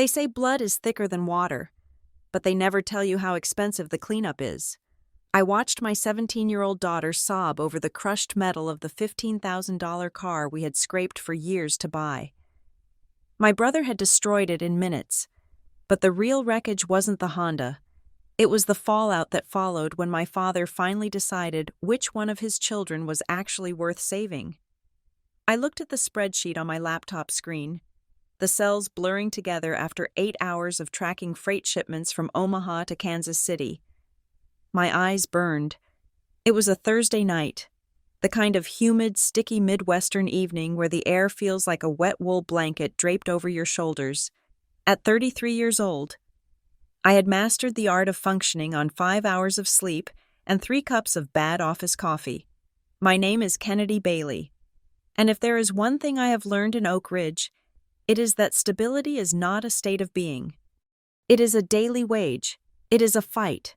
They say blood is thicker than water, but they never tell you how expensive the cleanup is. I watched my 17-year-old daughter sob over the crushed metal of the $15,000 car we had scraped for years to buy. My brother had destroyed it in minutes, but the real wreckage wasn't the Honda. It was the fallout that followed when my father finally decided which one of his children was actually worth saving. I looked at the spreadsheet on my laptop screen, the cells blurring together after 8 hours of tracking freight shipments from Omaha to Kansas City. My eyes burned. It was a Thursday night, the kind of humid, sticky Midwestern evening where the air feels like a wet wool blanket draped over your shoulders. At 33 years old, I had mastered the art of functioning on 5 hours of sleep and 3 cups of bad office coffee. My name is Kennedy Bailey, and if there is one thing I have learned in Oak Ridge, it is that stability is not a state of being. It is a daily wage. It is a fight.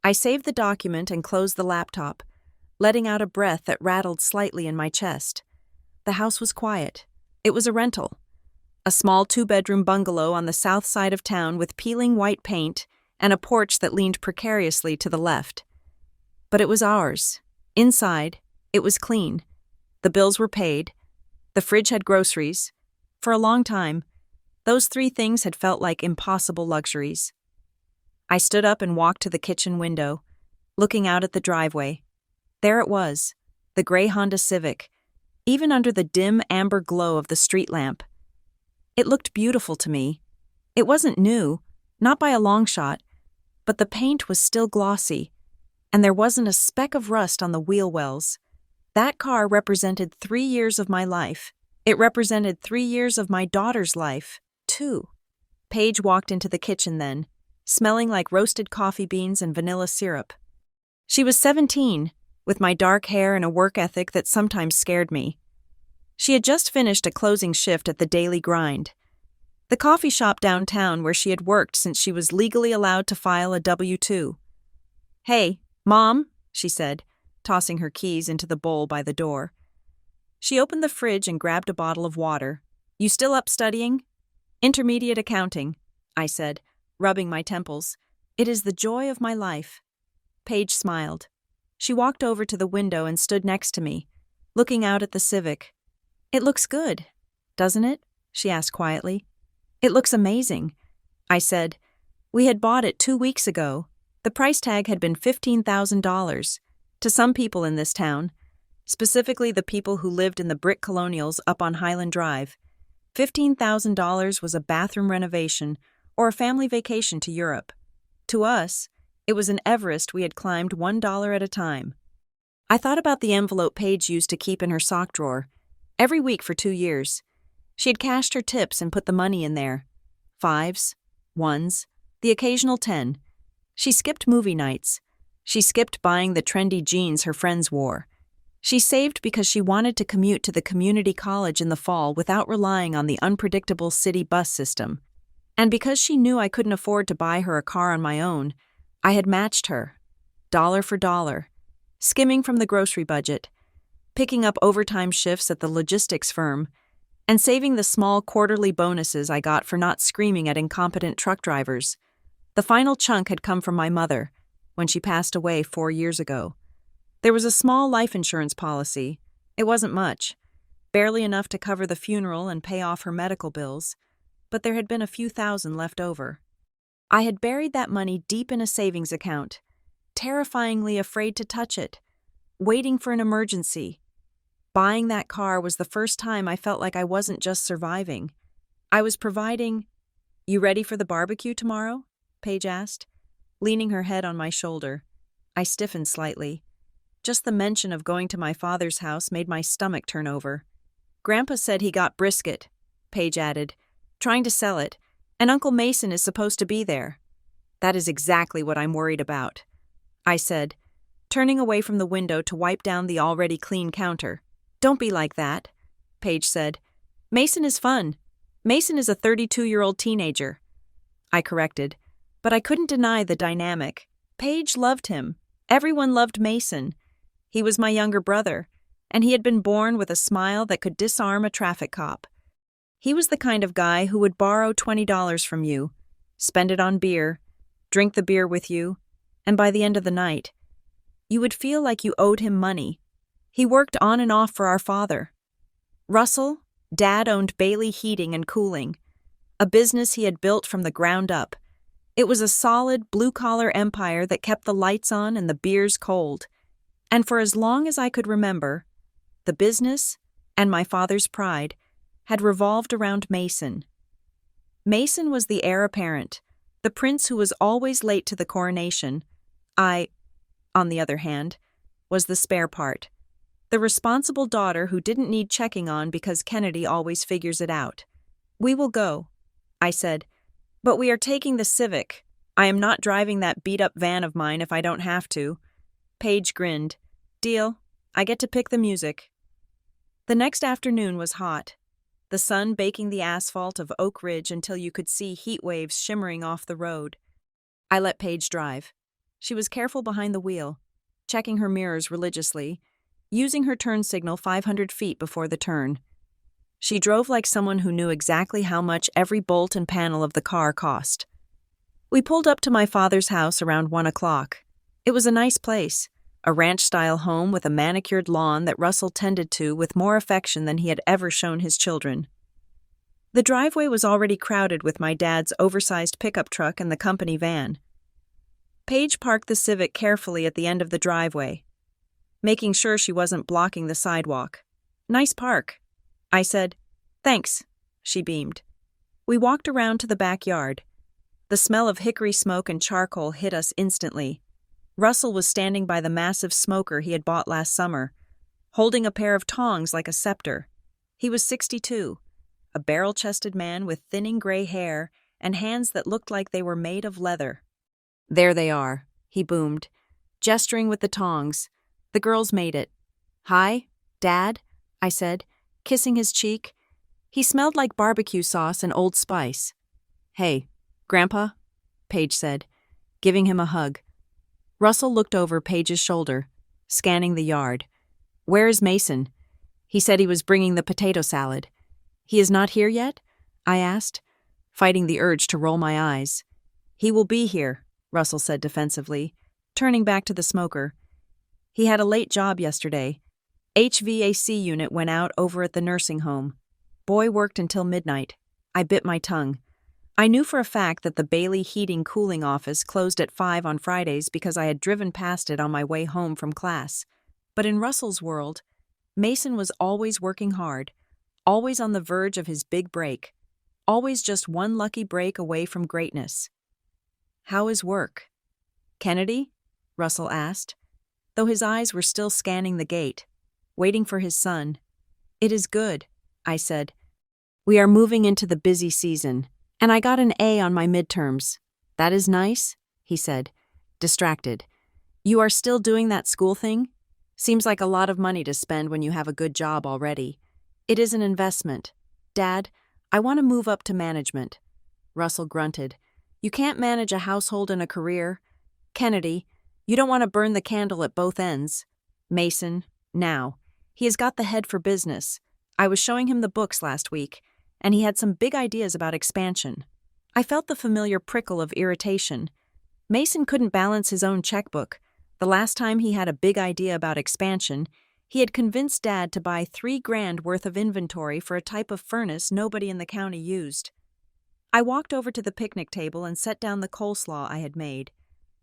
I saved the document and closed the laptop, letting out a breath that rattled slightly in my chest. The house was quiet. It was a rental. A small 2-bedroom bungalow on the south side of town with peeling white paint and a porch that leaned precariously to the left. But it was ours. Inside, it was clean. The bills were paid. The fridge had groceries. For a long time, those 3 things had felt like impossible luxuries. I stood up and walked to the kitchen window, looking out at the driveway. There it was, the gray Honda Civic, even under the dim amber glow of the street lamp. It looked beautiful to me. It wasn't new, not by a long shot, but the paint was still glossy, and there wasn't a speck of rust on the wheel wells. That car represented 3 years of my life. It represented 3 years of my daughter's life, too. Paige walked into the kitchen then, smelling like roasted coffee beans and vanilla syrup. She was 17, with my dark hair and a work ethic that sometimes scared me. She had just finished a closing shift at the Daily Grind, the coffee shop downtown where she had worked since she was legally allowed to file a W-2. "Hey, Mom," she said, tossing her keys into the bowl by the door. She opened the fridge and grabbed a bottle of water. "You still up studying?" "Intermediate accounting," I said, rubbing my temples. "It is the joy of my life." Paige smiled. She walked over to the window and stood next to me, looking out at the Civic. "It looks good, doesn't it?" she asked quietly. "It looks amazing," I said. We had bought it 2 weeks ago. The price tag had been $15,000. To some people in this town, specifically the people who lived in the brick colonials up on Highland Drive, $15,000 was a bathroom renovation or a family vacation to Europe. To us, it was an Everest we had climbed $1 at a time. I thought about the envelope Paige used to keep in her sock drawer. Every week for 2 years. She had cashed her tips and put the money in there. 5s, 1s, the occasional 10. She skipped movie nights. She skipped buying the trendy jeans her friends wore. She saved because she wanted to commute to the community college in the fall without relying on the unpredictable city bus system. And because she knew I couldn't afford to buy her a car on my own, I had matched her, dollar for dollar, skimming from the grocery budget, picking up overtime shifts at the logistics firm, and saving the small quarterly bonuses I got for not screaming at incompetent truck drivers. The final chunk had come from my mother, when she passed away 4 years ago. There was a small life insurance policy. It wasn't much, barely enough to cover the funeral and pay off her medical bills, but there had been a few thousand left over. I had buried that money deep in a savings account, terrifyingly afraid to touch it, waiting for an emergency. Buying that car was the first time I felt like I wasn't just surviving. I was providing. "You ready for the barbecue tomorrow?" Paige asked, leaning her head on my shoulder. I stiffened slightly. Just the mention of going to my father's house made my stomach turn over. "Grandpa said he got brisket," Paige added, "trying to sell it, and Uncle Mason is supposed to be there." "That is exactly what I'm worried about," I said, turning away from the window to wipe down the already clean counter. "Don't be like that," Paige said. "Mason is fun. Mason is a 32-year-old teenager." I corrected, but I couldn't deny the dynamic. Paige loved him. Everyone loved Mason. He was my younger brother, and he had been born with a smile that could disarm a traffic cop. He was the kind of guy who would borrow $20 from you, spend it on beer, drink the beer with you, and by the end of the night, you would feel like you owed him money. He worked on and off for our father. Russell, Dad owned Bailey Heating and Cooling, a business he had built from the ground up. It was a solid, blue-collar empire that kept the lights on and the beers cold. And for as long as I could remember, the business, and my father's pride, had revolved around Mason. Mason was the heir apparent, the prince who was always late to the coronation. I, on the other hand, was the spare part, the responsible daughter who didn't need checking on because Kennedy always figures it out. "We will go," I said, "but we are taking the Civic. I am not driving that beat-up van of mine if I don't have to." Paige grinned. "Deal. I get to pick the music." The next afternoon was hot, the sun baking the asphalt of Oak Ridge until you could see heat waves shimmering off the road. I let Paige drive. She was careful behind the wheel, checking her mirrors religiously, using her turn signal 500 feet before the turn. She drove like someone who knew exactly how much every bolt and panel of the car cost. We pulled up to my father's house around 1 o'clock. It was a nice place, a ranch-style home with a manicured lawn that Russell tended to with more affection than he had ever shown his children. The driveway was already crowded with my dad's oversized pickup truck and the company van. Paige parked the Civic carefully at the end of the driveway, making sure she wasn't blocking the sidewalk. "Nice park," I said. "Thanks," she beamed. We walked around to the backyard. The smell of hickory smoke and charcoal hit us instantly. Russell was standing by the massive smoker he had bought last summer, holding a pair of tongs like a scepter. He was 62, a barrel-chested man with thinning gray hair and hands that looked like they were made of leather. "There they are," he boomed, gesturing with the tongs. "The girls made it." "Hi, Dad," I said, kissing his cheek. He smelled like barbecue sauce and Old Spice. "Hey, Grandpa," Paige said, giving him a hug. Russell looked over Paige's shoulder, scanning the yard. "Where is Mason?" "He said he was bringing the potato salad." "He is not here yet?" I asked, fighting the urge to roll my eyes. "He will be here," Russell said defensively, turning back to the smoker. "He had a late job yesterday. HVAC unit went out over at the nursing home. Boy worked until midnight." I bit my tongue. I knew for a fact that the Bailey Heating Cooling office closed at 5 on Fridays because I had driven past it on my way home from class. But in Russell's world, Mason was always working hard, always on the verge of his big break, always just one lucky break away from greatness. "How is work?" "Kennedy?" Russell asked, though his eyes were still scanning the gate, waiting for his son. "It is good," I said. "We are moving into the busy season, and I got an A on my midterms." "That is nice," he said, distracted. "You are still doing that school thing? Seems like a lot of money to spend when you have a good job already." "It is an investment. Dad, I want to move up to management." Russell grunted. "You can't manage a household and a career. Kennedy, you don't want to burn the candle at both ends. Mason, now. He has got the head for business. I was showing him the books last week, and he had some big ideas about expansion." I felt the familiar prickle of irritation. Mason couldn't balance his own checkbook. The last time he had a big idea about expansion, he had convinced Dad to buy $3,000 worth of inventory for a type of furnace nobody in the county used. I walked over to the picnic table and set down the coleslaw I had made.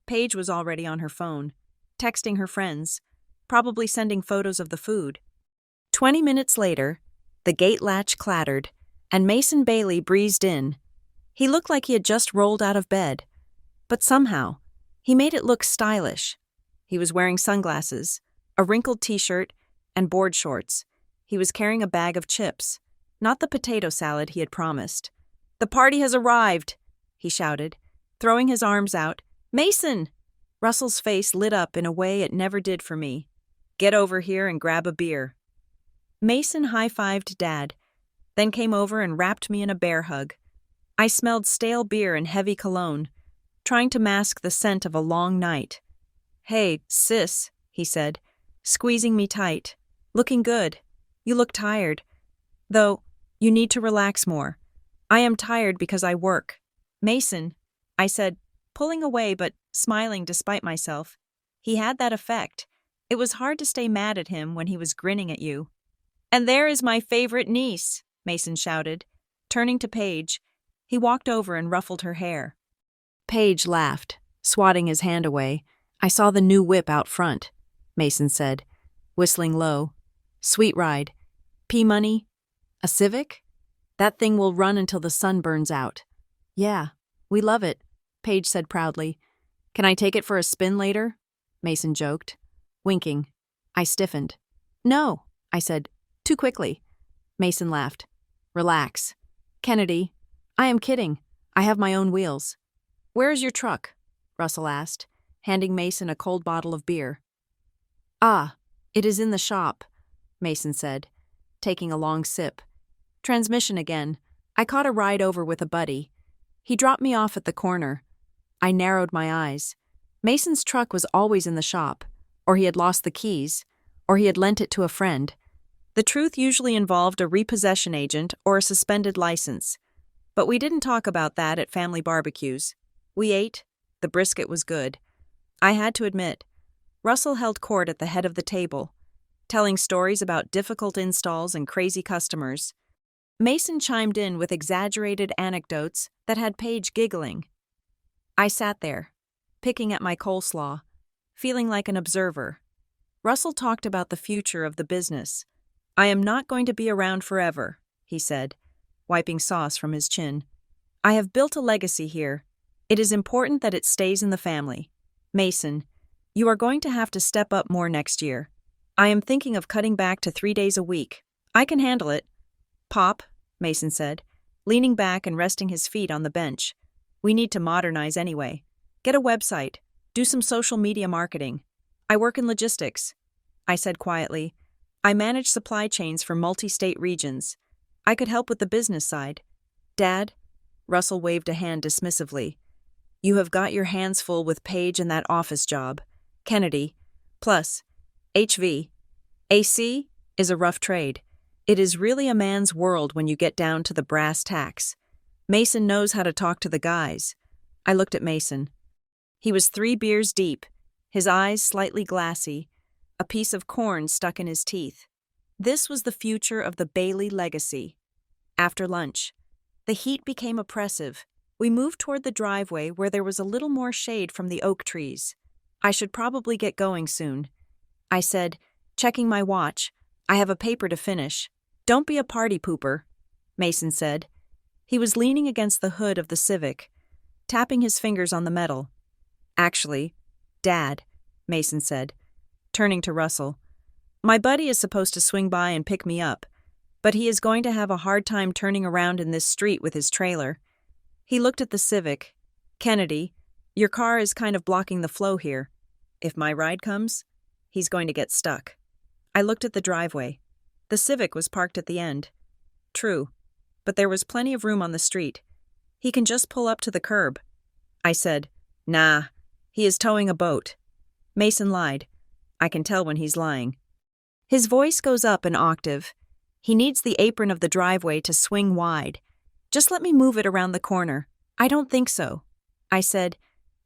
Paige was already on her phone, texting her friends, probably sending photos of the food. 20 minutes later, the gate latch clattered, and Mason Bailey breezed in. He looked like he had just rolled out of bed, but somehow, he made it look stylish. He was wearing sunglasses, a wrinkled t-shirt, and board shorts. He was carrying a bag of chips, not the potato salad he had promised. "The party has arrived," he shouted, throwing his arms out. "Mason!" Russell's face lit up in a way it never did for me. "Get over here and grab a beer." Mason high-fived Dad, then came over and wrapped me in a bear hug. I smelled stale beer and heavy cologne, trying to mask the scent of a long night. "Hey, sis," he said, squeezing me tight. "Looking good. You look tired. Though, You need to relax more. I am tired because I work. Mason, I said, pulling away but smiling despite myself. He had that effect. It was hard to stay mad at him when he was grinning at you. And there is my favorite niece, Mason shouted. Turning to Paige, he walked over and ruffled her hair. Paige laughed, swatting his hand away. I saw the new whip out front, Mason said, whistling low. Sweet ride. P-money? A Civic? That thing will run until the sun burns out. Yeah, we love it, Paige said proudly. Can I take it for a spin later? Mason joked, winking. I stiffened. No, I said, too quickly. Mason laughed. Relax. Kennedy, I am kidding. I have my own wheels. Where is your truck? Russell asked, handing Mason a cold bottle of beer. Ah, it is in the shop, Mason said, taking a long sip. Transmission again. I caught a ride over with a buddy. He dropped me off at the corner. I narrowed my eyes. Mason's truck was always in the shop, or he had lost the keys, or he had lent it to a friend. The truth usually involved a repossession agent or a suspended license. But we didn't talk about that at family barbecues. We ate. The brisket was good. I had to admit, Russell held court at the head of the table, telling stories about difficult installs and crazy customers. Mason chimed in with exaggerated anecdotes that had Paige giggling. I sat there, picking at my coleslaw, feeling like an observer. Russell talked about the future of the business. I am not going to be around forever, he said, wiping sauce from his chin. I have built a legacy here. It is important that it stays in the family. Mason, you are going to have to step up more next year. I am thinking of cutting back to 3 days a week. I can handle it. Pop, Mason said, leaning back and resting his feet on the bench. We need to modernize anyway. Get a website. Do some social media marketing. I work in logistics, I said quietly. I manage supply chains for multi-state regions. I could help with the business side. Dad? Russell waved a hand dismissively. You have got your hands full with Paige and that office job. Kennedy. Plus, HV. AC is a rough trade. It is really a man's world when you get down to the brass tacks. Mason knows how to talk to the guys. I looked at Mason. He was 3 beers deep, his eyes slightly glassy, a piece of corn stuck in his teeth. This was the future of the Bailey legacy. After lunch, the heat became oppressive. We moved toward the driveway where there was a little more shade from the oak trees. I should probably get going soon, I said, checking my watch. I have a paper to finish. Don't be a party pooper, Mason said. He was leaning against the hood of the Civic, tapping his fingers on the metal. Actually, Dad, Mason said, turning to Russell. My buddy is supposed to swing by and pick me up, but he is going to have a hard time turning around in this street with his trailer. He looked at the Civic. Kennedy, your car is kind of blocking the flow here. If my ride comes, he's going to get stuck. I looked at the driveway. The Civic was parked at the end. True, but there was plenty of room on the street. He can just pull up to the curb. I said, Nah, he is towing a boat. Mason lied. I can tell when he's lying. His voice goes up an octave. He needs the apron of the driveway to swing wide. Just let me move it around the corner. I don't think so. I said,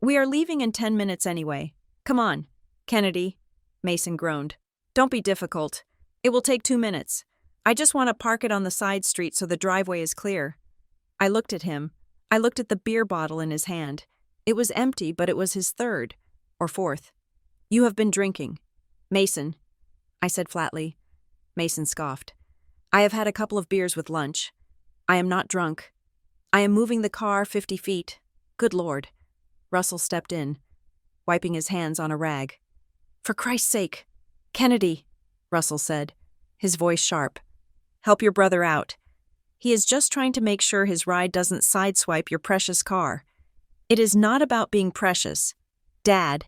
We are leaving in 10 minutes anyway. Come on, Kennedy. Mason groaned. Don't be difficult. It will take 2 minutes. I just want to park it on the side street so the driveway is clear. I looked at him. I looked at the beer bottle in his hand. It was empty, but it was his 3rd or 4th. You have been drinking. Mason, I said flatly. Mason scoffed. I have had a couple of beers with lunch. I am not drunk. I am moving the car 50 feet. Good Lord. Russell stepped in, wiping his hands on a rag. For Christ's sake. Kennedy, Russell said, his voice sharp. Help your brother out. He is just trying to make sure his ride doesn't sideswipe your precious car. It is not about being precious. Dad,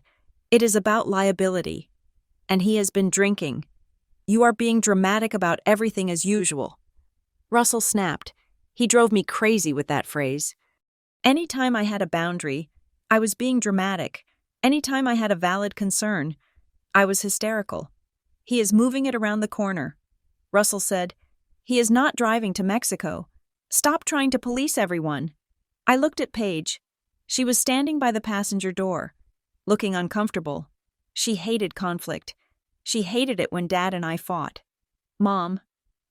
it is about liability. And he has been drinking. You are being dramatic about everything as usual. Russell snapped. He drove me crazy with that phrase. Anytime I had a boundary, I was being dramatic. Anytime I had a valid concern, I was hysterical. He is moving it around the corner. Russell said, He is not driving to Mexico. Stop trying to police everyone. I looked at Paige. She was standing by the passenger door, looking uncomfortable. She hated conflict. She hated it when Dad and I fought. "Mom,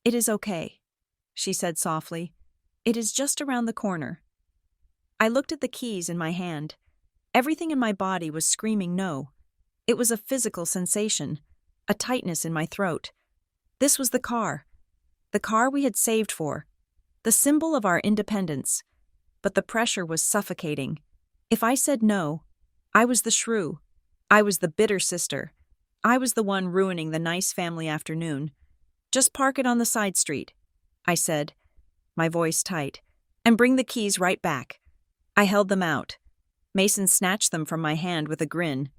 it is okay," she said softly. "It is just around the corner." I looked at the keys in my hand. Everything in my body was screaming no. It was a physical sensation, a tightness in my throat. This was the car we had saved for, the symbol of our independence. But the pressure was suffocating. If I said no, I was the shrew. I was the bitter sister. I was the one ruining the nice family afternoon. "Just park it on the side street," I said, my voice tight, "and bring the keys right back." I held them out. Mason snatched them from my hand with a grin.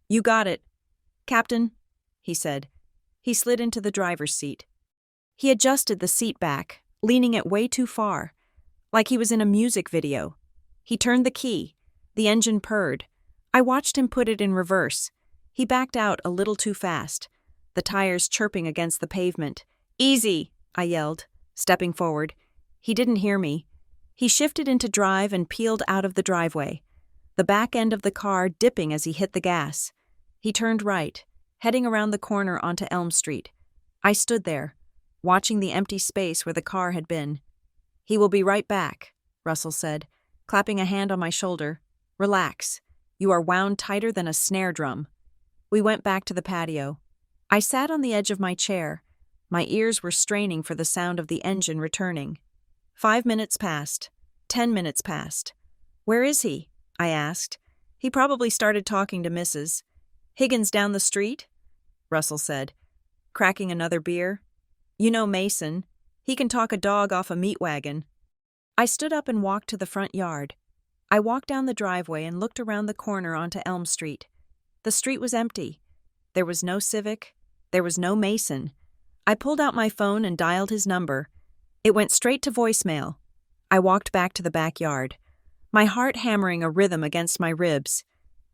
"You got it, Captain," he said. He slid into the driver's seat. He adjusted the seat back, leaning it way too far, like he was in a music video. He turned the key. The engine purred. I watched him put it in reverse. He backed out a little too fast, the tires chirping against the pavement. "Easy," I yelled, stepping forward. He didn't hear me. He shifted into drive and peeled out of the driveway, the back end of the car dipping as he hit the gas. He turned right, heading around the corner onto Elm Street. I stood there, watching the empty space where the car had been. "He will be right back," Russell said, clapping a hand on my shoulder. "Relax. You are wound tighter than a snare drum." We went back to the patio. I sat on the edge of my chair. My ears were straining for the sound of the engine returning. 5 minutes passed. 10 minutes passed. "Where is he?" I asked. "He probably started talking to Mrs. Higgins down the street," Russell said, cracking another beer. "You know Mason. He can talk a dog off a meat wagon." I stood up and walked to the front yard. I walked down the driveway and looked around the corner onto Elm Street. The street was empty. There was no Civic. There was no Mason. I pulled out my phone and dialed his number. It went straight to voicemail. I walked back to the backyard, my heart hammering a rhythm against my ribs.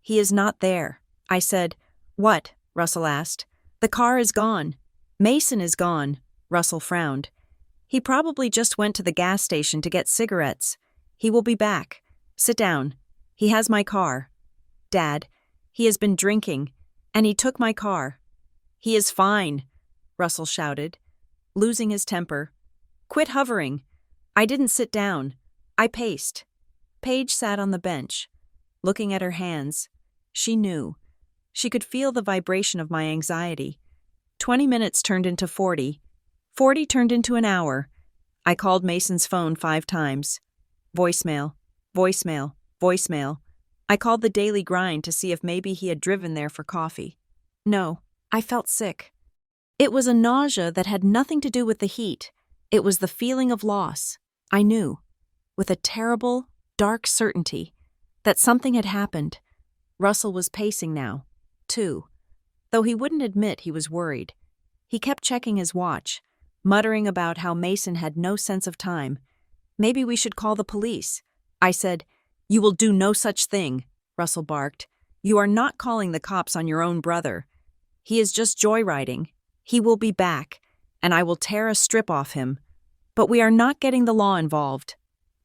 "He is not there," I said. "What?" Russell asked. "The car is gone. Mason is gone." Russell frowned. "He probably just went to the gas station to get cigarettes. He will be back. Sit down. He has my car." "Dad, he has been drinking, and he took my car." "He is fine," Russell shouted, losing his temper. "Quit hovering." I didn't sit down. I paced. Paige sat on the bench, looking at her hands. She knew. She could feel the vibration of my anxiety. 20 minutes turned into 40. 40 turned into an hour. I called Mason's phone 5 times. Voicemail, voicemail, voicemail. I called the daily grind to see if maybe he had driven there for coffee. No, I felt sick. It was a nausea that had nothing to do with the heat. It was the feeling of loss. I knew, with a terrible, dark certainty, that something had happened. Russell was pacing now, too, though he wouldn't admit he was worried. He kept checking his watch, muttering about how Mason had no sense of time. "Maybe we should call the police." I said. "You will do no such thing," Russell barked. "You are not calling the cops on your own brother. He is just joyriding. He will be back, and I will tear a strip off him. But we are not getting the law involved."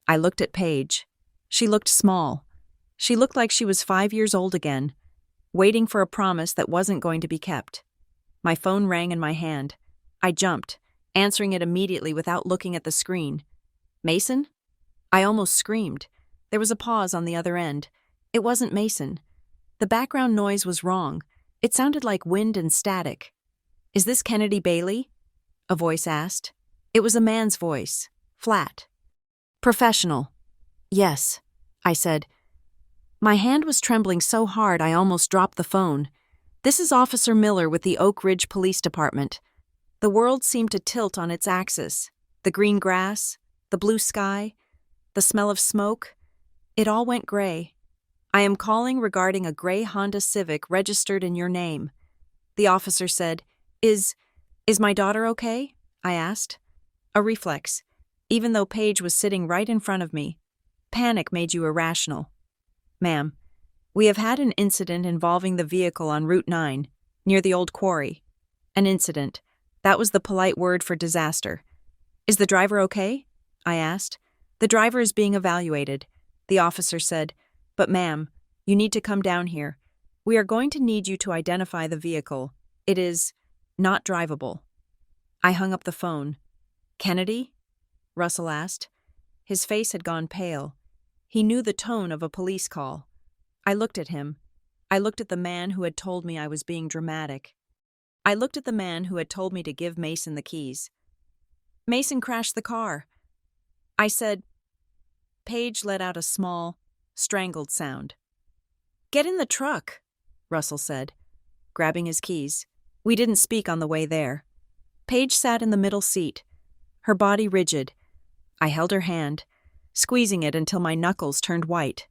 I looked at Paige. She looked small. She looked like she was 5 years old again, waiting for a promise that wasn't going to be kept. My phone rang in my hand. I jumped, answering it immediately without looking at the screen. "Mason?" I almost screamed. There was a pause on the other end. It wasn't Mason. The background noise was wrong. It sounded like wind and static. "Is this Kennedy Bailey?" a voice asked. It was a man's voice, flat. "Professional." "Yes," I said. My hand was trembling so hard I almost dropped the phone. "This is Officer Miller with the Oak Ridge Police Department." The world seemed to tilt on its axis. The green grass, the blue sky, the smell of smoke. It all went gray. "I am calling regarding a gray Honda Civic registered in your name." The officer said, Is my daughter okay?" I asked. A reflex, even though Paige was sitting right in front of me. Panic made you irrational. "Ma'am, we have had an incident involving the vehicle on Route 9, near the old quarry." An incident. That was the polite word for disaster. Is the driver okay? I asked. The driver is being evaluated, the officer said. But ma'am, you need to come down here. We are going to need you to identify the vehicle. It is not drivable. I hung up the phone. Kennedy? Russell asked. His face had gone pale. He knew the tone of a police call. I looked at him. I looked at the man who had told me I was being dramatic. I looked at the man who had told me to give Mason the keys. Mason crashed the car. I said. Paige let out a small, strangled sound. Get in the truck, Russell said, grabbing his keys. We didn't speak on the way there. Paige sat in the middle seat, her body rigid. I held her hand, squeezing it until my knuckles turned white.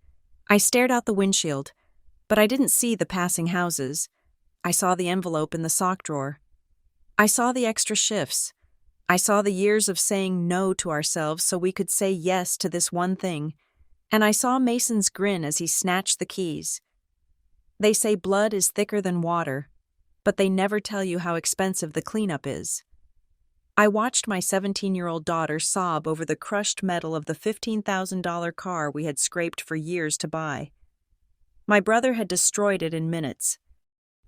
I stared out the windshield, but I didn't see the passing houses. I saw the envelope in the sock drawer. I saw the extra shifts. I saw the years of saying no to ourselves so we could say yes to this one thing. And I saw Mason's grin as he snatched the keys. They say blood is thicker than water, but they never tell you how expensive the cleanup is. I watched my 17-year-old daughter sob over the crushed metal of the $15,000 car we had scraped for years to buy. My brother had destroyed it in minutes.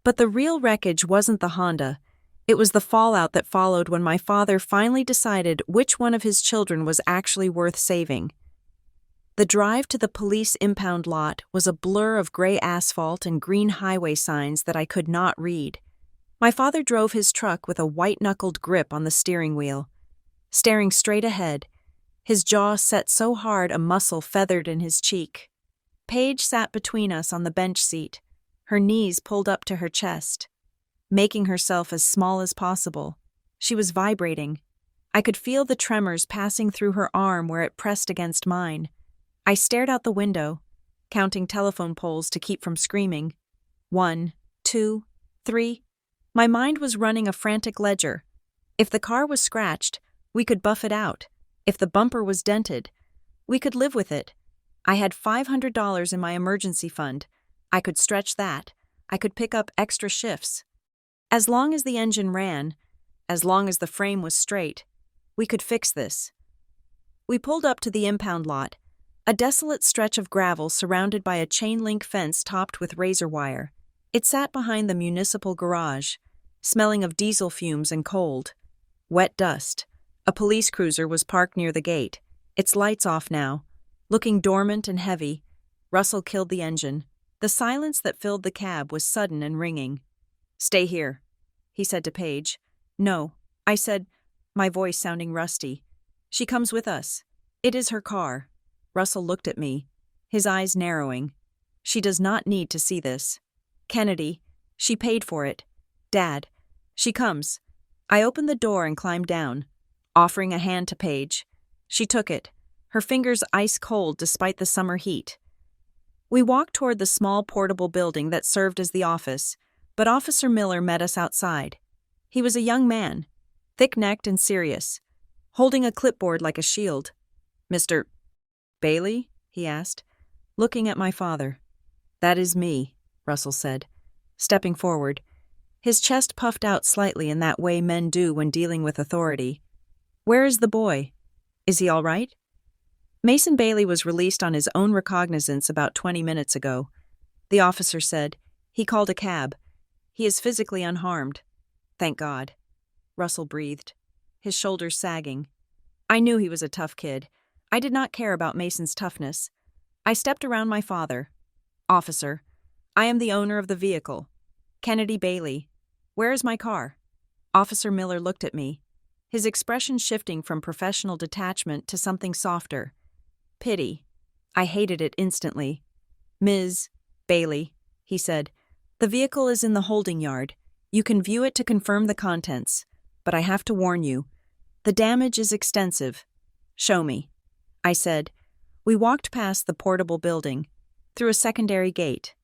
But the real wreckage wasn't the Honda. It was the fallout that followed when my father finally decided which one of his children was actually worth saving. The drive to the police impound lot was a blur of gray asphalt and green highway signs that I could not read. My father drove his truck with a white-knuckled grip on the steering wheel, staring straight ahead, his jaw set so hard a muscle feathered in his cheek. Paige sat between us on the bench seat, her knees pulled up to her chest, making herself as small as possible. She was vibrating. I could feel the tremors passing through her arm where it pressed against mine. I stared out the window, counting telephone poles to keep from screaming. 1, 2, 3. My mind was running a frantic ledger. If the car was scratched, we could buff it out. If the bumper was dented, we could live with it. I had $500 in my emergency fund. I could stretch that. I could pick up extra shifts. As long as the engine ran, as long as the frame was straight, we could fix this. We pulled up to the impound lot, a desolate stretch of gravel surrounded by a chain-link fence topped with razor wire. It sat behind the municipal garage, smelling of diesel fumes and cold. Wet dust. A police cruiser was parked near the gate, its lights off now. Looking dormant and heavy, Russell killed the engine. The silence that filled the cab was sudden and ringing. Stay here, he said to Paige. No, I said, my voice sounding rusty. She comes with us. It is her car. Russell looked at me, his eyes narrowing. She does not need to see this. Kennedy, she paid for it. Dad, she comes. I opened the door and climbed down, offering a hand to Paige. She took it, her fingers ice cold despite the summer heat. We walked toward the small portable building that served as the office, but Officer Miller met us outside. He was a young man, thick-necked and serious, holding a clipboard like a shield. Mr. Bailey? He asked, looking at my father. That is me, Russell said, stepping forward. His chest puffed out slightly in that way men do when dealing with authority. Where is the boy? Is he all right? Mason Bailey was released on his own recognizance about 20 minutes ago. The officer said. He called a cab. He is physically unharmed. Thank God. Russell breathed, his shoulders sagging. I knew he was a tough kid. I did not care about Mason's toughness. I stepped around my father. Officer, I am the owner of the vehicle. Kennedy Bailey. Where is my car? Officer Miller looked at me, his expression shifting from professional detachment to something softer. Pity. I hated it instantly. Ms. Bailey, he said, the vehicle is in the holding yard. You can view it to confirm the contents, but I have to warn you. The damage is extensive. Show me, I said. We walked past the portable building, through a secondary gate.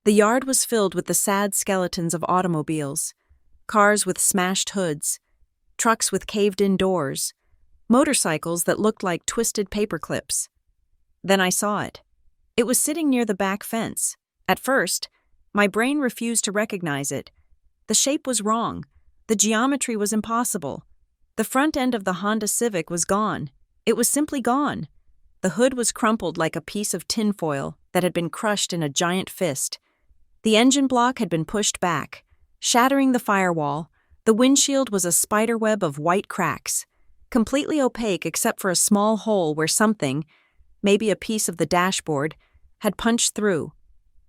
The yard was filled with the sad skeletons of automobiles, cars with smashed hoods, trucks with caved-in doors, motorcycles that looked like twisted paper clips. Then I saw it. It was sitting near the back fence. At first, my brain refused to recognize it. The shape was wrong. The geometry was impossible. The front end of the Honda Civic was gone. It was simply gone. The hood was crumpled like a piece of tinfoil that had been crushed in a giant fist. The engine block had been pushed back, shattering the firewall. The windshield was a spiderweb of white cracks, completely opaque except for a small hole where something, maybe a piece of the dashboard, had punched through.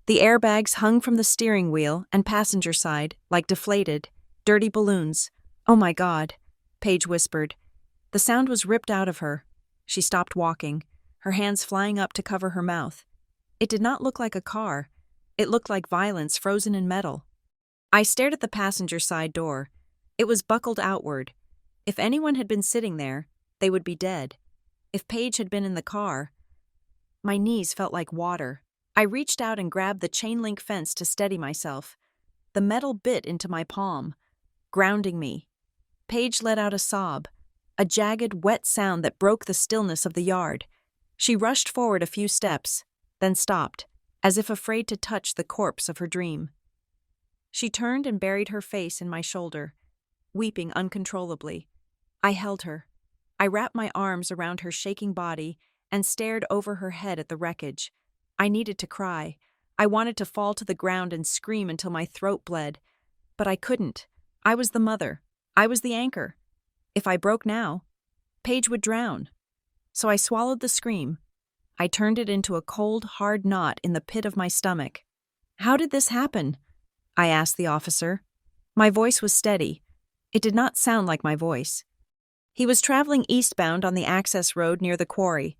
The airbags hung from the steering wheel and passenger side like deflated, dirty balloons. "Oh my God," Paige whispered. The sound was ripped out of her. She stopped walking, her hands flying up to cover her mouth. It did not look like a car. It looked like violence frozen in metal. I stared at the passenger side door. It was buckled outward. If anyone had been sitting there, they would be dead. If Paige had been in the car, my knees felt like water. I reached out and grabbed the chain-link fence to steady myself. The metal bit into my palm, grounding me. Paige let out a sob, a jagged, wet sound that broke the stillness of the yard. She rushed forward a few steps, then stopped, as if afraid to touch the corpse of her dream. She turned and buried her face in my shoulder, weeping uncontrollably. I held her. I wrapped my arms around her shaking body and stared over her head at the wreckage. I needed to cry. I wanted to fall to the ground and scream until my throat bled. But I couldn't. I was the mother. I was the anchor. If I broke now, Paige would drown. So I swallowed the scream. I turned it into a cold, hard knot in the pit of my stomach. "How did this happen?" I asked the officer. My voice was steady. It did not sound like my voice. "He was traveling eastbound on the access road near the quarry,"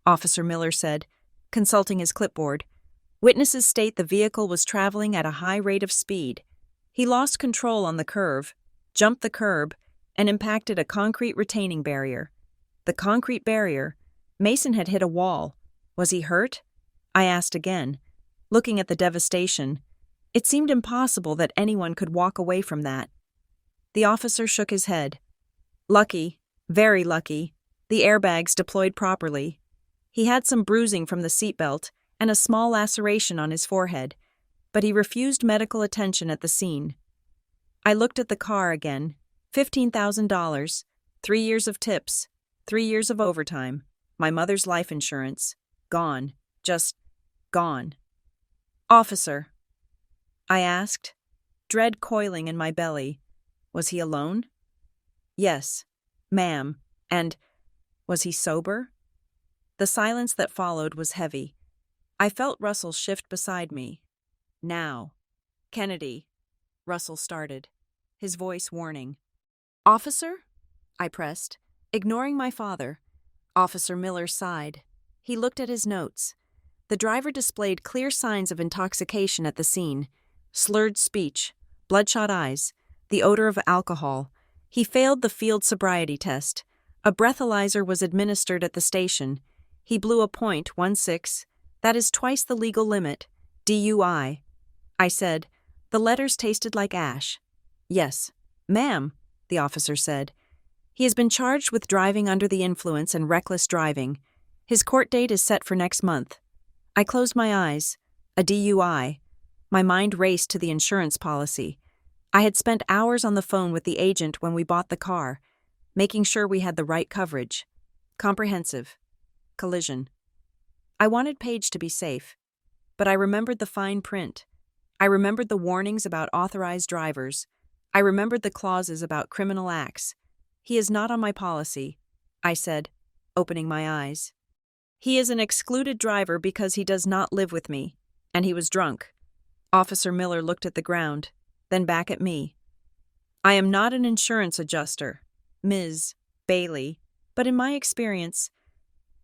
Officer Miller said, consulting his clipboard. "Witnesses state the vehicle was traveling at a high rate of speed. He lost control on the curve, jumped the curb, and impacted a concrete retaining barrier. The concrete barrier, Mason had hit a wall. Was he hurt?" I asked again, looking at the devastation. It seemed impossible that anyone could walk away from that. The officer shook his head. "Lucky, very lucky. The airbags deployed properly. He had some bruising from the seatbelt and a small laceration on his forehead, but he refused medical attention at the scene." I looked at the car again. $15,000, 3 years of tips, 3 years of overtime, my mother's life insurance. Gone. Just gone. "Officer," I asked, dread coiling in my belly. "Was he alone?" "Yes, ma'am. And was he sober?" The silence that followed was heavy. I felt Russell shift beside me. "Now, Kennedy," Russell started, his voice warning. "Officer?" I pressed, ignoring my father. Officer Miller sighed. He looked at his notes. The driver displayed clear signs of intoxication at the scene. Slurred speech, bloodshot eyes, the odor of alcohol. He failed the field sobriety test. A breathalyzer was administered at the station. He blew a .16. That is twice the legal limit. DUI. I said. The letters tasted like ash. "Yes, ma'am," the officer said. "He has been charged with driving under the influence and reckless driving. His court date is set for next month." I closed my eyes. A DUI. My mind raced to the insurance policy. I had spent hours on the phone with the agent when we bought the car, making sure we had the right coverage. Comprehensive. Collision. I wanted Paige to be safe, but I remembered the fine print. I remembered the warnings about authorized drivers. I remembered the clauses about criminal acts. "He is not on my policy," I said, opening my eyes. "He is an excluded driver because he does not live with me, and he was drunk." Officer Miller looked at the ground, then back at me. "I am not an insurance adjuster, Ms. Bailey, but in my experience,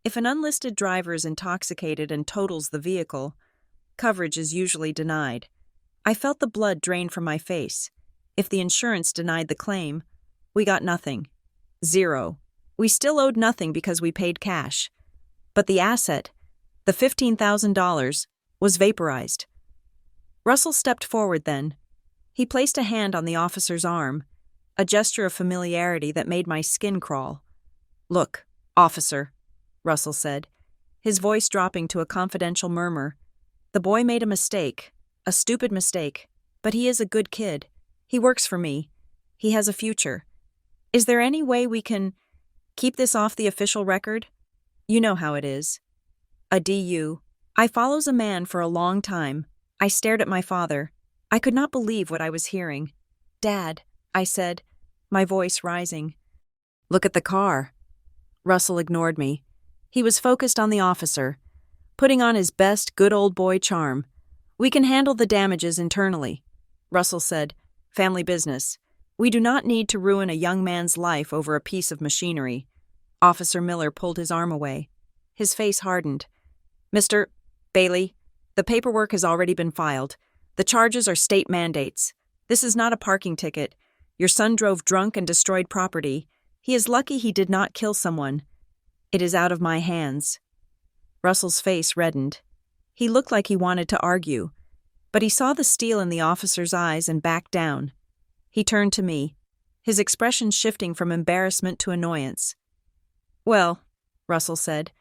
if an unlisted driver is intoxicated and totals the vehicle, coverage is usually denied." I felt the blood drain from my face. If the insurance denied the claim, we got nothing. Zero. We still owed nothing because we paid cash. But the asset, the $15,000, was vaporized. Russell stepped forward then. He placed a hand on the officer's arm, a gesture of familiarity that made my skin crawl. "Look, officer," Russell said, his voice dropping to a confidential murmur. "The boy made a mistake, a stupid mistake, but he is a good kid. He works for me. He has a future. Is there any way we can keep this off the official record? You know how it is. A DU. I follows a man for a long time. I stared at my father. I could not believe what I was hearing. Dad, I said, my voice rising. Look at the car. Russell ignored me. He was focused on the officer, putting on his best good old boy charm. We can handle the damages internally. Russell said, family business. We do not need to ruin a young man's life over a piece of machinery. Officer Miller pulled his arm away. His face hardened. Mr. Bailey, the paperwork has already been filed. The charges are state mandates. This is not a parking ticket. Your son drove drunk and destroyed property. He is lucky he did not kill someone. It is out of my hands. Russell's face reddened. He looked like he wanted to argue, but he saw the steel in the officer's eyes and backed down. He turned to me, his expression shifting from embarrassment to annoyance. Well, Russell said,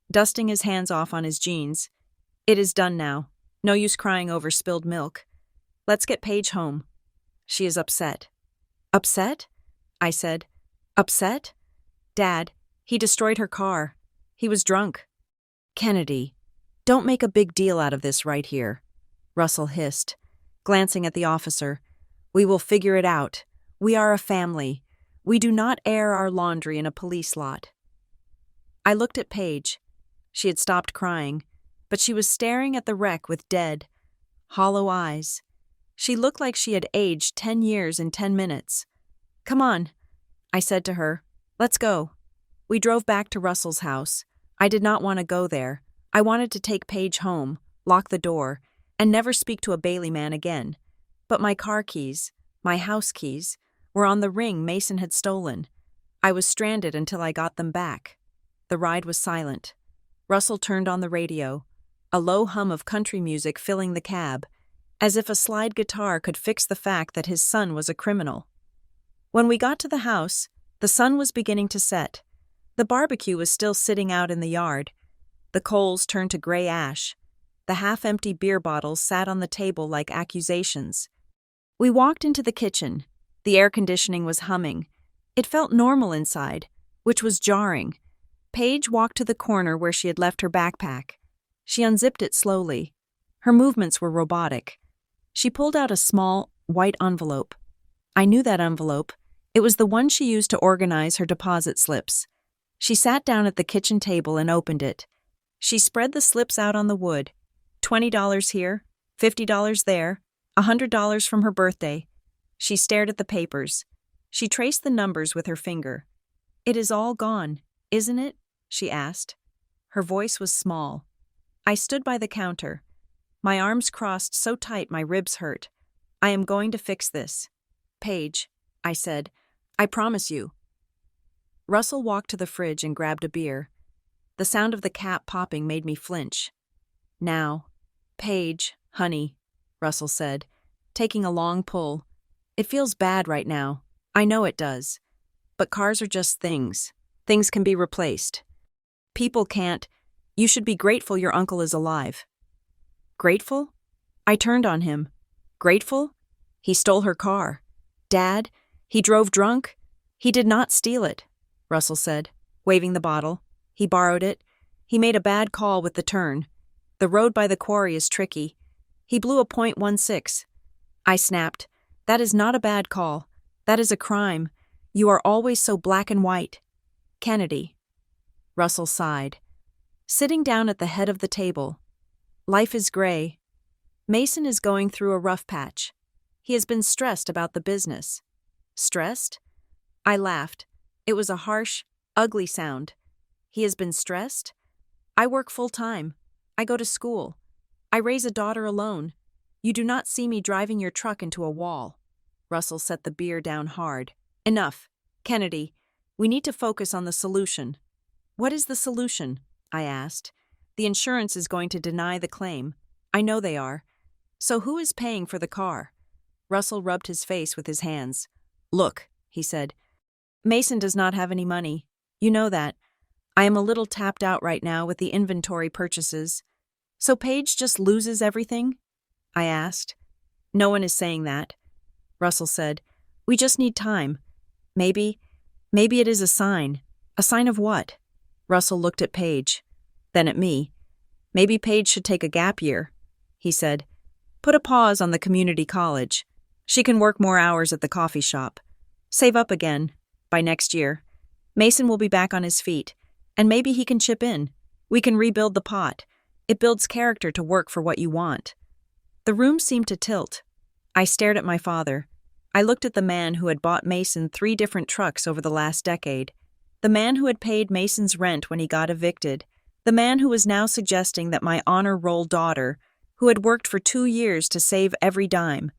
dusting his hands off on his jeans, it is done now. No use crying over spilled milk. Let's get Paige home. She is upset. Upset? I said. Upset? Dad, he destroyed her car. He was drunk. Kennedy, don't make a big deal out of this right here, Russell hissed, glancing at the officer. We will figure it out. We are a family. We do not air our laundry in a police lot. I looked at Paige. She had stopped crying, but she was staring at the wreck with dead, hollow eyes. She looked like she had aged 10 years in 10 minutes. Come on, I said to her. Let's go. We drove back to Russell's house. I did not want to go there. I wanted to take Paige home, lock the door, and never speak to a Bailey man again. But my car keys, my house keys, were on the ring Mason had stolen. I was stranded until I got them back. The ride was silent. Russell turned on the radio, a low hum of country music filling the cab, as if a slide guitar could fix the fact that his son was a criminal. When we got to the house, the sun was beginning to set. The barbecue was still sitting out in the yard. The coals turned to gray ash. The half-empty beer bottles sat on the table like accusations. We walked into the kitchen. The air conditioning was humming. It felt normal inside, which was jarring. Paige walked to the corner where she had left her backpack. She unzipped it slowly. Her movements were robotic. She pulled out a small, white envelope. I knew that envelope. It was the one she used to organize her deposit slips. She sat down at the kitchen table and opened it. She spread the slips out on the wood. $20 here, $50 there, $100 from her birthday. She stared at the papers. She traced the numbers with her finger. It is all gone, isn't it? She asked. Her voice was small. I stood by the counter. My arms crossed so tight my ribs hurt. I am going to fix this. Paige, I said, I promise you. Russell walked to the fridge and grabbed a beer. The sound of the cap popping made me flinch. Now, Paige, honey, Russell said, taking a long pull. It feels bad right now. I know it does. But cars are just things. Things can be replaced. People can't. You should be grateful your uncle is alive. Grateful? I turned on him. Grateful? He stole her car. Dad, he drove drunk. He did not steal it, Russell said, waving the bottle. He borrowed it. He made a bad call with the turn. The road by the quarry is tricky. He blew a .16. I snapped. That is not a bad call. That is a crime. You are always so black and white. Kennedy. Russell sighed. Sitting down at the head of the table. Life is gray. Mason is going through a rough patch. He has been stressed about the business. Stressed? I laughed. It was a harsh, ugly sound. He has been stressed? I work full-time. I go to school. I raise a daughter alone. You do not see me driving your truck into a wall. Russell set the beer down hard. Enough. Kennedy, we need to focus on the solution. What is the solution? I asked. The insurance is going to deny the claim. I know they are. So who is paying for the car? Russell rubbed his face with his hands. Look, he said. Mason does not have any money. You know that. I am a little tapped out right now with the inventory purchases. So Paige just loses everything? I asked. No one is saying that. Russell said, we just need time. Maybe Maybe it is a sign. A sign of what? Russell looked at Paige, then at me. Maybe Paige should take a gap year, he said. Put a pause on the community college. She can work more hours at the coffee shop. Save up again. By next year. Mason will be back on his feet, and maybe he can chip in. We can rebuild the pot. It builds character to work for what you want. The room seemed to tilt. I stared at my father. I looked at the man who had bought Mason 3 different trucks over the last decade. The man who had paid Mason's rent when he got evicted. The man who was now suggesting that my honor roll daughter, who had worked for 2 years to save every dime,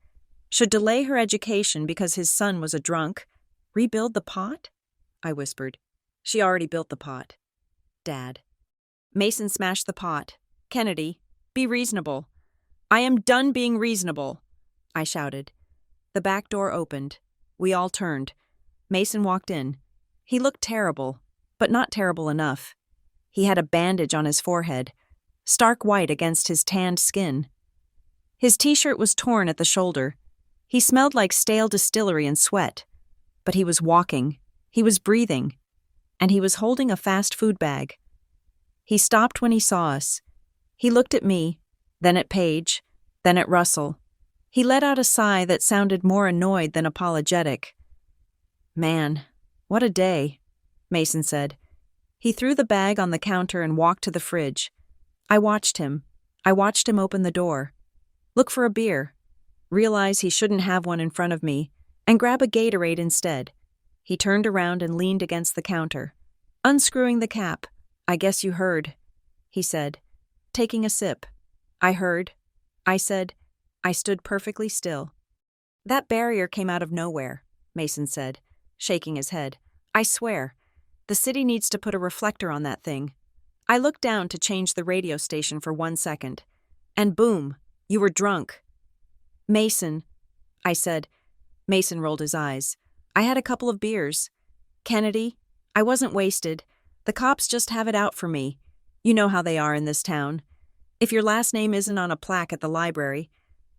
should delay her education because his son was a drunk. Rebuild the pot? I whispered. She already built the pot. Dad. Mason smashed the pot. Kennedy, be reasonable. I am done being reasonable, I shouted. The back door opened. We all turned. Mason walked in. He looked terrible, but not terrible enough. He had a bandage on his forehead, stark white against his tanned skin. His t-shirt was torn at the shoulder. He smelled like stale distillery and sweat. But he was walking, he was breathing, and he was holding a fast food bag. He stopped when he saw us. He looked at me, then at Paige, then at Russell. He let out a sigh that sounded more annoyed than apologetic. Man, what a day, Mason said. He threw the bag on the counter and walked to the fridge. I watched him. I watched him open the door. Look for a beer. Realize he shouldn't have one in front of me, and grab a Gatorade instead. He turned around and leaned against the counter. Unscrewing the cap. I guess you heard, he said, taking a sip. I heard. I said. I stood perfectly still. That barrier came out of nowhere, Mason said, shaking his head. I swear. The city needs to put a reflector on that thing. I looked down to change the radio station for 1 second. And boom, you were drunk. Mason, I said. Mason rolled his eyes. I had a couple of beers. Kennedy, I wasn't wasted. The cops just have it out for me. You know how they are in this town. If your last name isn't on a plaque at the library,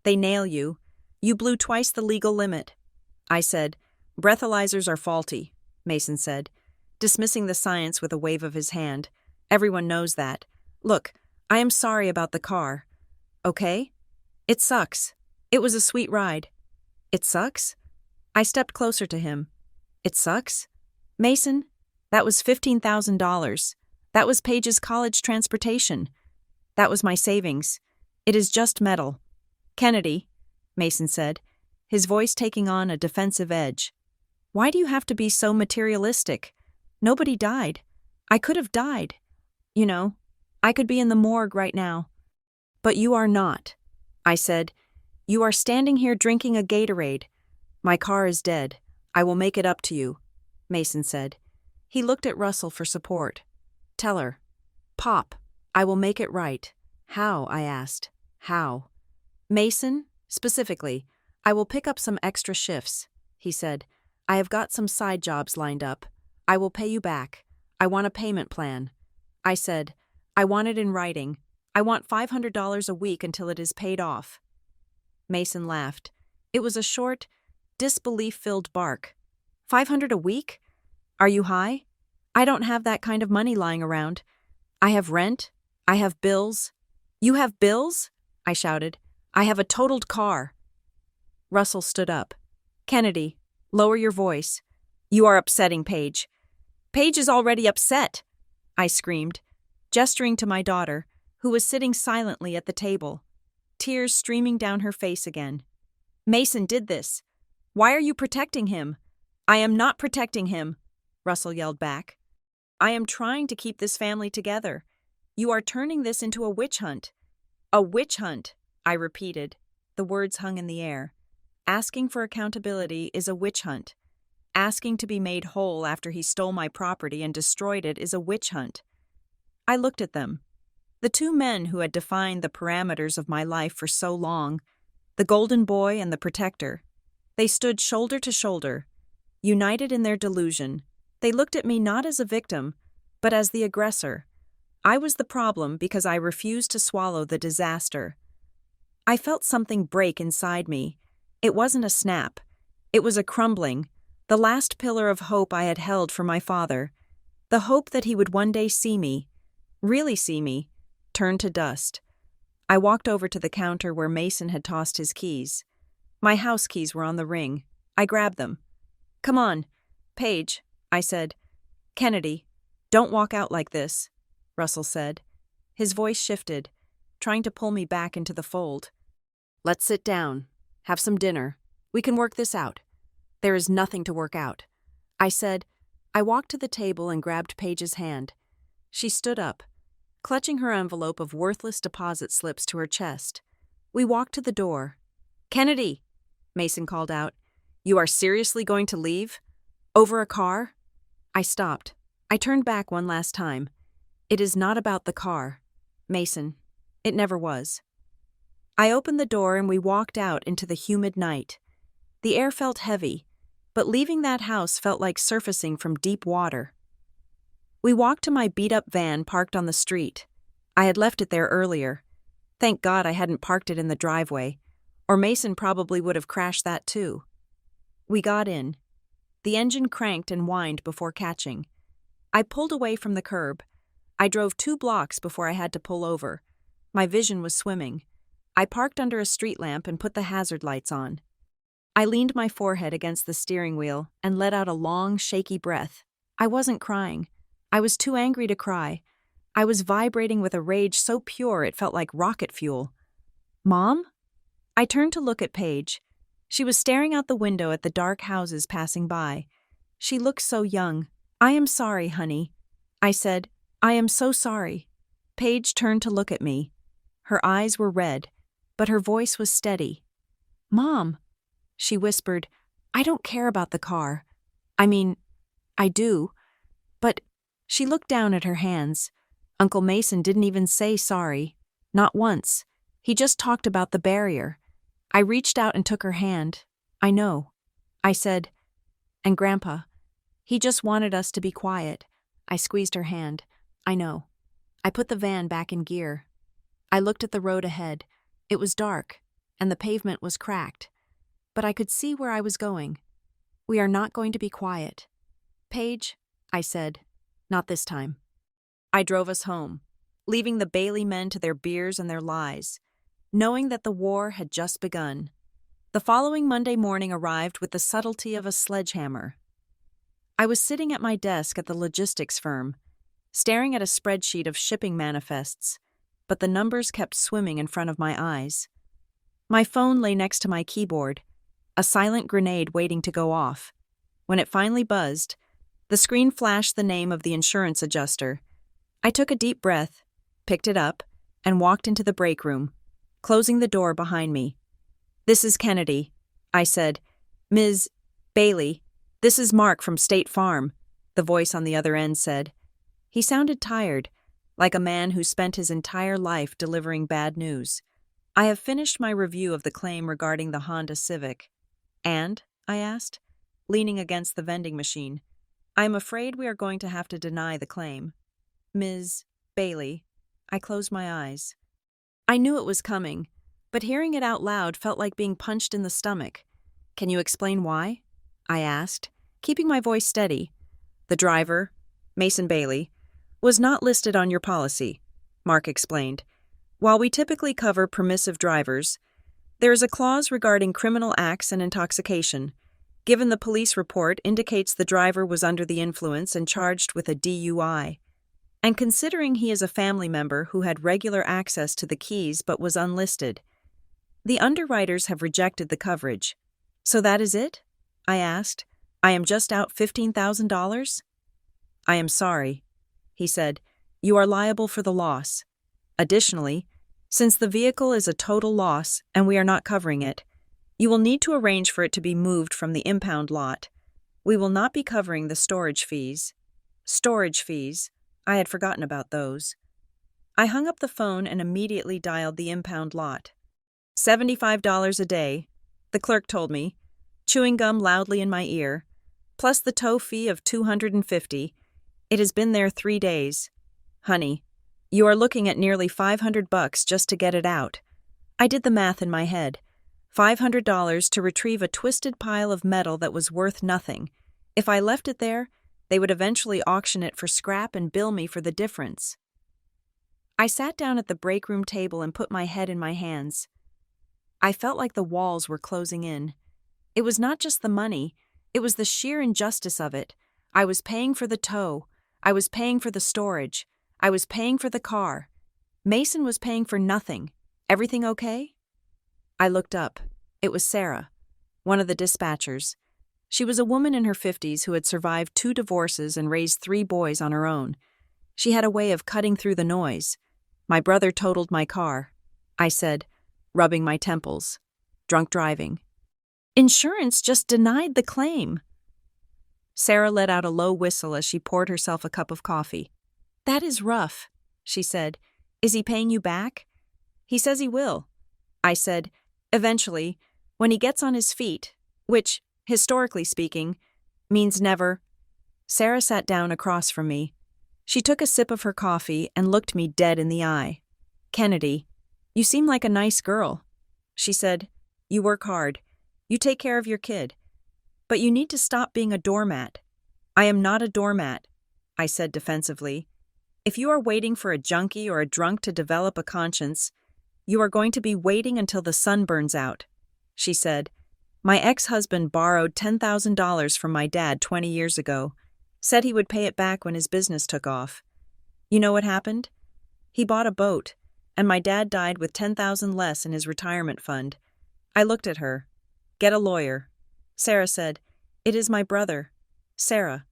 they nail you. You blew twice the legal limit. I said. Breathalyzers are faulty, Mason said, dismissing the science with a wave of his hand. Everyone knows that. Look, I am sorry about the car. Okay? It sucks. It was a sweet ride. It sucks? I stepped closer to him. It sucks? Mason, that was $15,000. That was Paige's college transportation. That was my savings. It is just metal. Kennedy, Mason said, his voice taking on a defensive edge. Why do you have to be so materialistic? Nobody died. I could have died. You know, I could be in the morgue right now. But you are not, I said. You are standing here drinking a Gatorade. My car is dead. I will make it up to you, Mason said. He looked at Russell for support. Tell her. Pop, I will make it right. How? I asked. How? Mason, specifically, I will pick up some extra shifts, he said. I have got some side jobs lined up. I will pay you back. I want a payment plan. I said, I want it in writing. I want $500 a week until it is paid off. Mason laughed. It was a short, disbelief-filled bark. $500 a week? Are you high? I don't have that kind of money lying around. I have rent. I have bills. You have bills? I shouted. I have a totaled car. Russell stood up. Kennedy, lower your voice. You are upsetting Paige. Paige is already upset, I screamed, gesturing to my daughter, who was sitting silently at the table, tears streaming down her face again. Mason did this. Why are you protecting him? I am not protecting him, Russell yelled back. I am trying to keep this family together. You are turning this into a witch hunt. A witch hunt, I repeated. The words hung in the air. Asking for accountability is a witch hunt. Asking to be made whole after he stole my property and destroyed it is a witch hunt. I looked at them. The two men who had defined the parameters of my life for so long, the golden boy and the protector. They stood shoulder to shoulder, united in their delusion. They looked at me not as a victim, but as the aggressor. I was the problem because I refused to swallow the disaster. I felt something break inside me. It wasn't a snap. It was a crumbling, The last pillar of hope I had held for my father, the hope that he would one day see me, really see me, turned to dust. I walked over to the counter where Mason had tossed his keys. My house keys were on the ring. I grabbed them. "Come on, Paige," I said. "Kennedy, don't walk out like this," Russell said. His voice shifted, trying to pull me back into the fold. "Let's sit down, have some dinner. We can work this out." "There is nothing to work out," I said. I walked to the table and grabbed Paige's hand. She stood up, clutching her envelope of worthless deposit slips to her chest. We walked to the door. "Kennedy," Mason called out, "you are seriously going to leave? Over a car?" I stopped. I turned back one last time. "It is not about the car, Mason. It never was." I opened the door and we walked out into the humid night. The air felt heavy, but leaving that house felt like surfacing from deep water. We walked to my beat-up van parked on the street. I had left it there earlier. Thank God I hadn't parked it in the driveway, or Mason probably would have crashed that too. We got in. The engine cranked and whined before catching. I pulled away from the curb. I drove 2 blocks before I had to pull over. My vision was swimming. I parked under a street lamp and put the hazard lights on. I leaned my forehead against the steering wheel and let out a long, shaky breath. I wasn't crying. I was too angry to cry. I was vibrating with a rage so pure it felt like rocket fuel. "Mom?" I turned to look at Paige. She was staring out the window at the dark houses passing by. She looked so young. "I am sorry, honey," I said. "I am so sorry." Paige turned to look at me. Her eyes were red, but her voice was steady. "Mom," she whispered, "I don't care about the car. I mean, I do, but—" She looked down at her hands. Uncle Mason didn't even say sorry. Not once. He just talked about the barrier. I reached out and took her hand. "I know," I said. "And Grandpa, he just wanted us to be quiet." I squeezed her hand. "I know." I put the van back in gear. I looked at the road ahead. It was dark, and the pavement was cracked. But I could see where I was going. "We are not going to be quiet. Paige," I said. "Not this time." I drove us home, leaving the Bailey men to their beers and their lies, knowing that the war had just begun. The following Monday morning arrived with the subtlety of a sledgehammer. I was sitting at my desk at the logistics firm, staring at a spreadsheet of shipping manifests, but the numbers kept swimming in front of my eyes. My phone lay next to my keyboard, a silent grenade waiting to go off. When it finally buzzed, the screen flashed the name of the insurance adjuster. I took a deep breath, picked it up, and walked into the break room, closing the door behind me. "This is Kennedy," I said. "Ms. Bailey, this is Mark from State Farm," the voice on the other end said. He sounded tired, like a man who spent his entire life delivering bad news. "I have finished my review of the claim regarding the Honda Civic." "And?" I asked, leaning against the vending machine. "I am afraid we are going to have to deny the claim." "Ms. Bailey," I closed my eyes. I knew it was coming, but hearing it out loud felt like being punched in the stomach. "Can you explain why?" I asked, keeping my voice steady. "The driver, Mason Bailey, was not listed on your policy," Mark explained. "While we typically cover permissive drivers, there is a clause regarding criminal acts and intoxication. Given the police report indicates the driver was under the influence and charged with a DUI. And considering he is a family member who had regular access to the keys but was unlisted, the underwriters have rejected the coverage." "So that is it?" I asked. "I am just out $15,000? "I am sorry," he said. "You are liable for the loss. Additionally, since the vehicle is a total loss and we are not covering it, you will need to arrange for it to be moved from the impound lot. We will not be covering the storage fees." Storage fees. I had forgotten about those. I hung up the phone and immediately dialed the impound lot. $75 a day, the clerk told me, chewing gum loudly in my ear, plus the tow fee of $250. It has been there 3 days. "Honey, you are looking at nearly $500 just to get it out." I did the math in my head. $500 to retrieve a twisted pile of metal that was worth nothing. If I left it there, they would eventually auction it for scrap and bill me for the difference. I sat down at the break room table and put my head in my hands. I felt like the walls were closing in. It was not just the money, it was the sheer injustice of it. I was paying for the tow. I was paying for the storage. I was paying for the car. Mason was paying for nothing. Everything okay? I looked up. It was Sarah, one of the dispatchers. She was a woman in her 50s who had survived 2 divorces and raised 3 boys on her own. She had a way of cutting through the noise. "My brother totaled my car," I said, rubbing my temples. "Drunk driving. Insurance just denied the claim." Sarah let out a low whistle as she poured herself a cup of coffee. "That is rough," she said. "Is he paying you back?" "He says he will," I said. "Eventually, when he gets on his feet, which, historically speaking, means never." Sarah sat down across from me. She took a sip of her coffee and looked me dead in the eye. "Kennedy, you seem like a nice girl," she said. "You work hard. You take care of your kid. But you need to stop being a doormat." "I am not a doormat," I said defensively. "If you are waiting for a junkie or a drunk to develop a conscience, you are going to be waiting until the sun burns out," she said. "My ex-husband borrowed $10,000 from my dad 20 years ago, said he would pay it back when his business took off. You know what happened? He bought a boat, and my dad died with $10,000 less in his retirement fund." I looked at her. "Get a lawyer." Sarah said, "It is my brother." "Sarah,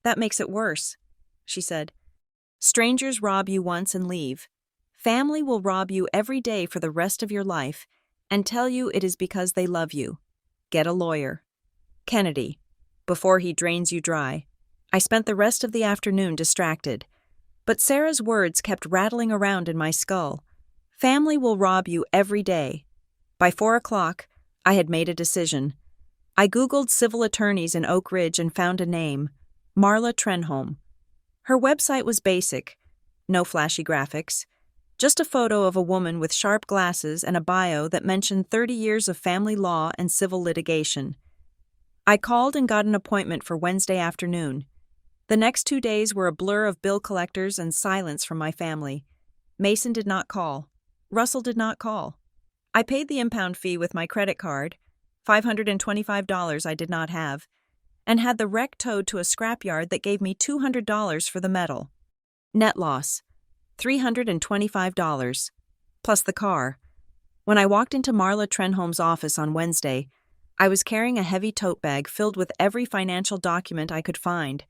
that makes it worse," she said. "Strangers rob you once and leave. Family will rob you every day for the rest of your life and tell you it is because they love you. Get a lawyer." "Kennedy," before he drains you dry. I spent the rest of the afternoon distracted, but Sarah's words kept rattling around in my skull. Family will rob you every day. By 4 o'clock, I had made a decision. I Googled civil attorneys in Oak Ridge and found a name, Marla Trenholm. Her website was basic, no flashy graphics, just a photo of a woman with sharp glasses and a bio that mentioned 30 years of family law and civil litigation. I called and got an appointment for Wednesday afternoon. The next 2 days were a blur of bill collectors and silence from my family. Mason did not call. Russell did not call. I paid the impound fee with my credit card, $525 I did not have, and had the wreck towed to a scrapyard that gave me $200 for the metal. Net loss, $325, plus the car. When I walked into Marla Trenholm's office on Wednesday, I was carrying a heavy tote bag filled with every financial document I could find.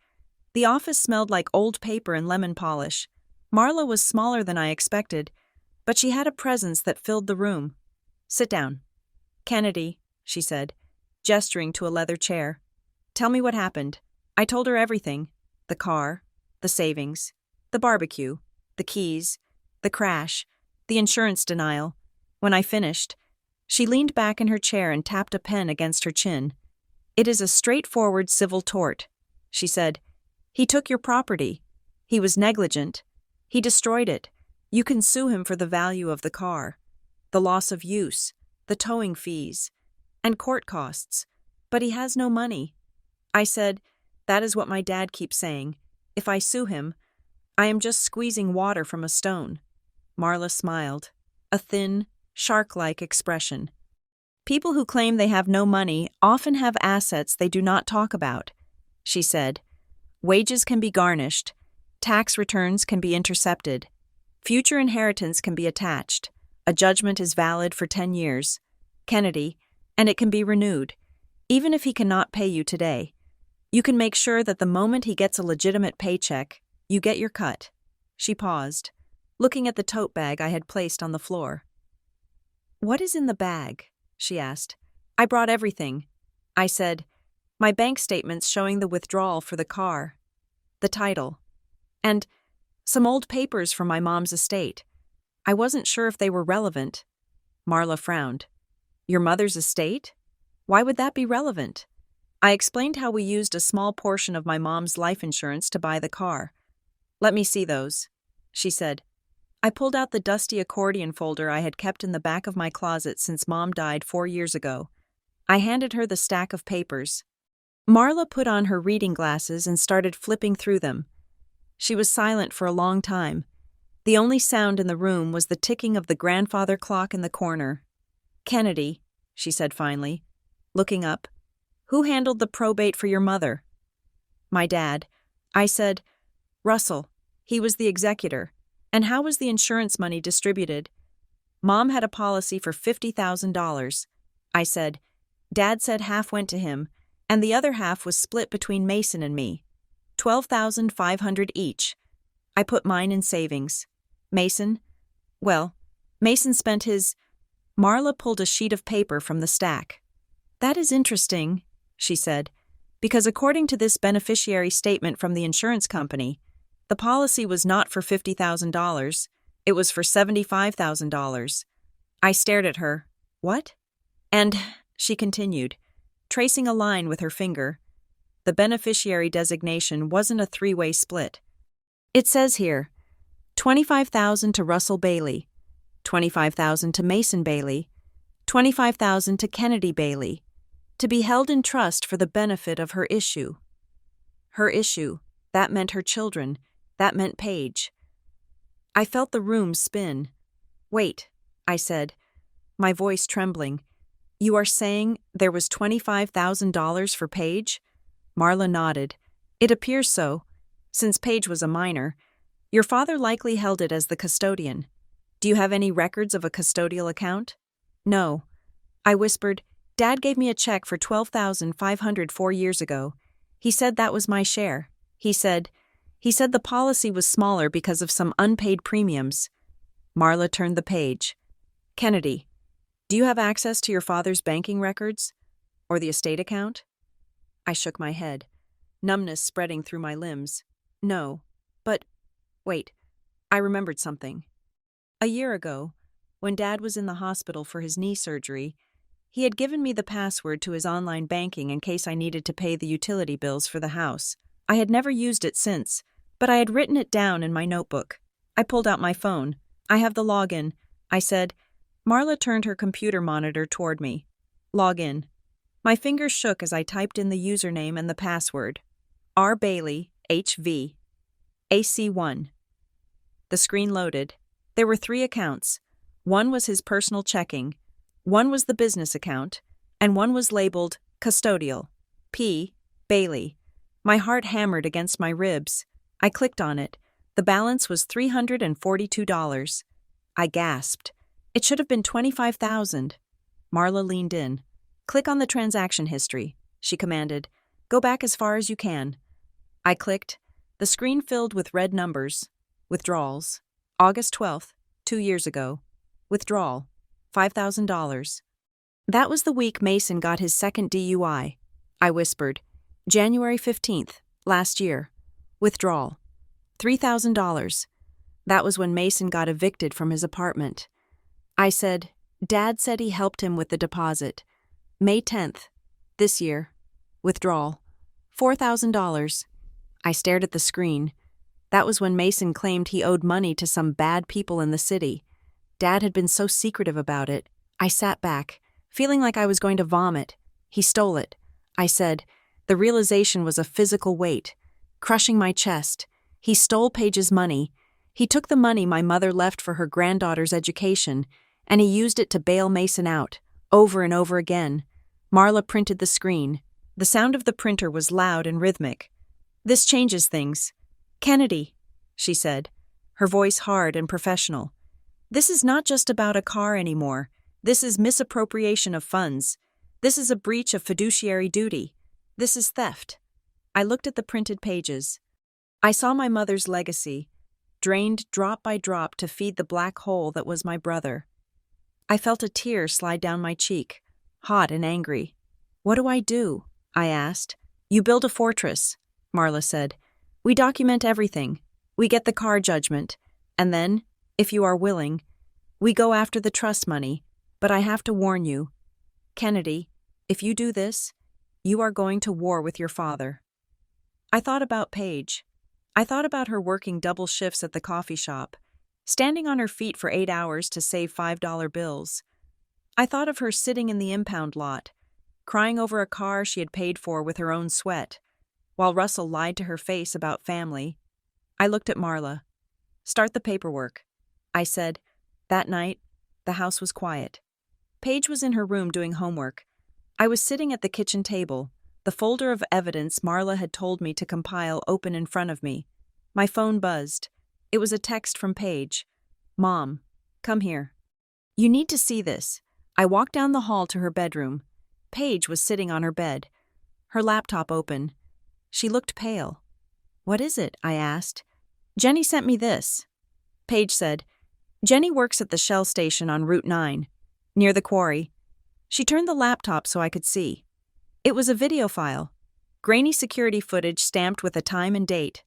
The office smelled like old paper and lemon polish. Marla was smaller than I expected, but she had a presence that filled the room. "Sit down." "Kennedy," she said, gesturing to a leather chair. "Tell me what happened." I told her everything. The car, the savings, the barbecue, the keys, the crash, the insurance denial. When I finished, she leaned back in her chair and tapped a pen against her chin. "It is a straightforward civil tort," she said. "He took your property. He was negligent. He destroyed it. You can sue him for the value of the car, the loss of use, the towing fees, and court costs. But he has no money." I said, "That is what my dad keeps saying. If I sue him, I am just squeezing water from a stone." Marla smiled, a thin, shark-like expression. "People who claim they have no money often have assets they do not talk about," she said. "Wages can be garnished. Tax returns can be intercepted. Future inheritance can be attached. A judgment is valid for 10 years. Kennedy, and it can be renewed. Even if he cannot pay you today, you can make sure that the moment he gets a legitimate paycheck, you get your cut." She paused, looking at the tote bag I had placed on the floor. "What is in the bag?" she asked. "I brought everything," I said. "My bank statements showing the withdrawal for the car, the title, and some old papers from my mom's estate. I wasn't sure if they were relevant." Marla frowned. "Your mother's estate? Why would that be relevant?" I explained how we used a small portion of my mom's life insurance to buy the car. "Let me see those," she said. I pulled out the dusty accordion folder I had kept in the back of my closet since Mom died 4 years ago. I handed her the stack of papers. Marla put on her reading glasses and started flipping through them. She was silent for a long time. The only sound in the room was the ticking of the grandfather clock in the corner. "Kennedy," she said finally, looking up, "who handled the probate for your mother?" "My dad." I said, "Russell. He was the executor. And how was the insurance money distributed?" "Mom had a policy for $50,000. I said, "Dad said half went to him, and the other half was split between Mason and me. 12,500 each. I put mine in savings. Mason? Well, Mason spent his—" Marla pulled a sheet of paper from the stack. "That is interesting," she said, "because according to this beneficiary statement from the insurance company, the policy was not for $50,000. It was for $75,000. I stared at her. "What?" "And," she continued, tracing a line with her finger, "the beneficiary designation wasn't a three-way split. It says here, 25,000 to Russell Bailey, 25,000 to Mason Bailey, 25,000 to Kennedy Bailey, to be held in trust for the benefit of her issue." Her issue. That meant her children. That meant Paige. I felt the room spin. "Wait," I said, my voice trembling. "You are saying there was $25,000 for Paige?" Marla nodded. "It appears so. Since Paige was a minor, your father likely held it as the custodian. Do you have any records of a custodial account?" "No." I whispered, "Dad gave me a check for $12,500 4 years ago. He said that was my share. He said the policy was smaller because of some unpaid premiums." Marla turned the page. "Kennedy, do you have access to your father's banking records? Or the estate account?" I shook my head, numbness spreading through my limbs. "No, but wait, I remembered something. A year ago, when Dad was in the hospital for his knee surgery, he had given me the password to his online banking in case I needed to pay the utility bills for the house. I had never used it since, but I had written it down in my notebook. I pulled out my phone. "I have the login," I said. Marla turned her computer monitor toward me. "Log in." My fingers shook as I typed in the username and the password. R. Bailey, HV. AC1. The screen loaded. There were 3 accounts. One was his personal checking, one was the business account, and one was labeled Custodial. P. Bailey. My heart hammered against my ribs. I clicked on it. The balance was $342. I gasped. It should have been $25,000. Marla leaned in. "Click on the transaction history," she commanded. "Go back as far as you can." I clicked. The screen filled with red numbers. Withdrawals. August 12th, 2 years ago. Withdrawal. $5,000. That was the week Mason got his second DUI. I whispered. January 15th, last year. Withdrawal. $3,000. That was when Mason got evicted from his apartment. I said, "Dad said he helped him with the deposit. May 10th, this year. Withdrawal. $4,000. I stared at the screen. That was when Mason claimed he owed money to some bad people in the city. Dad had been so secretive about it. I sat back, feeling like I was going to vomit. He stole it. I said. The realization was a physical weight, crushing my chest. He stole Paige's money. He took the money my mother left for her granddaughter's education, and he used it to bail Mason out, over and over again. Marla printed the screen. The sound of the printer was loud and rhythmic. "This changes things. Kennedy," she said, her voice hard and professional. "This is not just about a car anymore. This is misappropriation of funds. This is a breach of fiduciary duty. This is theft." I looked at the printed pages. I saw my mother's legacy, drained drop by drop to feed the black hole that was my brother. I felt a tear slide down my cheek, hot and angry. "What do I do?" I asked. "You build a fortress," Marla said. "We document everything. We get the car judgment. And then, if you are willing, we go after the trust money. But I have to warn you, Kennedy, if you do this, you are going to war with your father." I thought about Paige. I thought about her working double shifts at the coffee shop, standing on her feet for 8 hours to save $5 bills. I thought of her sitting in the impound lot, crying over a car she had paid for with her own sweat, while Russell lied to her face about family. I looked at Marla. "Start the paperwork," I said. That night, the house was quiet. Paige was in her room doing homework. I was sitting at the kitchen table, the folder of evidence Marla had told me to compile open in front of me. My phone buzzed. It was a text from Paige. "Mom, come here. You need to see this." I walked down the hall to her bedroom. Paige was sitting on her bed, her laptop open. She looked pale. "What is it?" I asked. "Jenny sent me this." Paige said, "Jenny works at the Shell station on Route 9, near the quarry." She turned the laptop so I could see. It was a video file, grainy security footage stamped with a time and date,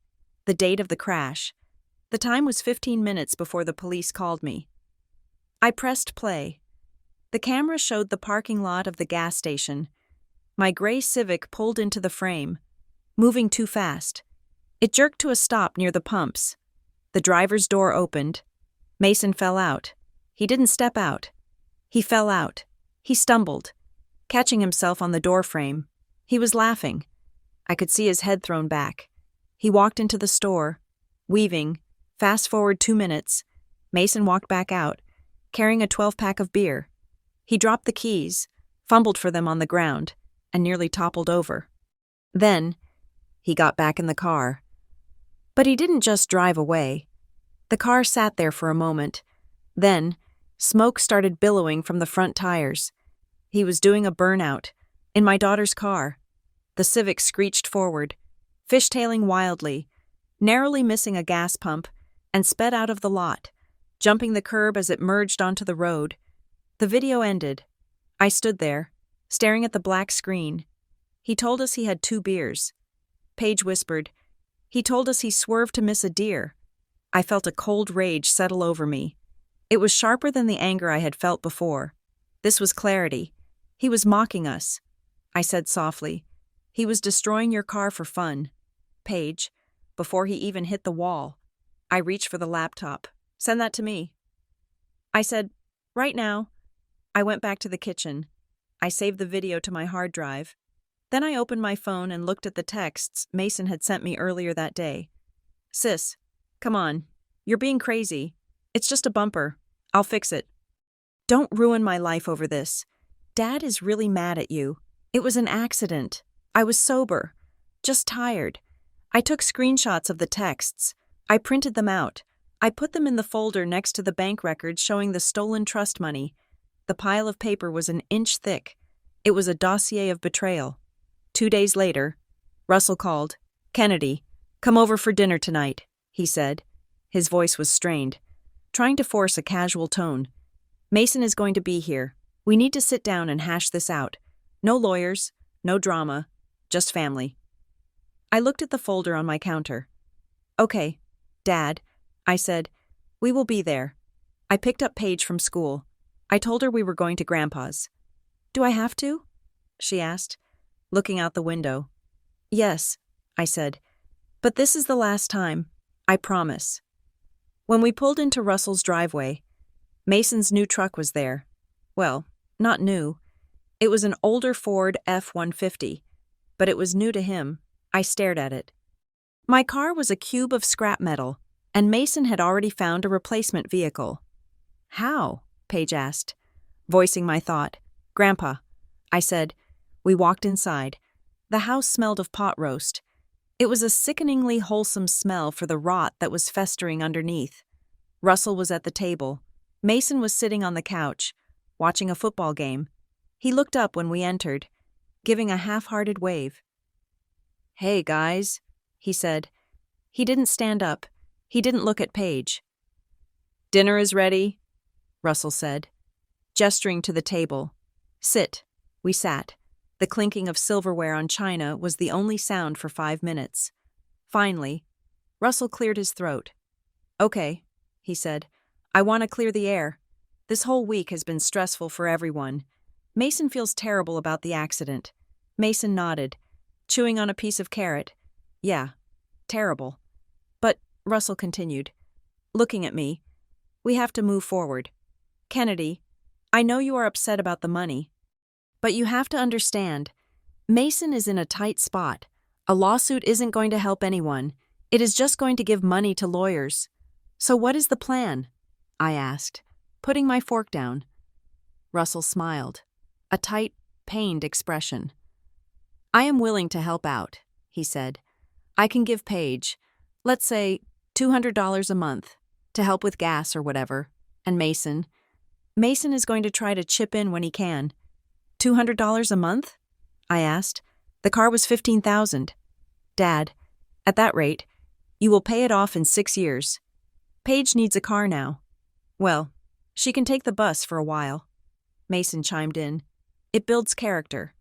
the date of the crash. The time was 15 minutes before the police called me. I pressed play. The camera showed the parking lot of the gas station. My gray Civic pulled into the frame, moving too fast. It jerked to a stop near the pumps. The driver's door opened. Mason fell out. He didn't step out. He fell out. He stumbled, catching himself on the door frame. He was laughing. I could see his head thrown back. He walked into the store, weaving. Fast forward 2 minutes. Mason walked back out, carrying a 12-pack of beer. He dropped the keys, fumbled for them on the ground, and nearly toppled over. Then, he got back in the car. But he didn't just drive away. The car sat there for a moment. Then, smoke started billowing from the front tires. He was doing a burnout, in my daughter's car. The Civic screeched forward, fishtailing wildly, narrowly missing a gas pump, and sped out of the lot, jumping the curb as it merged onto the road. The video ended. I stood there, staring at the black screen. "He told us he had 2 beers. Paige whispered, "He told us he swerved to miss a deer." I felt a cold rage settle over me. It was sharper than the anger I had felt before. This was clarity. He was mocking us. I said softly, "He was destroying your car for fun, Paige," before he even hit the wall. I reached for the laptop. "Send that to me." I said, "Right now." I went back to the kitchen. I saved the video to my hard drive. Then I opened my phone and looked at the texts Mason had sent me earlier that day. "Sis, come on. You're being crazy. It's just a bumper. I'll fix it. Don't ruin my life over this. Dad is really mad at you. It was an accident. I was sober. Just tired." I took screenshots of the texts. I printed them out. I put them in the folder next to the bank records showing the stolen trust money. The pile of paper was an inch thick. It was a dossier of betrayal. 2 days later, Russell called. "Kennedy, come over for dinner tonight," he said. His voice was strained, trying to force a casual tone. "Mason is going to be here. We need to sit down and hash this out. No lawyers, no drama, just family." I looked at the folder on my counter. "Okay, Dad," I said, "we will be there." I picked up Paige from school. I told her we were going to Grandpa's. "Do I have to?" she asked, looking out the window. "Yes," I said, "but this is the last time. I promise." When we pulled into Russell's driveway, Mason's new truck was there. Well, not new. It was an older Ford F-150, but it was new to him. I stared at it. My car was a cube of scrap metal, and Mason had already found a replacement vehicle. "How?" Paige asked, voicing my thought. "Grandpa," I said. We walked inside. The house smelled of pot roast. It was a sickeningly wholesome smell for the rot that was festering underneath. Russell was at the table. Mason was sitting on the couch, watching a football game. He looked up when we entered, giving a half-hearted wave. "Hey, guys," he said. He didn't stand up. He didn't look at Paige. "Dinner is ready," Russell said, gesturing to the table. "Sit." We sat. The clinking of silverware on china was the only sound for 5 minutes. Finally, Russell cleared his throat. "Okay," he said. "I want to clear the air. This whole week has been stressful for everyone. Mason feels terrible about the accident." Mason nodded, chewing on a piece of carrot. "Yeah, terrible. But," Russell continued, looking at me, "we have to move forward. Kennedy, I know you are upset about the money." But you have to understand, Mason is in a tight spot. A lawsuit isn't going to help anyone. It is just going to give money to lawyers. So what is the plan? I asked, putting my fork down. Russell smiled, a tight, pained expression. I am willing to help out, he said. I can give Paige, let's say, $200 a month to help with gas or whatever. And Mason is going to try to chip in when he can. $200 a month? I asked. The car was $15,000. Dad, at that rate, you will pay it off in 6 years. Paige needs a car now. Well, she can take the bus for a while. Mason chimed in. It builds character.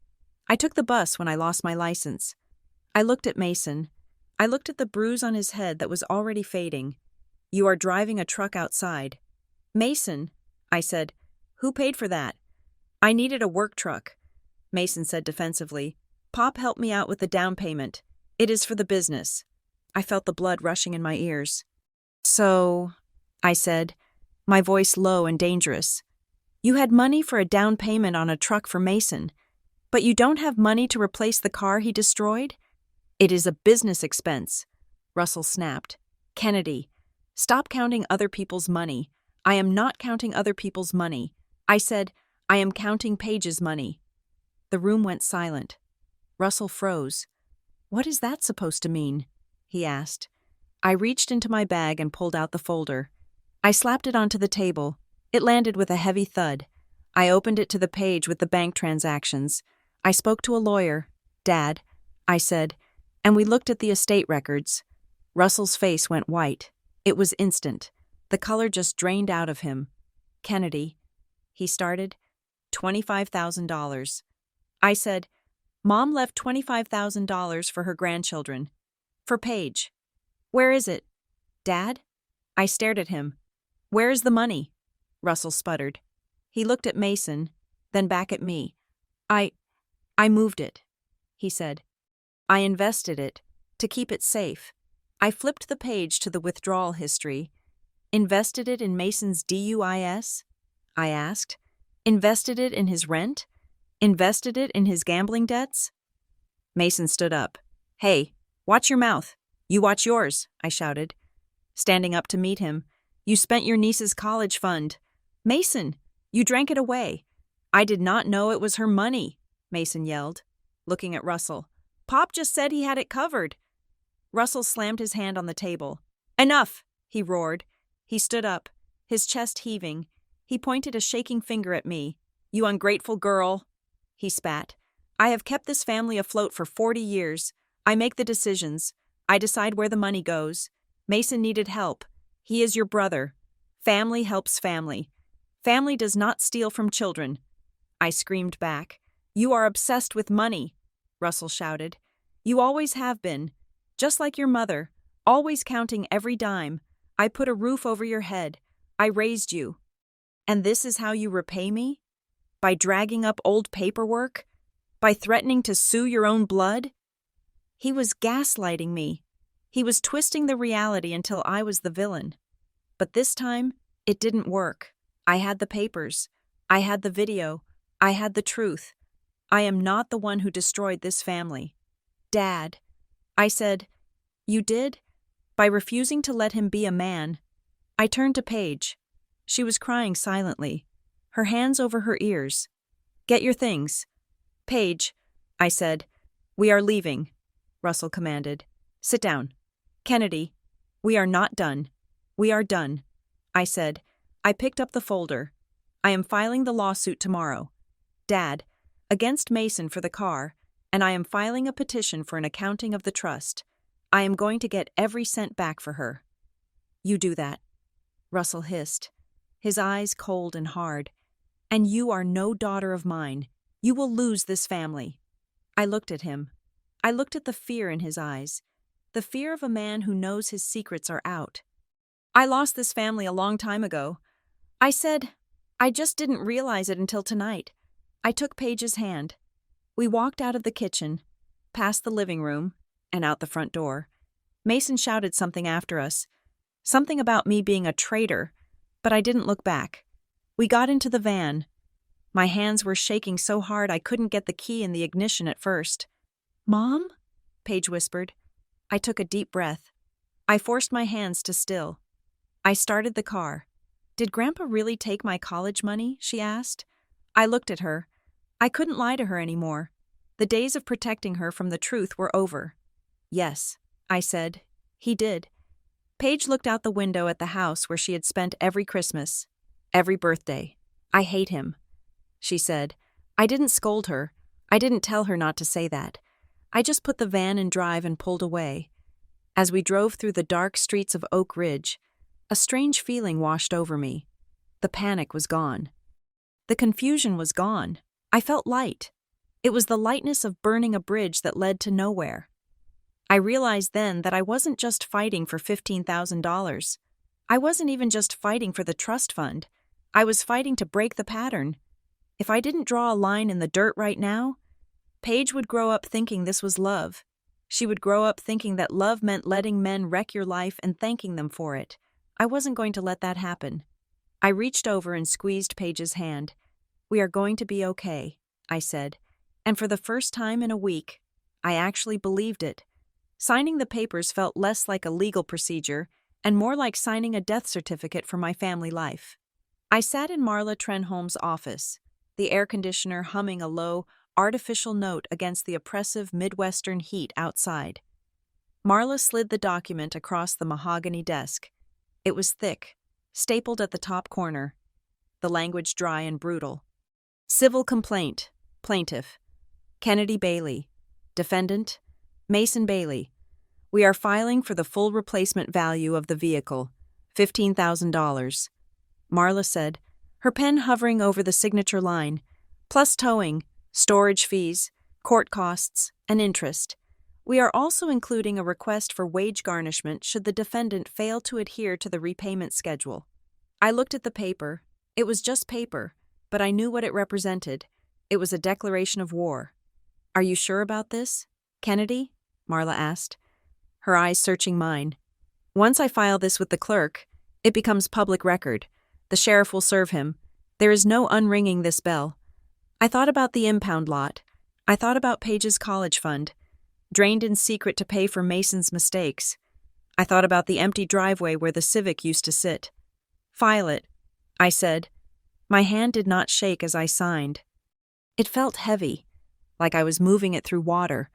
I took the bus when I lost my license. I looked at Mason. I looked at the bruise on his head that was already fading. You are driving a truck outside. Mason, I said, who paid for that? I needed a work truck. Mason said defensively. Pop helped me out with the down payment. It is for the business. I felt the blood rushing in my ears. So, I said, my voice low and dangerous. You had money for a down payment on a truck for Mason, but you don't have money to replace the car he destroyed? It is a business expense. Russell snapped. Kennedy, stop counting other people's money. I am not counting other people's money. I said, I am counting Paige's money. The room went silent. Russell froze. What is that supposed to mean? He asked. I reached into my bag and pulled out the folder. I slapped it onto the table. It landed with a heavy thud. I opened it to the page with the bank transactions. I spoke to a lawyer. Dad, I said, and we looked at the estate records. Russell's face went white. It was instant. The color just drained out of him. Kennedy, he started, $25,000. I said, Mom left $25,000 for her grandchildren. For Paige. Where is it? Dad? I stared at him. Where is the money? Russell sputtered. He looked at Mason, then back at me. I moved it, he said. I invested it, to keep it safe. I flipped the page to the withdrawal history. Invested it in Mason's DUIS? I asked. Invested it in his rent? Invested it in his gambling debts? Mason stood up. Hey, watch your mouth. You watch yours, I shouted. Standing up to meet him. You spent your niece's college fund. Mason, you drank it away. I did not know it was her money, Mason yelled, looking at Russell. Pop just said he had it covered. Russell slammed his hand on the table. Enough, he roared. He stood up, his chest heaving. He pointed a shaking finger at me. You ungrateful girl, he spat. I have kept this family afloat for 40 years. I make the decisions. I decide where the money goes. Mason needed help. He is your brother. Family helps family. Family does not steal from children. I screamed back. You are obsessed with money, Russell shouted. You always have been. Just like your mother, always counting every dime. I put a roof over your head. I raised you. And this is how you repay me? By dragging up old paperwork? By threatening to sue your own blood? He was gaslighting me. He was twisting the reality until I was the villain. But this time, it didn't work. I had the papers. I had the video. I had the truth. I am not the one who destroyed this family. Dad, I said, you did? By refusing to let him be a man. I turned to Paige. She was crying silently, her hands over her ears. Get your things. Paige, I said. We are leaving, Russell commanded. Sit down. Kennedy, we are not done. We are done, I said. I picked up the folder. I am filing the lawsuit tomorrow. Dad, against Mason for the car, and I am filing a petition for an accounting of the trust. I am going to get every cent back for her. You do that, Russell hissed, his eyes cold and hard. And you are no daughter of mine. You will lose this family. I looked at him. I looked at the fear in his eyes, the fear of a man who knows his secrets are out. I lost this family a long time ago. I said, I just didn't realize it until tonight. I took Paige's hand. We walked out of the kitchen, past the living room, and out the front door. Mason shouted something after us, something about me being a traitor, but I didn't look back. We got into the van. My hands were shaking so hard I couldn't get the key in the ignition at first. "Mom?" Paige whispered. I took a deep breath. I forced my hands to still. I started the car. "Did Grandpa really take my college money?" she asked. I looked at her. I couldn't lie to her anymore. The days of protecting her from the truth were over. "Yes," I said. "He did." Paige looked out the window at the house where she had spent every Christmas, every birthday. "I hate him," she said. I didn't scold her. I didn't tell her not to say that. I just put the van in drive and pulled away. As we drove through the dark streets of Oak Ridge, a strange feeling washed over me. The panic was gone. The confusion was gone. I felt light. It was the lightness of burning a bridge that led to nowhere. I realized then that I wasn't just fighting for $15,000. I wasn't even just fighting for the trust fund. I was fighting to break the pattern. If I didn't draw a line in the dirt right now, Paige would grow up thinking this was love. She would grow up thinking that love meant letting men wreck your life and thanking them for it. I wasn't going to let that happen. I reached over and squeezed Paige's hand. "We are going to be okay," I said. And for the first time in a week, I actually believed it. Signing the papers felt less like a legal procedure and more like signing a death certificate for my family life. I sat in Marla Trenholm's office, the air conditioner humming a low, artificial note against the oppressive Midwestern heat outside. Marla slid the document across the mahogany desk. It was thick, stapled at the top corner, the language dry and brutal. Civil complaint, plaintiff. Kennedy Bailey. Defendant, Mason Bailey. We are filing for the full replacement value of the vehicle, $15,000. Marla said, her pen hovering over the signature line, plus towing, storage fees, court costs, and interest. We are also including a request for wage garnishment should the defendant fail to adhere to the repayment schedule. I looked at the paper. It was just paper, but I knew what it represented. It was a declaration of war. "Are you sure about this, Kennedy?" Marla asked, her eyes searching mine. "Once I file this with the clerk, it becomes public record. The sheriff will serve him. There is no unringing this bell." I thought about the impound lot. I thought about Paige's college fund, drained in secret to pay for Mason's mistakes. I thought about the empty driveway where the Civic used to sit. "File it," I said. My hand did not shake as I signed. It felt heavy, like I was moving it through water,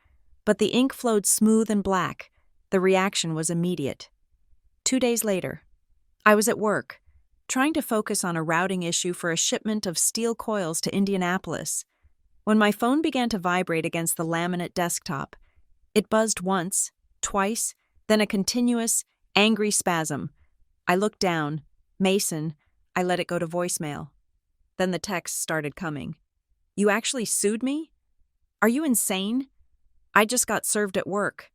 but the ink flowed smooth and black. The reaction was immediate. 2 days later, I was at work, trying to focus on a routing issue for a shipment of steel coils to Indianapolis, when my phone began to vibrate against the laminate desktop. It buzzed once, twice, then a continuous, angry spasm. I looked down. Mason. I let it go to voicemail. Then the texts started coming. "You actually sued me? Are you insane? I just got served at work.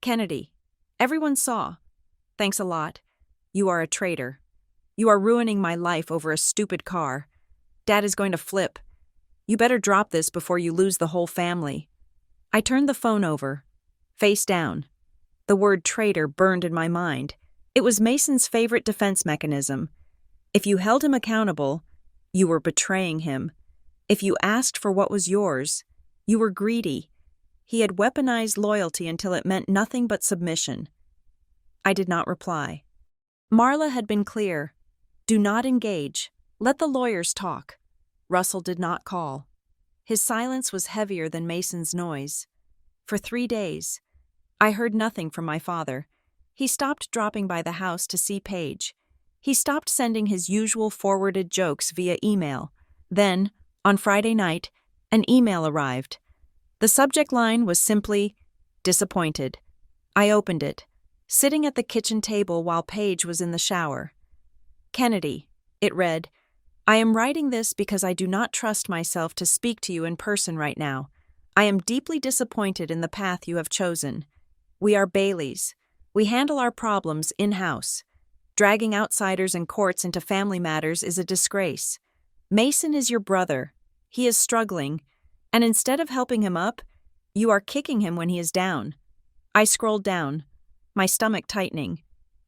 Kennedy. Everyone saw. Thanks a lot. You are a traitor. You are ruining my life over a stupid car. Dad is going to flip. You better drop this before you lose the whole family." I turned the phone over, face down. The word traitor burned in my mind. It was Mason's favorite defense mechanism. If you held him accountable, you were betraying him. If you asked for what was yours, you were greedy. He had weaponized loyalty until it meant nothing but submission. I did not reply. Marla had been clear. Do not engage. Let the lawyers talk. Russell did not call. His silence was heavier than Mason's noise. For 3 days, I heard nothing from my father. He stopped dropping by the house to see Paige. He stopped sending his usual forwarded jokes via email. Then, on Friday night, an email arrived. The subject line was simply, "Disappointed." I opened it, sitting at the kitchen table while Paige was in the shower. "Kennedy," it read, "I am writing this because I do not trust myself to speak to you in person right now. I am deeply disappointed in the path you have chosen. We are Baileys. We handle our problems in-house. Dragging outsiders and courts into family matters is a disgrace. Mason is your brother. He is struggling, and instead of helping him up, you are kicking him when he is down." I scrolled down, my stomach tightening.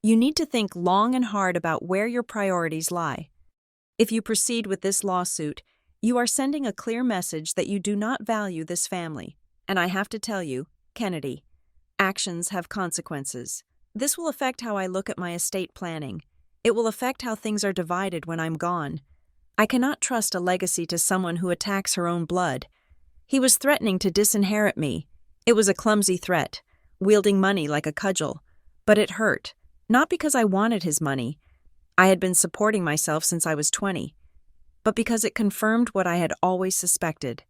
You need to think long and hard about where your priorities lie. If you proceed with this lawsuit, You are sending a clear message that you do not value this family. And I have to tell you, Kennedy, actions have consequences. This will affect how I look at my estate planning. It will affect how things are divided when I'm gone. I cannot trust a legacy to someone who attacks her own blood. He was threatening to disinherit me. It was a clumsy threat, wielding money like a cudgel. But it hurt, not because I wanted his money. I had been supporting myself since I was 20, but because it confirmed what I had always suspected.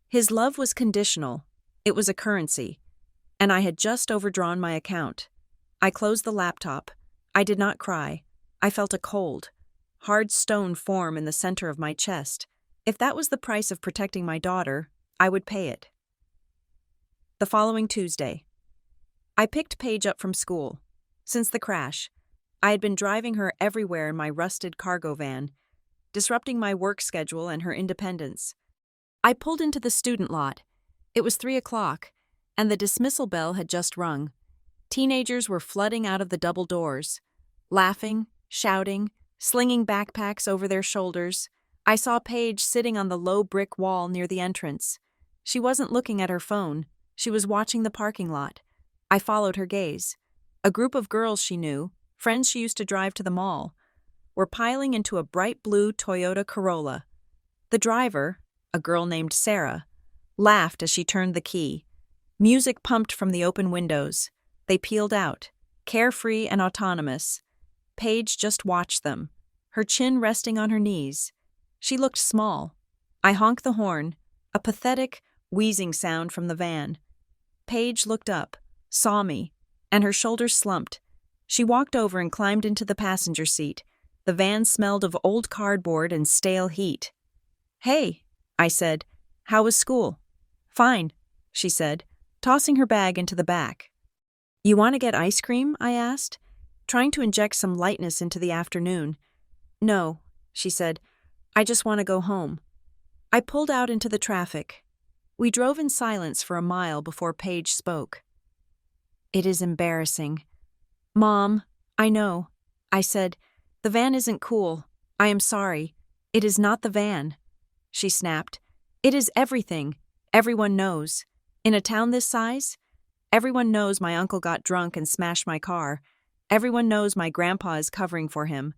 His love was conditional. It was a currency, and I had just overdrawn my account. I closed the laptop. I did not cry. I felt a cold, hard stone form in the center of my chest. If that was the price of protecting my daughter, I would pay it. The following Tuesday, I picked Paige up from school. Since the crash, I had been driving her everywhere in my rusted cargo van, disrupting my work schedule and her independence. I pulled into the student lot. It was 3 o'clock, and the dismissal bell had just rung. Teenagers were flooding out of the double doors, laughing, shouting, slinging backpacks over their shoulders. I saw Paige sitting on the low brick wall near the entrance. She wasn't looking at her phone. She was watching the parking lot. I followed her gaze. A group of girls she knew, friends she used to drive to the mall, were piling into a bright blue Toyota Corolla. The driver, a girl named Sarah, laughed as she turned the key. Music pumped from the open windows. They peeled out, carefree and autonomous. Paige just watched them, her chin resting on her knees. She looked small. I honked the horn, a pathetic, wheezing sound from the van. Paige looked up, saw me, and her shoulders slumped. She walked over and climbed into the passenger seat. The van smelled of old cardboard and stale heat. "Hey," I said, "how was school?" "Fine," she said, tossing her bag into the back. "You want to get ice cream?" I asked, trying to inject some lightness into the afternoon. "No," she said, "I just want to go home." I pulled out into the traffic. We drove in silence for a mile before Paige spoke. "It is embarrassing." "Mom, I know," I said. "The van isn't cool. I am sorry. It is not the van." She snapped. "It is everything. Everyone knows. In a town this size, everyone knows my uncle got drunk and smashed my car. Everyone knows my grandpa is covering for him.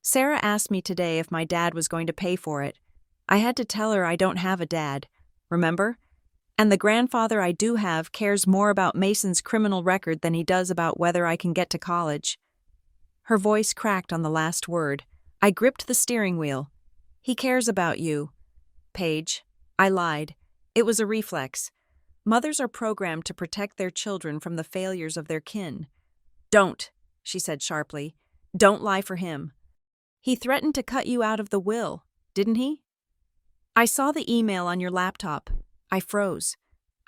Sarah asked me today if my dad was going to pay for it. I had to tell her I don't have a dad, remember? And the grandfather I do have cares more about Mason's criminal record than he does about whether I can get to college." Her voice cracked on the last word. I gripped the steering wheel. "He cares about you." "Paige." I lied. It was a reflex. Mothers are programmed to protect their children from the failures of their kin. "Don't," she said sharply. "Don't lie for him. He threatened to cut you out of the will, didn't he?" "I saw the email on your laptop." I froze.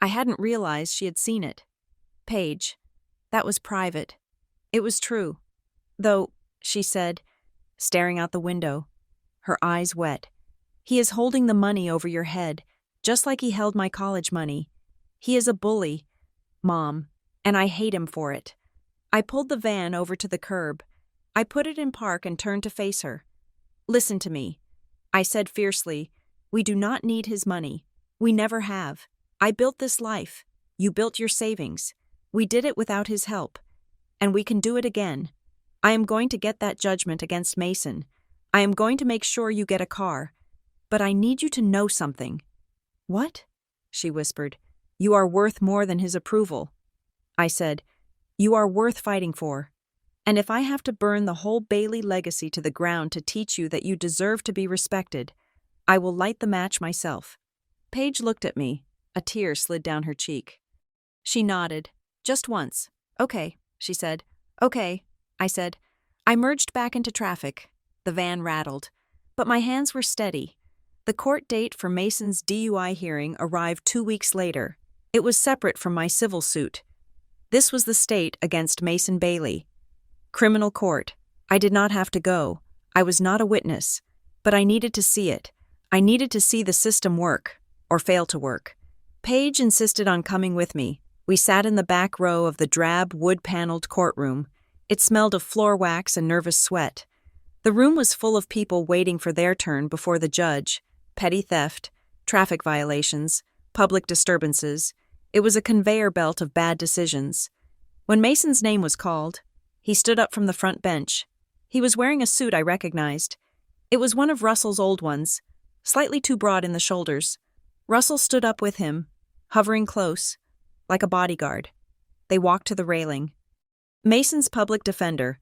I hadn't realized she had seen it. "Paige, that was private. It was true. Though," she said, staring out the window, her eyes wet, "he is holding the money over your head, just like he held my college money. He is a bully, Mom, and I hate him for it." I pulled the van over to the curb. I put it in park and turned to face her. "Listen to me," I said fiercely. "We do not need his money. We never have. I built this life. You built your savings. We did it without his help. And we can do it again. I am going to get that judgment against Mason. I am going to make sure you get a car. But I need you to know something." "What?" she whispered. "You are worth more than his approval." I said, "You are worth fighting for. And if I have to burn the whole Bailey legacy to the ground to teach you that you deserve to be respected, I will light the match myself." Paige looked at me. A tear slid down her cheek. She nodded. "Just once." "Okay," she said. "Okay," I said. I merged back into traffic. The van rattled. But my hands were steady. The court date for Mason's DUI hearing arrived 2 weeks later. It was separate from my civil suit. This was the state against Mason Bailey. Criminal court. I did not have to go. I was not a witness. But I needed to see it. I needed to see the system work, or fail to work. Paige insisted on coming with me. We sat in the back row of the drab, wood-paneled courtroom. It smelled of floor wax and nervous sweat. The room was full of people waiting for their turn before the judge. petty theft, traffic violations, public disturbances. It was a conveyor belt of bad decisions. When Mason's name was called, he stood up from the front bench. He was wearing a suit I recognized. It was one of Russell's old ones, slightly too broad in the shoulders. Russell stood up with him, hovering close, like a bodyguard. They walked to the railing. Mason's public defender,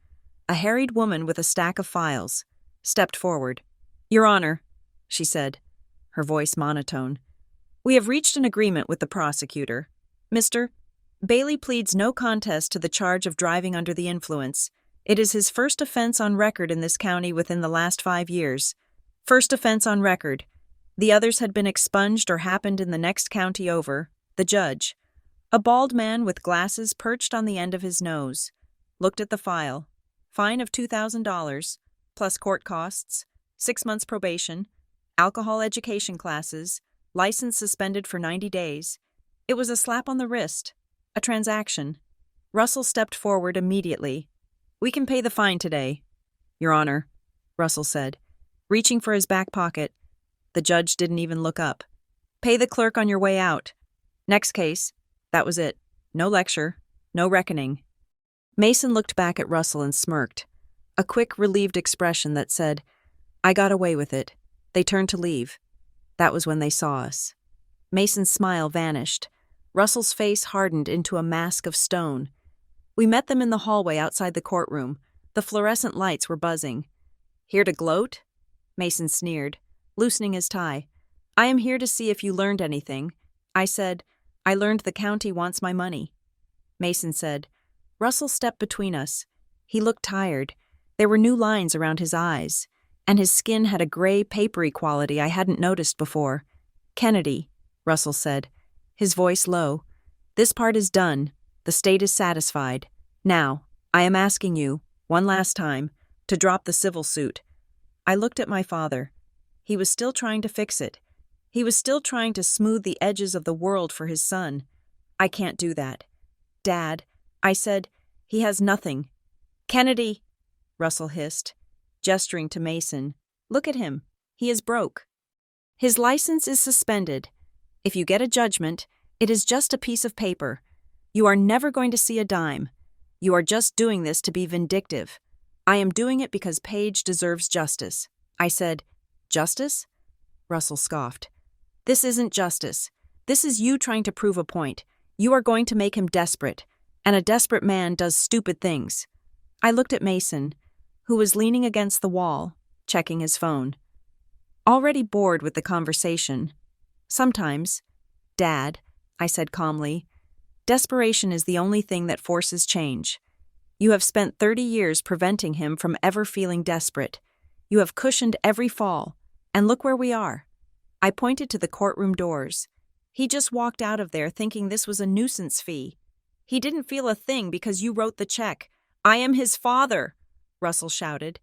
a harried woman with a stack of files, stepped forward. "Your Honor," she said, her voice monotone, "we have reached an agreement with the prosecutor. Mr. Bailey pleads no contest to the charge of driving under the influence. It is his first offense on record in this county within the last 5 years. First offense on record. The others had been expunged or happened in the next county over. The judge, a bald man with glasses perched on the end of his nose, looked at the file. Fine of $2,000, plus court costs, 6 months probation, alcohol education classes, license suspended for 90 days. It was a slap on the wrist, a transaction. Russell stepped forward immediately. "We can pay the fine today, Your Honor," Russell said, reaching for his back pocket. The judge didn't even look up. "Pay the clerk on your way out. Next case." That was it. No lecture, no reckoning. Mason looked back at Russell and smirked, a quick, relieved expression that said, "I got away with it." They turned to leave. That was when they saw us. Mason's smile vanished. Russell's face hardened into a mask of stone. We met them in the hallway outside the courtroom. The fluorescent lights were buzzing. "Here to gloat?" Mason sneered, loosening his tie. "I am here to see if you learned anything." I said, "I learned the county wants my money." Mason said. Russell stepped between us. He looked tired. There were new lines around his eyes, and his skin had a gray, papery quality I hadn't noticed before. "Kennedy," Russell said, his voice low, "this part is done. The state is satisfied. Now, I am asking you, one last time, to drop the civil suit." I looked at my father. He was still trying to fix it. He was still trying to smooth the edges of the world for his son. "I can't do that. Dad," I said, "he has nothing." "Kennedy," Russell hissed, gesturing to Mason, "look at him. He is broke. His license is suspended. If you get a judgment, it is just a piece of paper. You are never going to see a dime. You are just doing this to be vindictive. I am doing it because Paige deserves justice." I said, "Justice?" Russell scoffed. "This isn't justice. This is you trying to prove a point. You are going to make him desperate, and a desperate man does stupid things." I looked at Mason, who was leaning against the wall, checking his phone. Already bored with the conversation. "Sometimes, Dad," I said calmly, "desperation is the only thing that forces change. You have spent 30 years preventing him from ever feeling desperate. You have cushioned every fall, and look where we are." I pointed to the courtroom doors. "He just walked out of there thinking this was a nuisance fee. He didn't feel a thing because you wrote the check. I am his father," Russell shouted,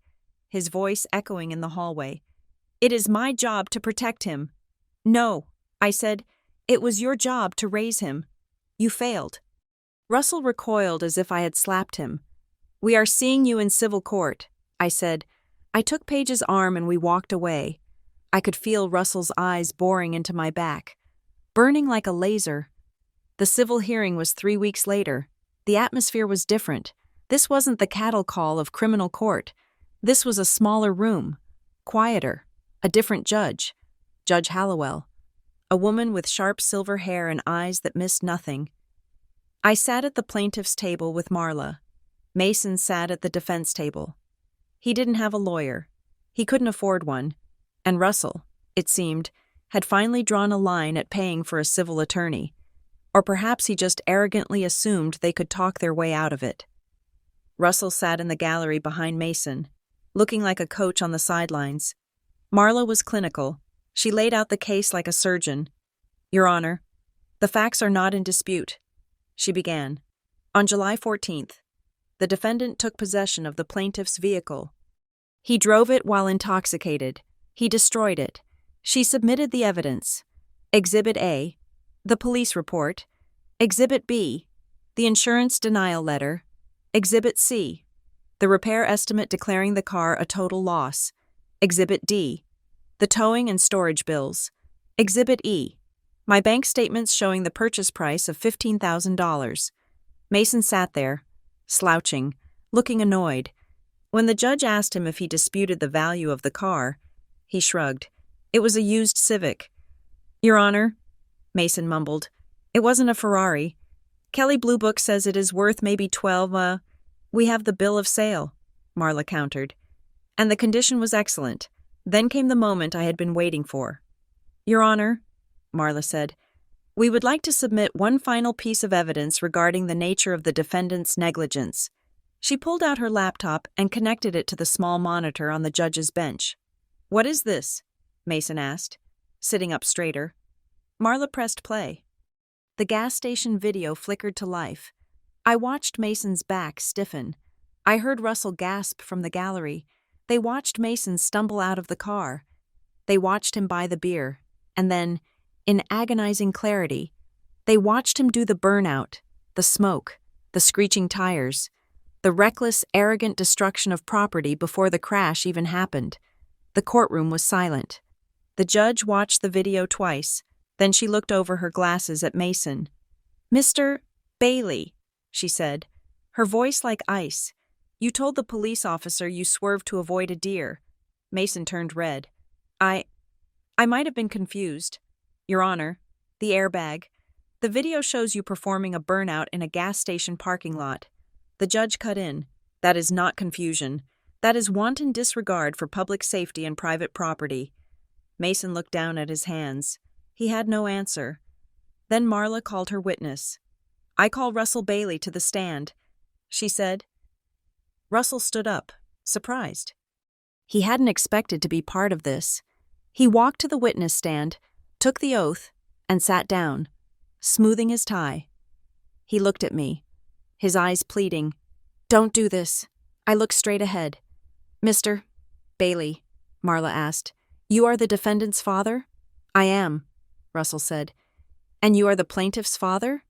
his voice echoing in the hallway. "It is my job to protect him." "No," I said, "it was your job to raise him. You failed." Russell recoiled as if I had slapped him. "We are seeing you in civil court," I said. I took Paige's arm and we walked away. I could feel Russell's eyes boring into my back, burning like a laser. The civil hearing was 3 weeks later. The atmosphere was different. This wasn't the cattle call of criminal court. This was a smaller room, quieter, a different judge, Judge Hallowell, a woman with sharp silver hair and eyes that missed nothing. I sat at the plaintiff's table with Marla. Mason sat at the defense table. He didn't have a lawyer. He couldn't afford one. And Russell, it seemed, had finally drawn a line at paying for a civil attorney. Or perhaps he just arrogantly assumed they could talk their way out of it. Russell sat in the gallery behind Mason, looking like a coach on the sidelines. Marla was clinical. She laid out the case like a surgeon. "Your Honor, the facts are not in dispute," she began. "On July 14th, the defendant took possession of the plaintiff's vehicle. He drove it while intoxicated. He destroyed it. She submitted the evidence. Exhibit A, the police report. Exhibit B, the insurance denial letter. Exhibit C, the repair estimate declaring the car a total loss. Exhibit D, The towing and storage bills. Exhibit E. My bank statements showing the purchase price of $15,000. Mason sat there, slouching, looking annoyed. When the judge asked him if he disputed the value of the car, he shrugged. It was a used Civic. Your Honor, Mason mumbled. It wasn't a Ferrari. Kelly Blue Book says it is worth maybe 12. We have the bill of sale, Marla countered. And the condition was excellent. Then came the moment I had been waiting for. Your Honor, Marla said, we would like to submit one final piece of evidence regarding the nature of the defendant's negligence. She pulled out her laptop and connected it to the small monitor on the judge's bench. What is this? Mason asked, sitting up straighter. Marla pressed play. The gas station video flickered to life. I watched Mason's back stiffen. I heard Russell gasp from the gallery. They watched Mason stumble out of the car. They watched him buy the beer. And then, in agonizing clarity, they watched him do the burnout, the smoke, the screeching tires, the reckless, arrogant destruction of property before the crash even happened. The courtroom was silent. The judge watched the video twice. Then she looked over her glasses at Mason. Mr. Bailey, she said, her voice like ice. You told the police officer you swerved to avoid a deer. Mason turned red. I might have been confused. Your Honor, the airbag. The video shows you performing a burnout in a gas station parking lot. The judge cut in. That is not confusion. That is wanton disregard for public safety and private property. Mason looked down at his hands. He had no answer. Then Marla called her witness. I call Russell Bailey to the stand, she said. Russell stood up, surprised. He hadn't expected to be part of this. He walked to the witness stand, took the oath, and sat down, smoothing his tie. He looked at me, his eyes pleading. Don't do this. I looked straight ahead. Mr. Bailey, Marla asked, you are the defendant's father? I am, Russell said. And you are the plaintiff's father?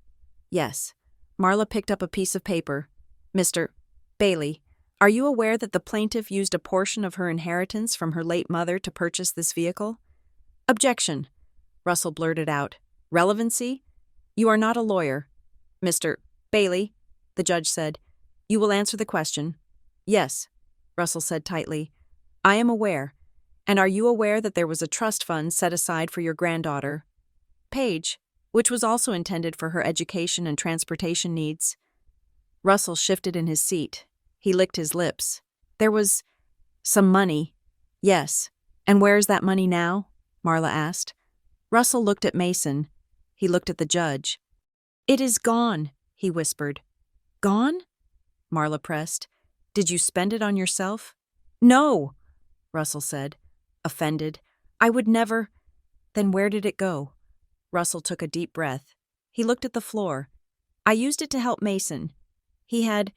Yes. Marla picked up a piece of paper. Mr. Bailey, are you aware that the plaintiff used a portion of her inheritance from her late mother to purchase this vehicle? Objection, Russell blurted out. Relevancy? You are not a lawyer. Mr. Bailey, the judge said, you will answer the question. Yes, Russell said tightly. I am aware. And are you aware that there was a trust fund set aside for your granddaughter, Paige, which was also intended for her education and transportation needs? Russell shifted in his seat. He licked his lips. There was some money. Yes. And where is that money now? Marla asked. Russell looked at Mason. He looked at the judge. It is gone, he whispered. Gone? Marla pressed. Did you spend it on yourself? No, Russell said, offended. I would never. Then where did it go? Russell took a deep breath. He looked at the floor. I used it to help Mason. He had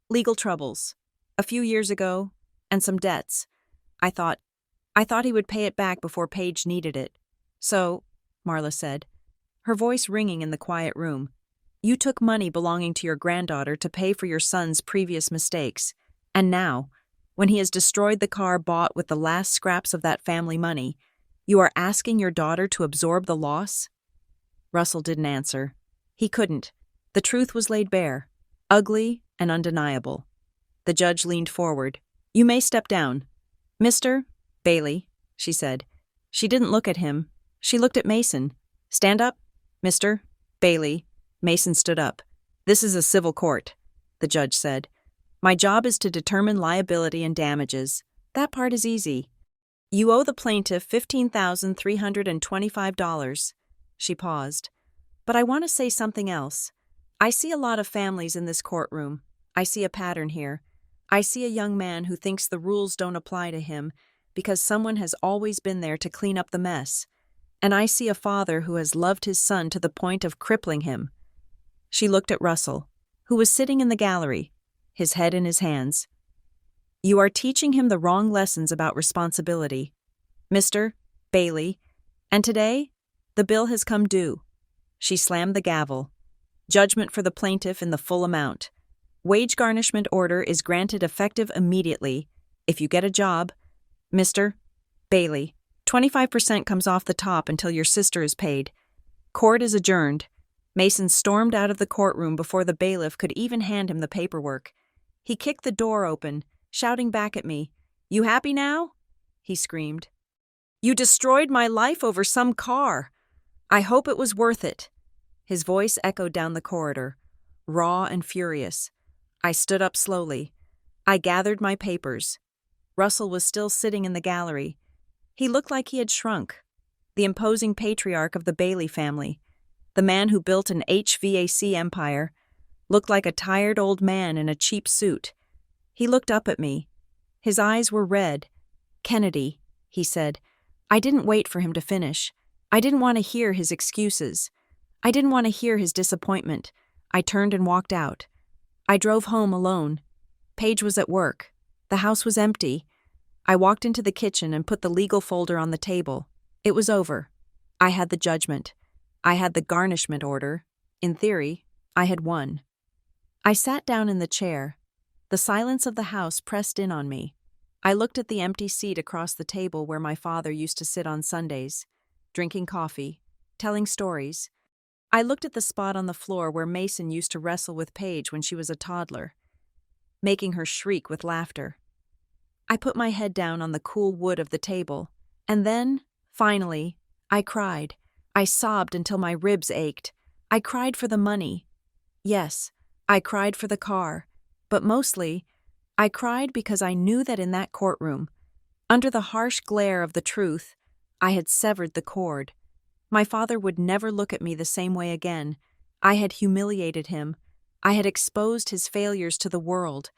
legal troubles a few years ago and some debts. I thought he would pay it back before Paige needed it. So, Marla said, her voice ringing in the quiet room, you took money belonging to your granddaughter to pay for your son's previous mistakes. And now, when he has destroyed the car bought with the last scraps of that family money, you are asking your daughter to absorb the loss? Russell didn't answer. He couldn't. The truth was laid bare, ugly and undeniable. The judge leaned forward. You may step down. Mr. Bailey, she said. She didn't look at him. She looked at Mason. Stand up, Mr. Bailey. Mason stood up. This is a civil court, the judge said. My job is to determine liability and damages. That part is easy. You owe the plaintiff $15,325. She paused. But I want to say something else. I see a lot of families in this courtroom. I see a pattern here. I see a young man who thinks the rules don't apply to him because someone has always been there to clean up the mess. And I see a father who has loved his son to the point of crippling him. She looked at Russell, who was sitting in the gallery, his head in his hands. You are teaching him the wrong lessons about responsibility, Mr. Bailey, and today, the bill has come due. She slammed the gavel. Judgment for the plaintiff in the full amount. Wage garnishment order is granted effective immediately. If you get a job, Mr. Bailey, 25% comes off the top until your sister is paid. Court is adjourned. Mason stormed out of the courtroom before the bailiff could even hand him the paperwork. He kicked the door open, shouting back at me, "You happy now?" he screamed. "You destroyed my life over some car. I hope it was worth it." His voice echoed down the corridor, raw and furious. I stood up slowly. I gathered my papers. Russell was still sitting in the gallery. He looked like he had shrunk. The imposing patriarch of the Bailey family, the man who built an HVAC empire, looked like a tired old man in a cheap suit. He looked up at me. His eyes were red. "Kennedy," he said. I didn't wait for him to finish. I didn't want to hear his excuses. I didn't want to hear his disappointment. I turned and walked out. I drove home alone. Paige was at work. The house was empty. I walked into the kitchen and put the legal folder on the table. It was over. I had the judgment. I had the garnishment order. In theory, I had won. I sat down in the chair. The silence of the house pressed in on me. I looked at the empty seat across the table where my father used to sit on Sundays, drinking coffee, telling stories. I looked at the spot on the floor where Mason used to wrestle with Paige when she was a toddler, making her shriek with laughter. I put my head down on the cool wood of the table, and then, finally, I cried. I sobbed until my ribs ached. I cried for the money. Yes, I cried for the car, but mostly, I cried because I knew that in that courtroom, under the harsh glare of the truth, I had severed the cord. My father would never look at me the same way again. I had humiliated him. I had exposed his failures to the world.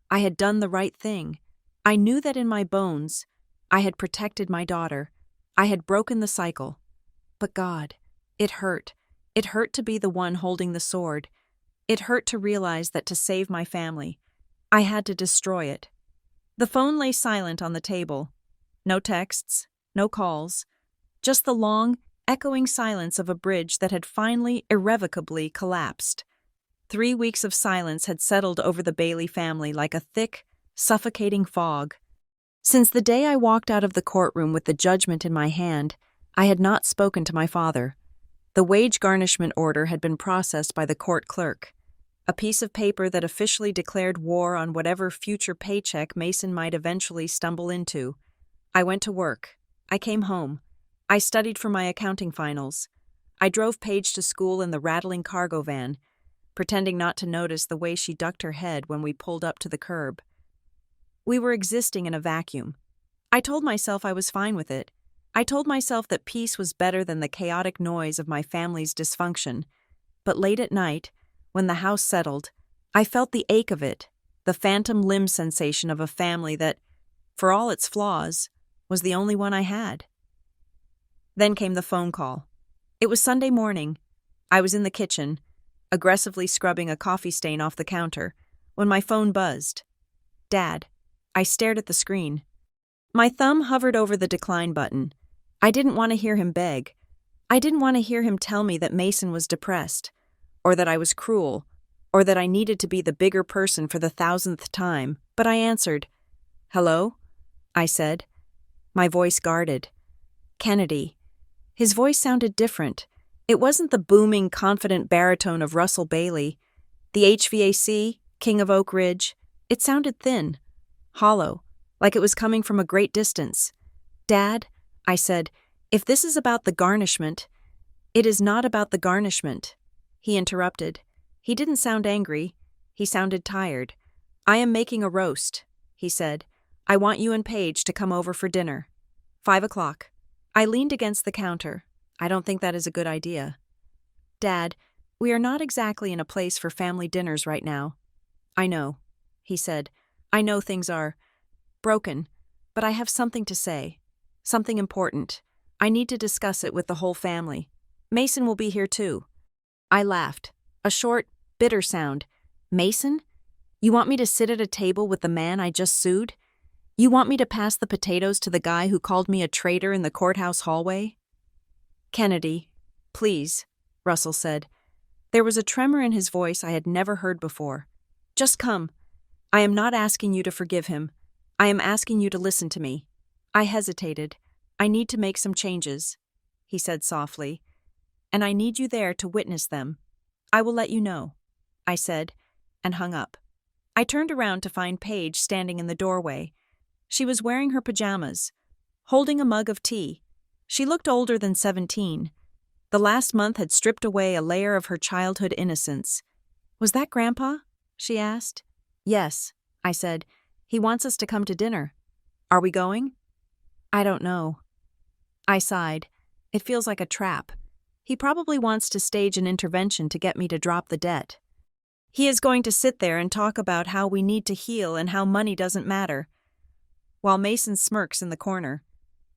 I had done the right thing. I knew that in my bones, I had protected my daughter. I had broken the cycle. But God, it hurt. It hurt to be the one holding the sword. It hurt to realize that to save my family, I had to destroy it. The phone lay silent on the table. No texts, no calls, just the long, echoing silence of a bridge that had finally, irrevocably collapsed. 3 weeks of silence had settled over the Bailey family like a thick, suffocating fog. Since the day I walked out of the courtroom with the judgment in my hand, I had not spoken to my father. The wage garnishment order had been processed by the court clerk, a piece of paper that officially declared war on whatever future paycheck Mason might eventually stumble into. I went to work. I came home. I studied for my accounting finals. I drove Paige to school in the rattling cargo van, pretending not to notice the way she ducked her head when we pulled up to the curb. We were existing in a vacuum. I told myself I was fine with it. I told myself that peace was better than the chaotic noise of my family's dysfunction. But late at night, when the house settled, I felt the ache of it, the phantom limb sensation of a family that, for all its flaws, was the only one I had. Then came the phone call. It was Sunday morning. I was in the kitchen, aggressively scrubbing a coffee stain off the counter, when my phone buzzed. Dad. I stared at the screen. My thumb hovered over the decline button. I didn't want to hear him beg. I didn't want to hear him tell me that Mason was depressed, or that I was cruel, or that I needed to be the bigger person for the 1,000th time, but I answered. "Hello?" I said, my voice guarded. "Kennedy." His voice sounded different. It wasn't the booming, confident baritone of Russell Bailey, the HVAC, king of Oak Ridge. It sounded thin, hollow, like it was coming from a great distance. "Dad," I said, "if this is about the garnishment—" "It is not about the garnishment," he interrupted. He didn't sound angry. He sounded tired. "I am making a roast," he said. "I want you and Paige to come over for dinner. 5 o'clock. I leaned against the counter. "I don't think that is a good idea." "Dad, we are not exactly in a place for family dinners right now." "I know," he said. "I know things are broken, but I have something to say. Something important. I need to discuss it with the whole family. Mason will be here too." I laughed. A short, bitter sound. "Mason? You want me to sit at a table with the man I just sued? You want me to pass the potatoes to the guy who called me a traitor in the courthouse hallway?" "Kennedy, please," Russell said. There was a tremor in his voice I had never heard before. "Just come. I am not asking you to forgive him. I am asking you to listen to me." I hesitated. I need to make some changes, he said softly, and I need you there to witness them. I will let you know, I said, and hung up. I turned around to find Paige standing in the doorway. She was wearing her pajamas, holding a mug of tea. She looked older than 17. The last month had stripped away a layer of her childhood innocence. Was that Grandpa? She asked. Yes, I said. He wants us to come to dinner. Are we going? I don't know. I sighed. It feels like a trap. He probably wants to stage an intervention to get me to drop the debt. He is going to sit there and talk about how we need to heal and how money doesn't matter. While Mason smirks in the corner,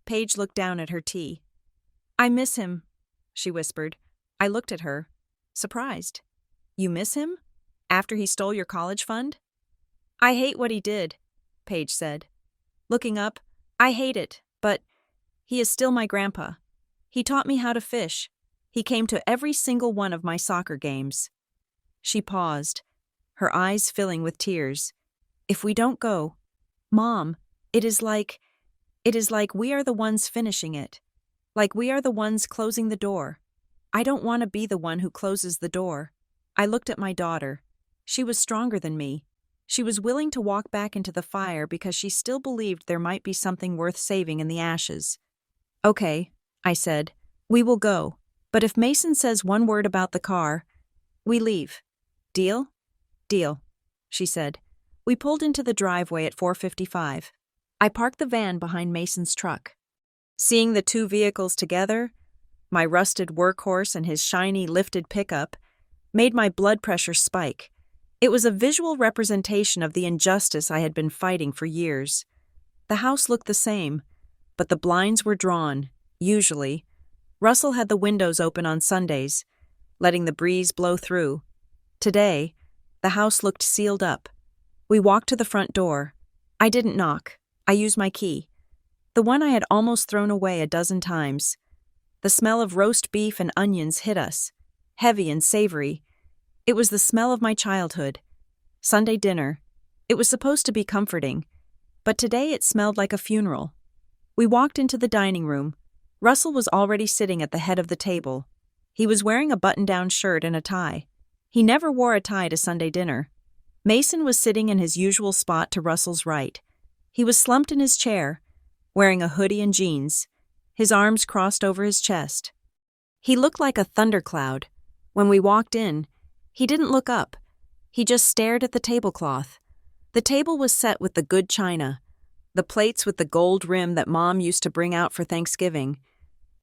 Paige looked down at her tea. I miss him, she whispered. I looked at her, surprised. You miss him? After he stole your college fund? I hate what he did, Paige said. Looking up, I hate it, but he is still my grandpa. He taught me how to fish. He came to every single one of my soccer games. She paused, her eyes filling with tears. If we don't go, Mom, it is like we are the ones finishing it. Like we are the ones closing the door. I don't want to be the one who closes the door. I looked at my daughter. She was stronger than me. She was willing to walk back into the fire because she still believed there might be something worth saving in the ashes. Okay, I said, we will go. But if Mason says one word about the car, we leave. Deal? Deal, she said. We pulled into the driveway at 4:55. I parked the van behind Mason's truck. Seeing the two vehicles together, my rusted workhorse and his shiny lifted pickup, made my blood pressure spike. It was a visual representation of the injustice I had been fighting for years. The house looked the same, but the blinds were drawn, usually. Russell had the windows open on Sundays, letting the breeze blow through. Today, the house looked sealed up. We walked to the front door. I didn't knock. I used my key. The one I had almost thrown away a dozen times. The smell of roast beef and onions hit us, heavy and savory. It was the smell of my childhood. Sunday dinner. It was supposed to be comforting, but today it smelled like a funeral. We walked into the dining room. Russell was already sitting at the head of the table. He was wearing a button-down shirt and a tie. He never wore a tie to Sunday dinner. Mason was sitting in his usual spot to Russell's right. He was slumped in his chair, wearing a hoodie and jeans, his arms crossed over his chest. He looked like a thundercloud. When we walked in, he didn't look up. He just stared at the tablecloth. The table was set with the good china, the plates with the gold rim that Mom used to bring out for Thanksgiving.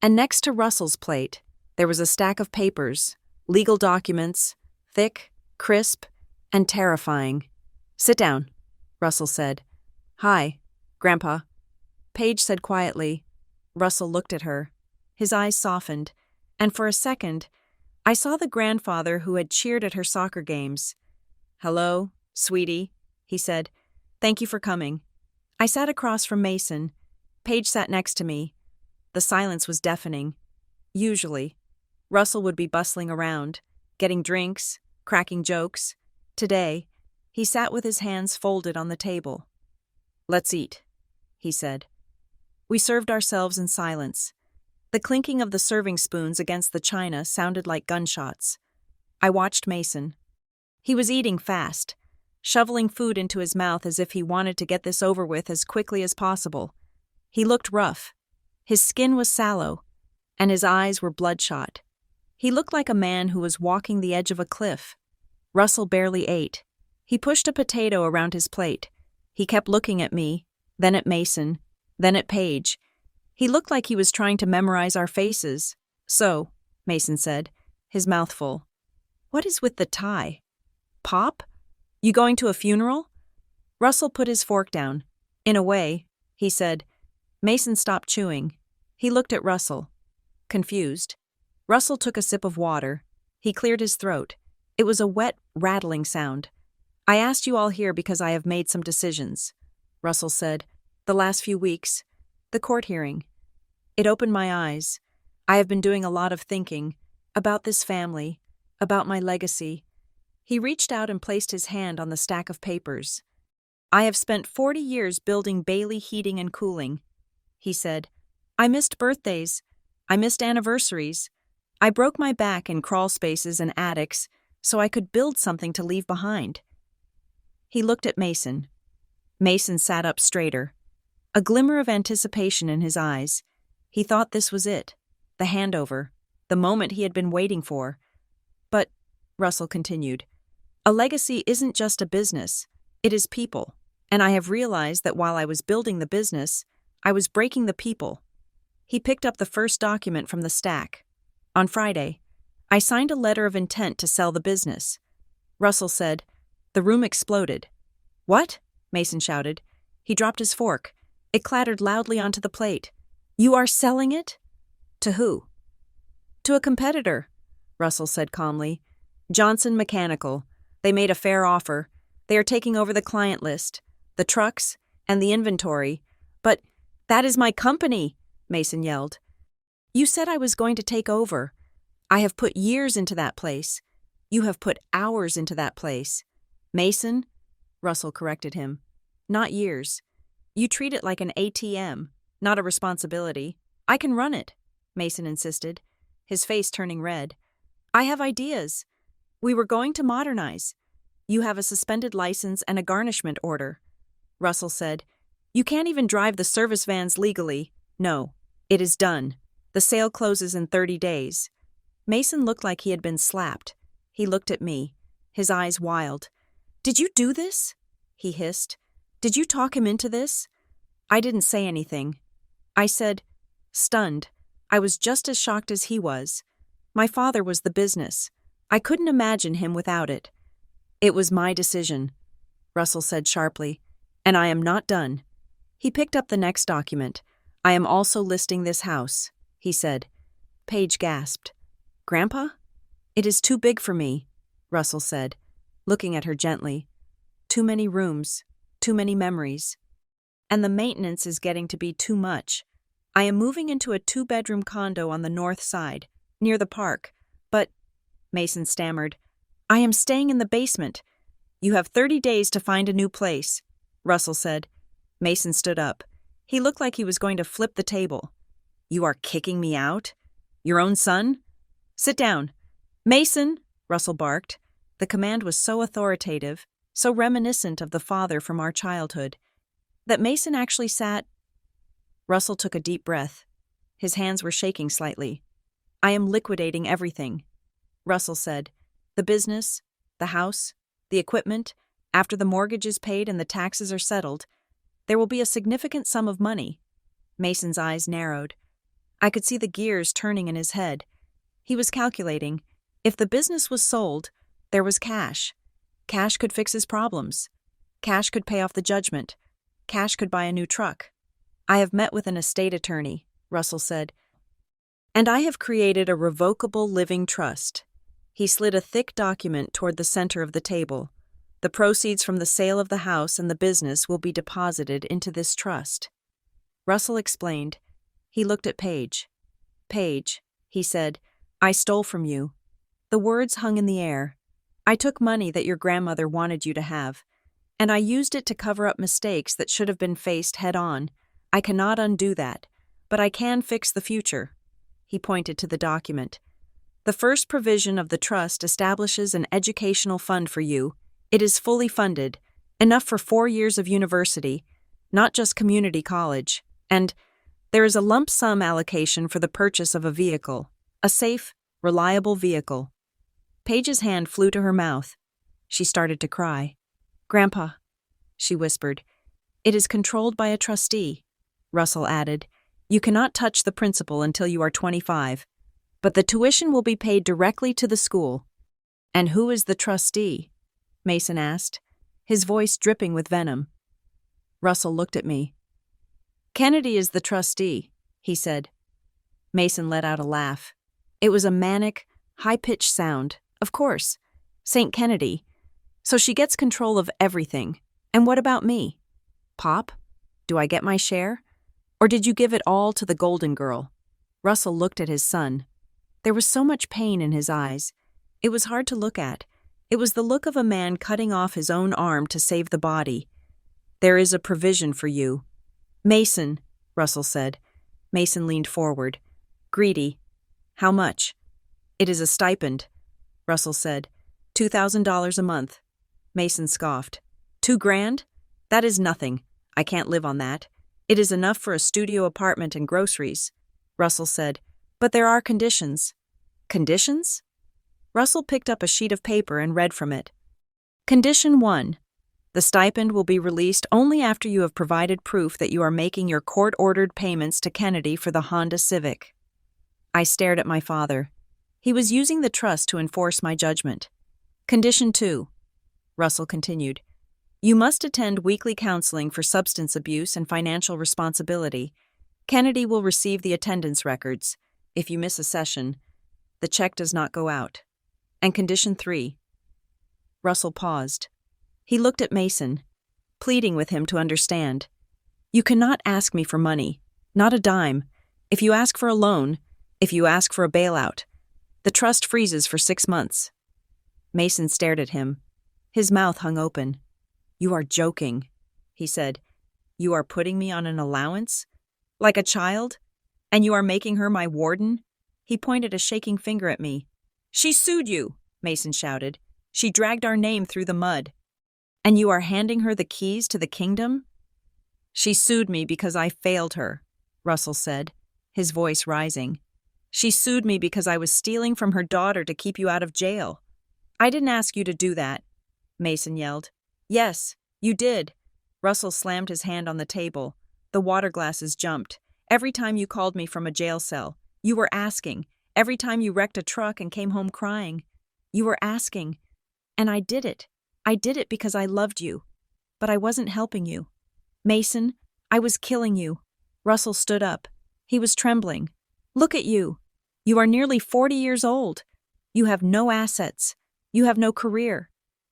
And next to Russell's plate, there was a stack of papers, legal documents, thick, crisp, and terrifying. Sit down, Russell said. Hi, Grandpa. Paige said quietly. Russell looked at her. His eyes softened, and for a second, I saw the grandfather who had cheered at her soccer games. Hello, sweetie, he said. Thank you for coming. I sat across from Mason. Paige sat next to me. The silence was deafening. Usually, Russell would be bustling around, getting drinks, cracking jokes. Today, he sat with his hands folded on the table. Let's eat, he said. We served ourselves in silence. The clinking of the serving spoons against the china sounded like gunshots. I watched Mason. He was eating fast, shoveling food into his mouth as if he wanted to get this over with as quickly as possible. He looked rough. His skin was sallow, and his eyes were bloodshot. He looked like a man who was walking the edge of a cliff. Russell barely ate. He pushed a potato around his plate. He kept looking at me, then at Mason, then at Paige. He looked like he was trying to memorize our faces. So, Mason said, his mouth full. What is with the tie? Pop? You going to a funeral? Russell put his fork down. In a way, he said. Mason stopped chewing. He looked at Russell, confused. Russell took a sip of water. He cleared his throat. It was a wet, rattling sound. I asked you all here because I have made some decisions, Russell said. The last few weeks, the court hearing. It opened my eyes. I have been doing a lot of thinking about this family, about my legacy. He reached out and placed his hand on the stack of papers. I have spent 40 years building Bailey Heating and Cooling, he said. I missed birthdays. I missed anniversaries. I broke my back in crawl spaces and attics so I could build something to leave behind. He looked at Mason. Mason sat up straighter, a glimmer of anticipation in his eyes. He thought this was it, the handover, the moment he had been waiting for. But, Russell continued, a legacy isn't just a business, it is people. And I have realized that while I was building the business, I was breaking the people. He picked up the first document from the stack. On Friday, I signed a letter of intent to sell the business. Russell said. The room exploded. What? Mason shouted. He dropped his fork. It clattered loudly onto the plate. You are selling it? To who? To a competitor, Russell said calmly. Johnson Mechanical. They made a fair offer. They are taking over the client list, the trucks, and the inventory. But that is my company, Mason yelled. You said I was going to take over. I have put years into that place. You have put hours into that place. Mason, Russell corrected him. Not years. You treat it like an ATM, not a responsibility. I can run it, Mason insisted, his face turning red. I have ideas. We were going to modernize. You have a suspended license and a garnishment order. Russell said, You can't even drive the service vans legally. No, it is done. The sale closes in 30 days. Mason looked like he had been slapped. He looked at me, his eyes wild. Did you do this? He hissed. Did you talk him into this? I didn't say anything. I said, stunned. I was just as shocked as he was. My father was the business. I couldn't imagine him without it. It was my decision, Russell said sharply, and I am not done. He picked up the next document. I am also listing this house, he said. Paige gasped. Grandpa? It is too big for me, Russell said, looking at her gently. Too many rooms, too many memories. And the maintenance is getting to be too much. I am moving into a 2-bedroom condo on the north side, near the park, but, Mason stammered, I am staying in the basement. You have 30 days to find a new place, Russell said. Mason stood up. He looked like he was going to flip the table. You are kicking me out? Your own son? Sit down. Mason, Russell barked. The command was so authoritative, so reminiscent of the father from our childhood, that Mason actually sat. Russell took a deep breath. His hands were shaking slightly. I am liquidating everything, Russell said. The business, the house, the equipment, after the mortgage is paid and the taxes are settled, there will be a significant sum of money. Mason's eyes narrowed. I could see the gears turning in his head. He was calculating. If the business was sold, there was cash. Cash could fix his problems. Cash could pay off the judgment. Cash could buy a new truck. I have met with an estate attorney, Russell said, and I have created a revocable living trust. He slid a thick document toward the center of the table. The proceeds from the sale of the house and the business will be deposited into this trust. Russell explained. He looked at Paige. Paige, he said, I stole from you. The words hung in the air. I took money that your grandmother wanted you to have, and I used it to cover up mistakes that should have been faced head-on. I cannot undo that, but I can fix the future. He pointed to the document. The first provision of the trust establishes an educational fund for you. It is fully funded, enough for 4 years of university, not just community college, and there is a lump sum allocation for the purchase of a vehicle, a safe, reliable vehicle. Paige's hand flew to her mouth. She started to cry. Grandpa, she whispered, it is controlled by a trustee. Russell added, you cannot touch the principal until you are 25, but the tuition will be paid directly to the school. And who is the trustee? Mason asked, his voice dripping with venom. Russell looked at me. Kennedy is the trustee, he said. Mason let out a laugh. It was a manic, high-pitched sound. Of course. St. Kennedy. So she gets control of everything. And what about me? Pop? Do I get my share? Or did you give it all to the golden girl? Russell looked at his son. There was so much pain in his eyes. It was hard to look at. It was the look of a man cutting off his own arm to save the body. There is a provision for you. Mason, Russell said, Mason leaned forward. Greedy. How much? It is a stipend, Russell said. $2,000 a month. Mason scoffed. $2,000? That is nothing. I can't live on that. It is enough for a studio apartment and groceries, Russell said. But there are conditions. Conditions? Russell picked up a sheet of paper and read from it. Condition 1. The stipend will be released only after you have provided proof that you are making your court-ordered payments to Kennedy for the Honda Civic. I stared at my father. He was using the trust to enforce my judgment. Condition 2. Russell continued. You must attend weekly counseling for substance abuse and financial responsibility. Kennedy will receive the attendance records. If you miss a session, the check does not go out. And condition 3. Russell paused. He looked at Mason, pleading with him to understand. You cannot ask me for money, not a dime. If you ask for a loan, if you ask for a bailout, the trust freezes for 6 months. Mason stared at him. His mouth hung open. You are joking, he said. You are putting me on an allowance? Like a child? And you are making her my warden? He pointed a shaking finger at me. She sued you, Mason shouted. She dragged our name through the mud. And you are handing her the keys to the kingdom? She sued me because I failed her, Russell said, his voice rising. She sued me because I was stealing from her daughter to keep you out of jail. I didn't ask you to do that, Mason yelled. Yes, you did. Russell slammed his hand on the table. The water glasses jumped. Every time you called me from a jail cell, you were asking. Every time you wrecked a truck and came home crying, you were asking. And I did it. I did it because I loved you. But I wasn't helping you. Mason, I was killing you. Russell stood up. He was trembling. Look at you. You are nearly 40 years old. You have no assets. You have no career.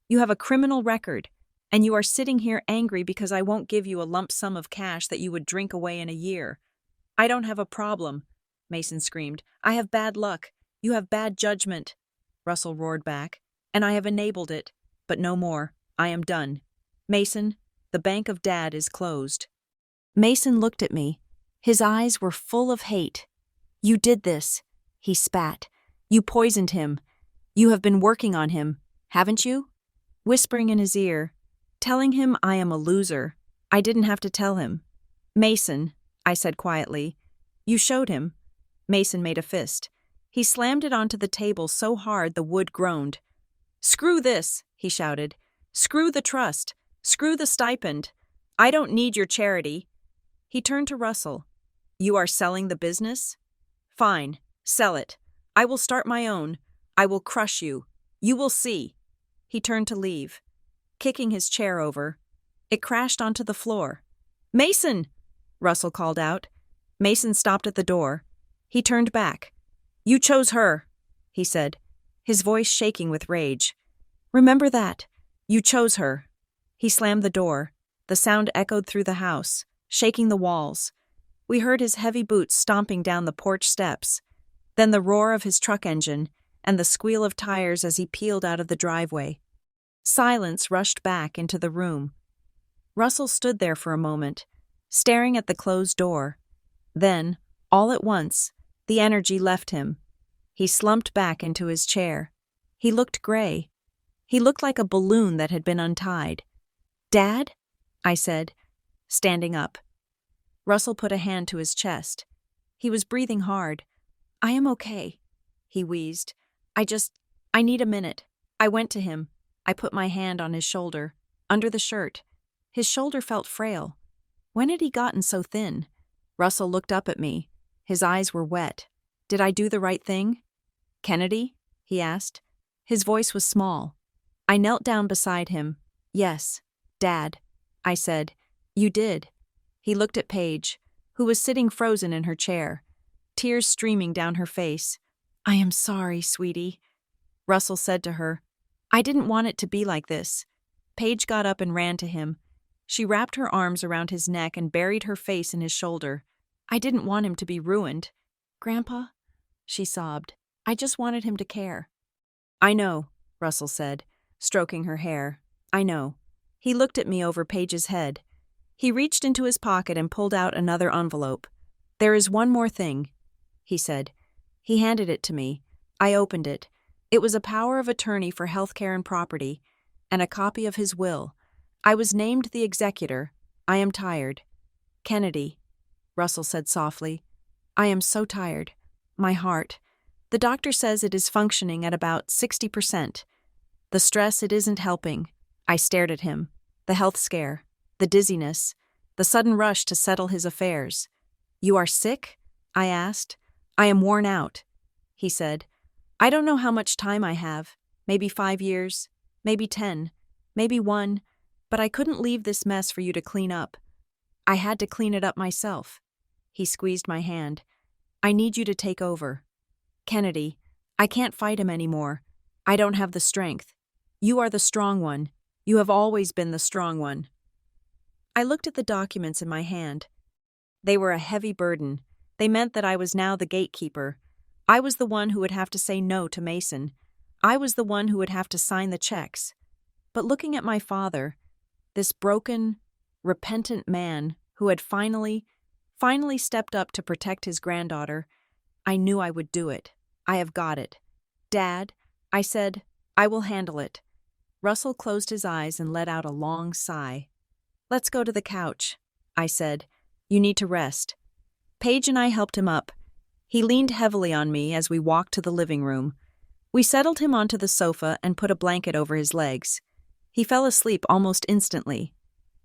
You have a criminal record. And you are sitting here angry because I won't give you a lump sum of cash that you would drink away in a year. I don't have a problem, Mason screamed. I have bad luck. You have bad judgment. Russell roared back. And I have enabled it. But no more. I am done. Mason, the bank of Dad is closed. Mason looked at me. His eyes were full of hate. You did this, he spat. You poisoned him. You have been working on him, haven't you? Whispering in his ear, telling him I am a loser. I didn't have to tell him. Mason, I said quietly. You showed him. Mason made a fist. He slammed it onto the table so hard the wood groaned. Screw this, he shouted. Screw the trust. Screw the stipend. I don't need your charity. He turned to Russell. You are selling the business? Fine, sell it. I will start my own. I will crush you. You will see. He turned to leave, kicking his chair over. It crashed onto the floor. Mason! Russell called out. Mason stopped at the door. He turned back. You chose her, he said, his voice shaking with rage. Remember that. You chose her. He slammed the door. The sound echoed through the house, shaking the walls. We heard his heavy boots stomping down the porch steps, then the roar of his truck engine and the squeal of tires as he peeled out of the driveway. Silence rushed back into the room. Russell stood there for a moment, staring at the closed door. Then, all at once, the energy left him. He slumped back into his chair. He looked gray. He looked like a balloon that had been untied. Dad? I said, standing up. Russell put a hand to his chest. He was breathing hard. I am okay, he wheezed. I need a minute. I went to him. I put my hand on his shoulder, under the shirt. His shoulder felt frail. When had he gotten so thin? Russell looked up at me. His eyes were wet. Did I do the right thing? Kennedy? He asked. His voice was small. I knelt down beside him. Yes, Dad, I said. You did. He looked at Paige, who was sitting frozen in her chair, tears streaming down her face. I am sorry, sweetie, Russell said to her. I didn't want it to be like this. Paige got up and ran to him. She wrapped her arms around his neck and buried her face in his shoulder. I didn't want him to be ruined. Grandpa, she sobbed. I just wanted him to care. I know, Russell said, stroking her hair. I know. He looked at me over Paige's head. He reached into his pocket and pulled out another envelope. "There is one more thing," he said. He handed it to me. I opened it. It was a power of attorney for healthcare and property, and a copy of his will. I was named the executor. I am tired. "Kennedy," Russell said softly, "I am so tired. My heart. The doctor says it is functioning at about 60%. The stress, it isn't helping." I stared at him. The health scare, the dizziness, the sudden rush to settle his affairs. "You are sick?" I asked. "I am worn out," he said. "I don't know how much time I have. Maybe 5 years, maybe 10, maybe 1, but I couldn't leave this mess for you to clean up. I had to clean it up myself." He squeezed my hand. "I need you to take over. Kennedy, I can't fight him anymore. I don't have the strength. You are the strong one. You have always been the strong one." I looked at the documents in my hand. They were a heavy burden. They meant that I was now the gatekeeper. I was the one who would have to say no to Mason. I was the one who would have to sign the checks. But looking at my father, this broken, repentant man who had finally stepped up to protect his granddaughter, I knew I would do it. "I have got it. Dad," I said, "I will handle it." Russell closed his eyes and let out a long sigh. "Let's go to the couch," I said. "You need to rest." Paige and I helped him up. He leaned heavily on me as we walked to the living room. We settled him onto the sofa and put a blanket over his legs. He fell asleep almost instantly.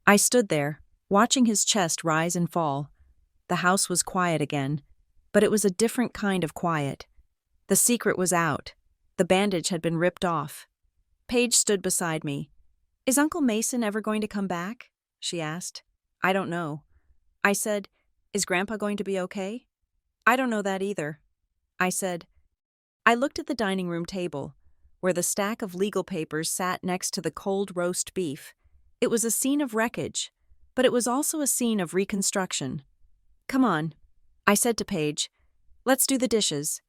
I stood there, watching his chest rise and fall. The house was quiet again, but it was a different kind of quiet. The secret was out. The bandage had been ripped off. Paige stood beside me. "Is Uncle Mason ever going to come back?" she asked. "I don't know." I said, "Is Grandpa going to be okay?" "I don't know that either." I said. I looked at the dining room table, where the stack of legal papers sat next to the cold roast beef. It was a scene of wreckage, but it was also a scene of reconstruction. "Come on," I said to Paige. "Let's do the dishes."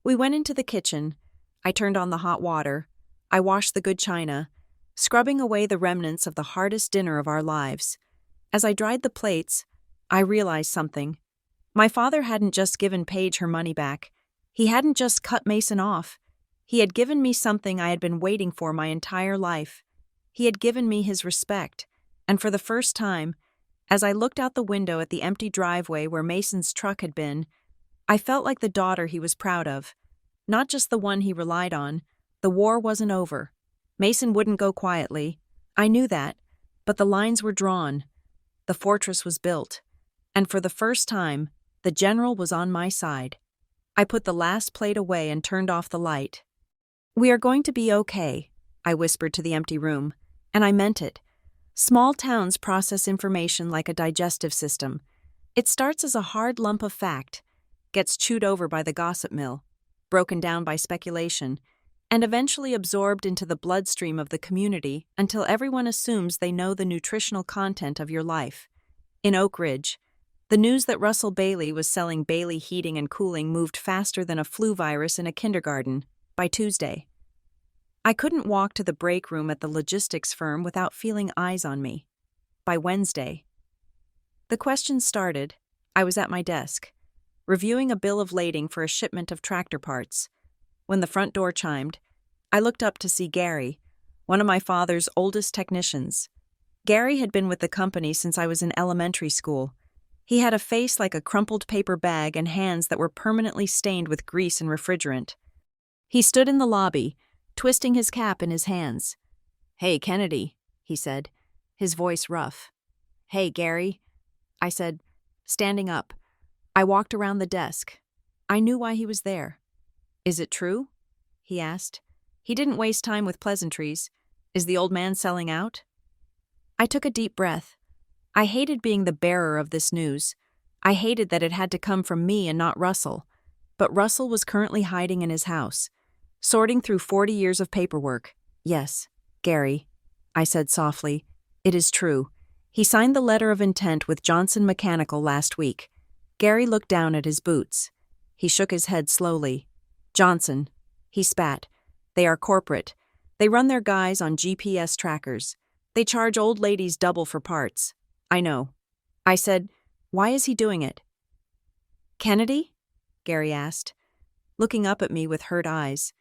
We went into the kitchen. I turned on the hot water. I washed the good china, scrubbing away the remnants of the hardest dinner of our lives. As I dried the plates, I realized something. My father hadn't just given Paige her money back. He hadn't just cut Mason off. He had given me something I had been waiting for my entire life. He had given me his respect, and for the first time, as I looked out the window at the empty driveway where Mason's truck had been, I felt like the daughter he was proud of. Not just the one he relied on. The war wasn't over. Mason wouldn't go quietly. I knew that, but the lines were drawn. The fortress was built, and for the first time, the general was on my side. I put the last plate away and turned off the light. "We are going to be okay," I whispered to the empty room, and I meant it. Small towns process information like a digestive system. It starts as a hard lump of fact, gets chewed over by the gossip mill, broken down by speculation, and eventually absorbed into the bloodstream of the community until everyone assumes they know the nutritional content of your life. In Oak Ridge, the news that Russell Bailey was selling Bailey Heating and Cooling moved faster than a flu virus in a kindergarten by Tuesday. I couldn't walk to the break room at the logistics firm without feeling eyes on me. By Wednesday. The questions started. I was at my desk, reviewing a bill of lading for a shipment of tractor parts. When the front door chimed, I looked up to see Gary, one of my father's oldest technicians. Gary had been with the company since I was in elementary school. He had a face like a crumpled paper bag and hands that were permanently stained with grease and refrigerant. He stood in the lobby, twisting his cap in his hands. "Hey, Kennedy," he said, his voice rough. "Hey, Gary," I said, standing up. I walked around the desk. I knew why he was there. "Is it true?" he asked. He didn't waste time with pleasantries. "Is the old man selling out?" I took a deep breath. I hated being the bearer of this news. I hated that it had to come from me and not Russell. But Russell was currently hiding in his house, sorting through 40 years of paperwork. "Yes, Gary," I said softly. "It is true. He signed the letter of intent with Johnson Mechanical last week." Gary looked down at his boots. He shook his head slowly. "Johnson," he spat. "They are corporate. They run their guys on GPS trackers. They charge old ladies double for parts." "I know." I said, "Why is he doing it?" Kennedy? Gary asked, looking up at me with hurt eyes.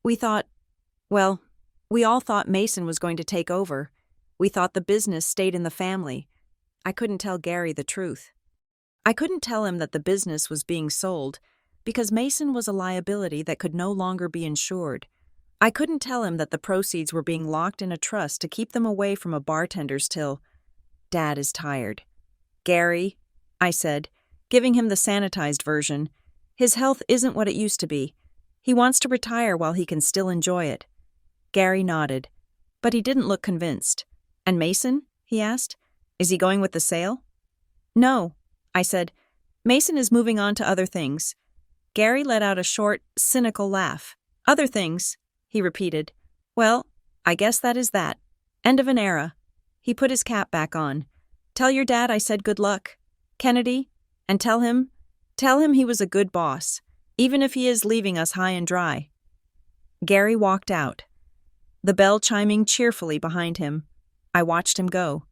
We all thought Mason was going to take over. We thought the business stayed in the family. I couldn't tell Gary the truth. I couldn't tell him that the business was being sold because Mason was a liability that could no longer be insured. I couldn't tell him that the proceeds were being locked in a trust to keep them away from a bartender's till. Dad is tired. Gary, I said, giving him the sanitized version. His health isn't what it used to be. He wants to retire while he can still enjoy it. Gary nodded, but he didn't look convinced. And Mason? He asked. Is he going with the sale? No, I said. Mason is moving on to other things. Gary let out a short, cynical laugh. Other things, he repeated. Well, I guess that is that. End of an era. He put his cap back on. Tell your dad I said good luck, Kennedy, and tell him he was a good boss, even if he is leaving us high and dry. Gary walked out, the bell chiming cheerfully behind him. I watched him go,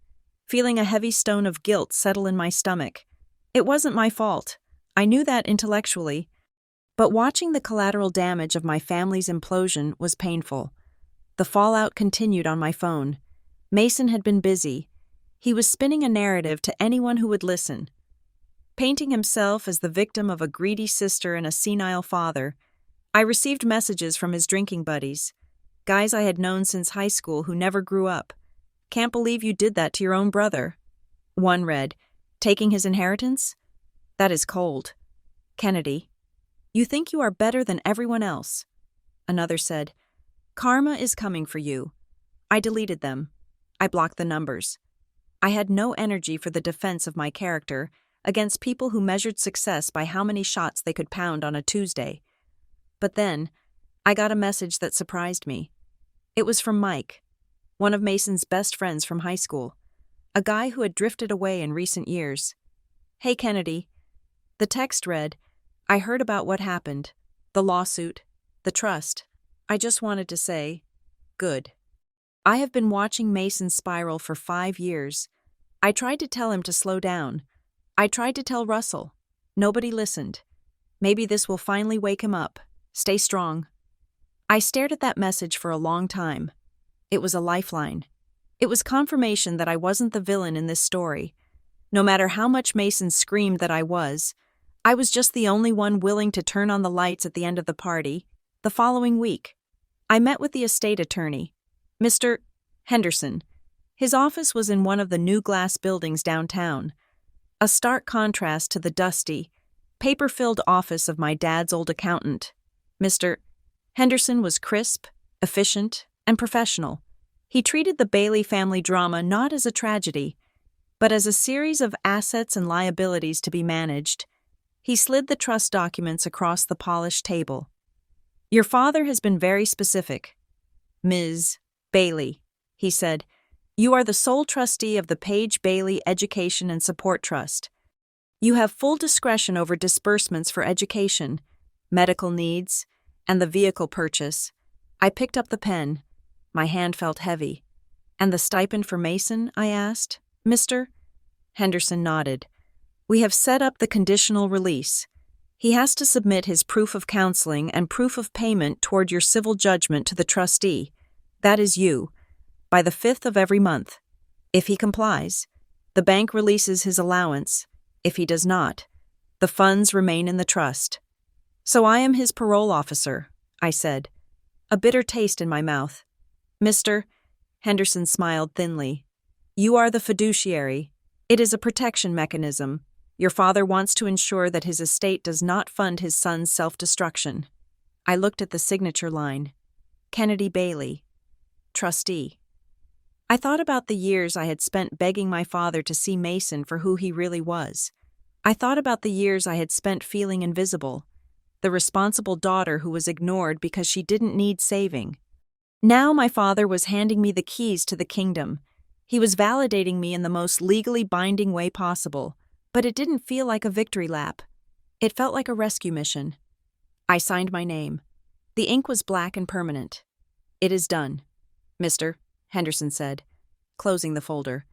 feeling a heavy stone of guilt settle in my stomach. It wasn't my fault. I knew that intellectually. But watching the collateral damage of my family's implosion was painful. The fallout continued on my phone. Mason had been busy. He was spinning a narrative to anyone who would listen. Painting himself as the victim of a greedy sister and a senile father. I received messages from his drinking buddies, guys I had known since high school who never grew up. Can't believe you did that to your own brother. One read, taking his inheritance? That is cold. Kennedy, you think you are better than everyone else. Another said, karma is coming for you. I deleted them. I blocked the numbers. I had no energy for the defense of my character against people who measured success by how many shots they could pound on a Tuesday. But then, I got a message that surprised me. It was from Mike, one of Mason's best friends from high school, a guy who had drifted away in recent years. Hey, Kennedy. The text read, I heard about what happened, the lawsuit, the trust. I just wanted to say, good. I have been watching Mason spiral for 5 years. I tried to tell him to slow down. I tried to tell Russell. Nobody listened. Maybe this will finally wake him up. Stay strong. I stared at that message for a long time. It was a lifeline. It was confirmation that I wasn't the villain in this story. No matter how much Mason screamed that I was just the only one willing to turn on the lights at the end of the party. The following week, I met with the estate attorney, Mr. Henderson. His office was in one of the new glass buildings downtown, a stark contrast to the dusty, paper-filled office of my dad's old accountant. Mr. Henderson was crisp, efficient, and professional. He treated the Bailey family drama not as a tragedy, but as a series of assets and liabilities to be managed. He slid the trust documents across the polished table. Your father has been very specific. Ms. Bailey, he said, you are the sole trustee of the Page Bailey Education and Support Trust. You have full discretion over disbursements for education, medical needs, and the vehicle purchase. I picked up the pen. My hand felt heavy. And the stipend for Mason? I asked. Mr. Henderson nodded. We have set up the conditional release. He has to submit his proof of counseling and proof of payment toward your civil judgment to the trustee. That is you, by the 5th of every month. If he complies, the bank releases his allowance. If he does not, the funds remain in the trust. So I am his parole officer, I said, a bitter taste in my mouth. Mr. Henderson smiled thinly. You are the fiduciary. It is a protection mechanism. Your father wants to ensure that his estate does not fund his son's self-destruction. I looked at the signature line. Kennedy Bailey, trustee. I thought about the years I had spent begging my father to see Mason for who he really was. I thought about the years I had spent feeling invisible, the responsible daughter who was ignored because she didn't need saving. Now my father was handing me the keys to the kingdom. He was validating me in the most legally binding way possible, but it didn't feel like a victory lap. It felt like a rescue mission. I signed my name. The ink was black and permanent. It is done, Mr. Henderson said, closing the folder.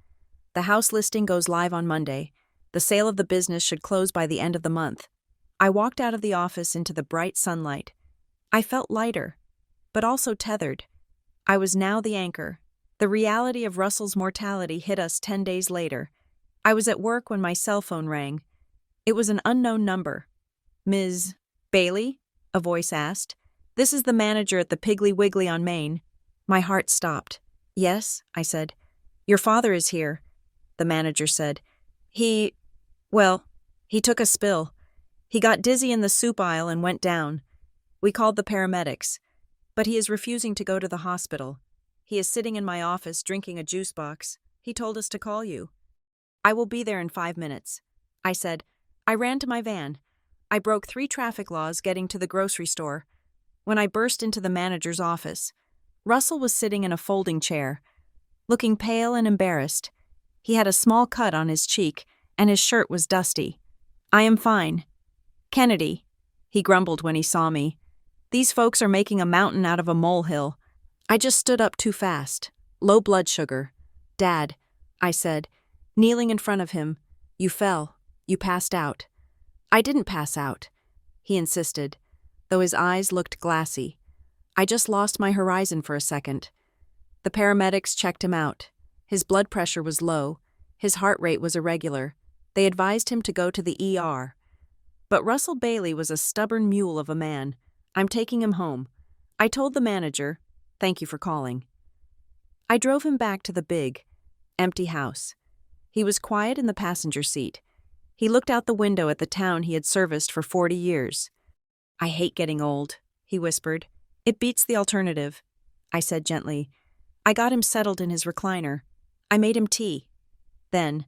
The house listing goes live on Monday. The sale of the business should close by the end of the month. I walked out of the office into the bright sunlight. I felt lighter, but also tethered. I was now the anchor. The reality of Russell's mortality hit us 10 days later. I was at work when my cell phone rang. It was an unknown number. "Ms. Bailey?" a voice asked. "This is the manager at the Piggly Wiggly on Main." My heart stopped. "Yes," I said. "Your father is here," the manager said. He took a spill. He got dizzy in the soup aisle and went down. We called the paramedics, but he is refusing to go to the hospital. He is sitting in my office drinking a juice box. He told us to call you." "I will be there in 5 minutes," I said. I ran to my van. I broke 3 traffic laws getting to the grocery store. When I burst into the manager's office, Russell was sitting in a folding chair, looking pale and embarrassed. He had a small cut on his cheek, and his shirt was dusty. "I am fine. Kennedy," he grumbled when he saw me. "These folks are making a mountain out of a molehill." I just stood up too fast. Low blood sugar. "Dad," I said, kneeling in front of him, "you fell. You passed out." "I didn't pass out," he insisted, though his eyes looked glassy. "I just lost my horizon for a second." The paramedics checked him out. His blood pressure was low. His heart rate was irregular. They advised him to go to the ER. But Russell Bailey was a stubborn mule of a man. "I'm taking him home." I told the manager, "Thank you for calling." I drove him back to the big, empty house. He was quiet in the passenger seat. He looked out the window at the town he had serviced for 40 years. "I hate getting old," he whispered. "It beats the alternative," I said gently. I got him settled in his recliner. I made him tea. Then,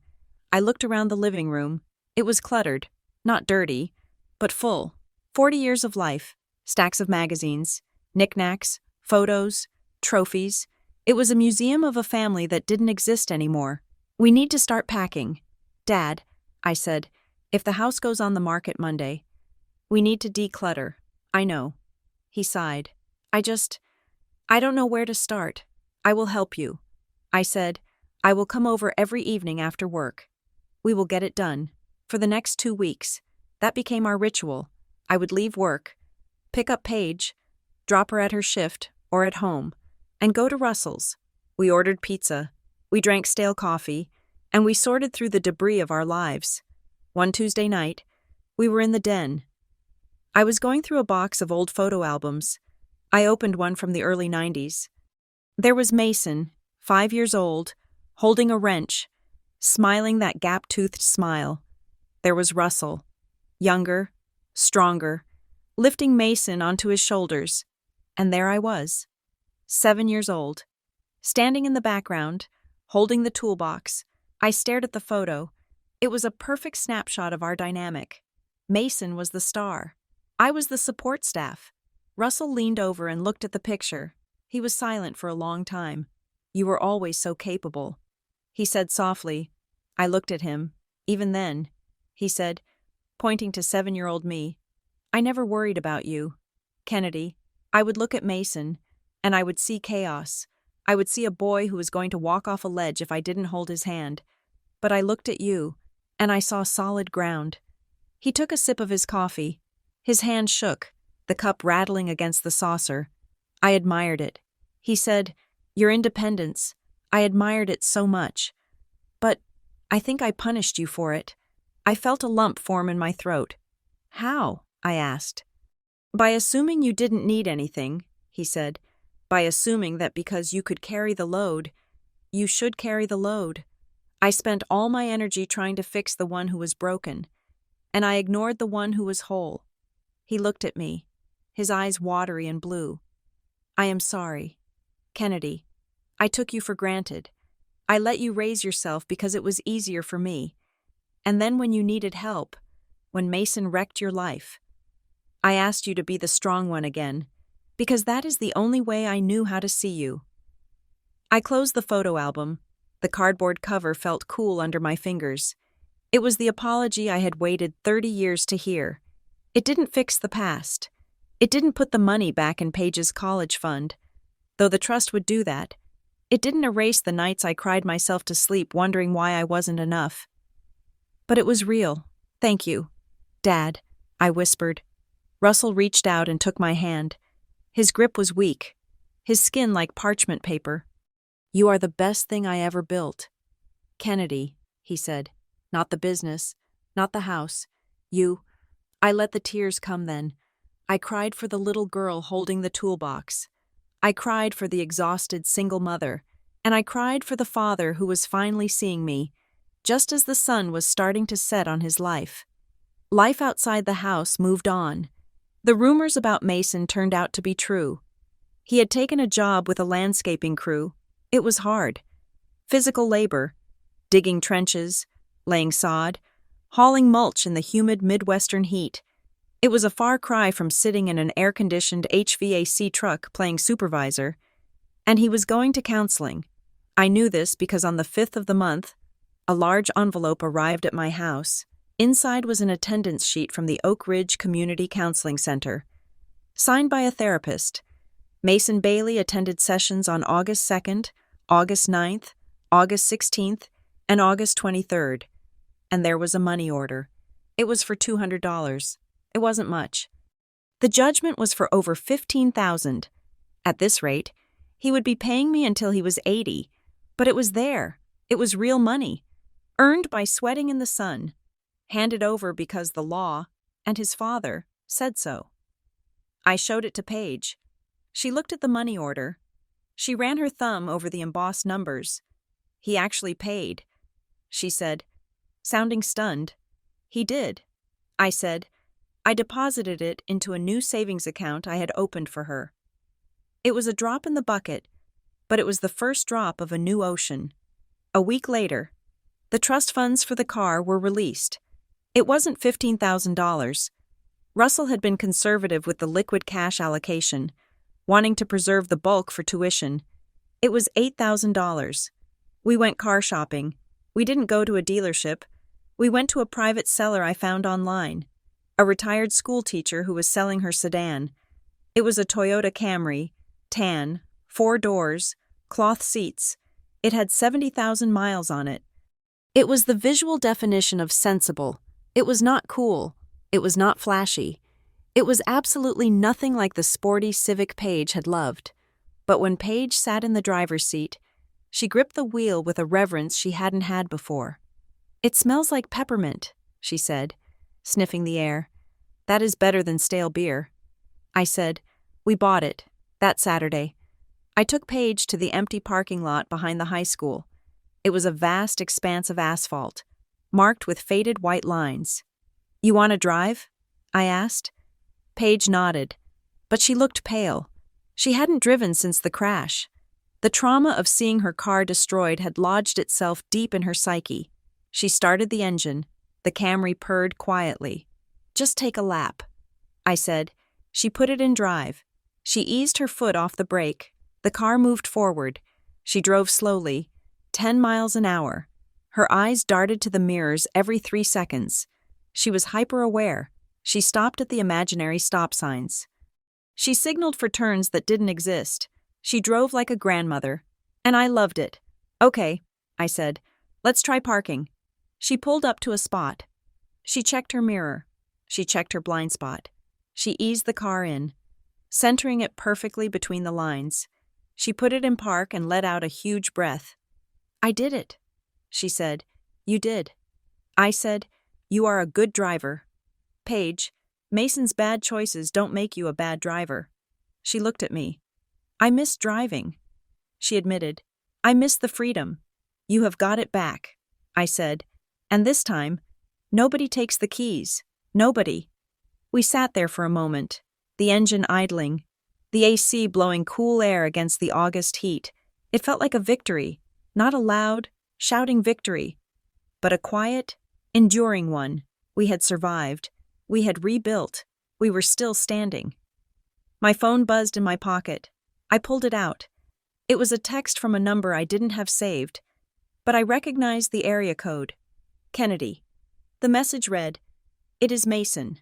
I looked around the living room. It was cluttered, not dirty, but full. 40 years of life, stacks of magazines, knickknacks, photos, trophies. It was a museum of a family that didn't exist anymore. "We need to start packing. Dad," I said, "if the house goes on the market Monday, we need to declutter." "I know." He sighed. I don't know where to start." "I will help you." I said, "I will come over every evening after work. We will get it done." For the next 2 weeks, that became our ritual. I would leave work, pick up Paige, drop her at her shift or at home, and go to Russell's. We ordered pizza, we drank stale coffee, and we sorted through the debris of our lives. One Tuesday night, we were in the den. I was going through a box of old photo albums. I opened one from the early 90s. There was Mason, 5 years old, holding a wrench, smiling that gap-toothed smile. There was Russell, younger, stronger, lifting Mason onto his shoulders. And there I was, 7 years old, standing in the background, holding the toolbox. I stared at the photo. It was a perfect snapshot of our dynamic. Mason was the star. I was the support staff. Russell leaned over and looked at the picture. He was silent for a long time. "You were always so capable," he said softly. I looked at him. "Even then," he said, pointing to 7-year-old me, "I never worried about you. Kennedy." I would look at Mason, and I would see chaos. I would see a boy who was going to walk off a ledge if I didn't hold his hand. But I looked at you, and I saw solid ground. He took a sip of his coffee. His hand shook, the cup rattling against the saucer. I admired it. He said, "Your independence. I admired it so much. But I think I punished you for it." I felt a lump form in my throat. "How?" I asked. "By assuming you didn't need anything," he said. "By assuming that because you could carry the load, you should carry the load. I spent all my energy trying to fix the one who was broken, and I ignored the one who was whole." He looked at me, his eyes watery and blue. "I am sorry. Kennedy, I took you for granted. I let you raise yourself because it was easier for me. And then when you needed help, when Mason wrecked your life, I asked you to be the strong one again, because that is the only way I knew how to see you." I closed the photo album. The cardboard cover felt cool under my fingers. It was the apology I had waited 30 years to hear. It didn't fix the past. It didn't put the money back in Paige's college fund, though the trust would do that. It didn't erase the nights I cried myself to sleep wondering why I wasn't enough. But it was real. "Thank you, Dad," I whispered. Russell reached out and took my hand. His grip was weak, his skin like parchment paper. "You are the best thing I ever built." "Kennedy," he said. "Not the business, not the house. You." I let the tears come then. I cried for the little girl holding the toolbox. I cried for the exhausted single mother, and I cried for the father who was finally seeing me, just as the sun was starting to set on his life. Life outside the house moved on. The rumors about Mason turned out to be true. He had taken a job with a landscaping crew. It was hard. Physical labor, digging trenches, laying sod, hauling mulch in the humid Midwestern heat. It was a far cry from sitting in an air-conditioned HVAC truck playing supervisor. And he was going to counseling. I knew this because on the 5th of the month, a large envelope arrived at my house. Inside was an attendance sheet from the Oak Ridge Community Counseling Center. Signed by a therapist. Mason Bailey attended sessions on August 2nd, August 9th, August 16th, and August 23rd. And there was a money order. It was for $200. It wasn't much. The judgment was for over $15,000. At this rate, he would be paying me until he was 80. But it was there. It was real money. Earned by sweating in the sun. Handed over because the law, and his father, said so. I showed it to Paige. She looked at the money order. She ran her thumb over the embossed numbers. "He actually paid," she said, sounding stunned. "He did." I said. I deposited it into a new savings account I had opened for her. It was a drop in the bucket, but it was the first drop of a new ocean. A week later, the trust funds for the car were released. It wasn't $15,000. Russell had been conservative with the liquid cash allocation, wanting to preserve the bulk for tuition. It was $8,000. We went car shopping. We didn't go to a dealership. We went to a private seller I found online, a retired school teacher who was selling her sedan. It was a Toyota Camry, tan, 4 doors, cloth seats. It had 70,000 miles on it. It was the visual definition of sensible. It was not cool. It was not flashy. It was absolutely nothing like the sporty Civic Paige had loved. But when Paige sat in the driver's seat, she gripped the wheel with a reverence she hadn't had before. "It smells like peppermint," she said, sniffing the air. "That is better than stale beer." I said, "We bought it, that Saturday." I took Paige to the empty parking lot behind the high school. It was a vast expanse of asphalt, marked with faded white lines. "You want to drive?" I asked. Paige nodded, but she looked pale. She hadn't driven since the crash. The trauma of seeing her car destroyed had lodged itself deep in her psyche. She started the engine. The Camry purred quietly. "Just take a lap," I said. She put it in drive. She eased her foot off the brake. The car moved forward. She drove slowly, 10 miles an hour. Her eyes darted to the mirrors every 3 seconds. She was hyper-aware. She stopped at the imaginary stop signs. She signaled for turns that didn't exist. She drove like a grandmother. And I loved it. "Okay," I said. "Let's try parking." She pulled up to a spot. She checked her mirror. She checked her blind spot. She eased the car in, centering it perfectly between the lines. She put it in park and let out a huge breath. "I did it," she said. "You did." I said, "You are a good driver." "Paige, Mason's bad choices don't make you a bad driver." She looked at me. "I miss driving," she admitted. "I miss the freedom." "You have got it back," I said. "And this time, nobody takes the keys. Nobody." We sat there for a moment, the engine idling, the AC blowing cool air against the August heat. It felt like a victory, not a loud, shouting victory, but a quiet, enduring one. We had survived. We had rebuilt. We were still standing. My phone buzzed in my pocket. I pulled it out. It was a text from a number I didn't have saved, but I recognized the area code. Kennedy. The message read, "It is Mason.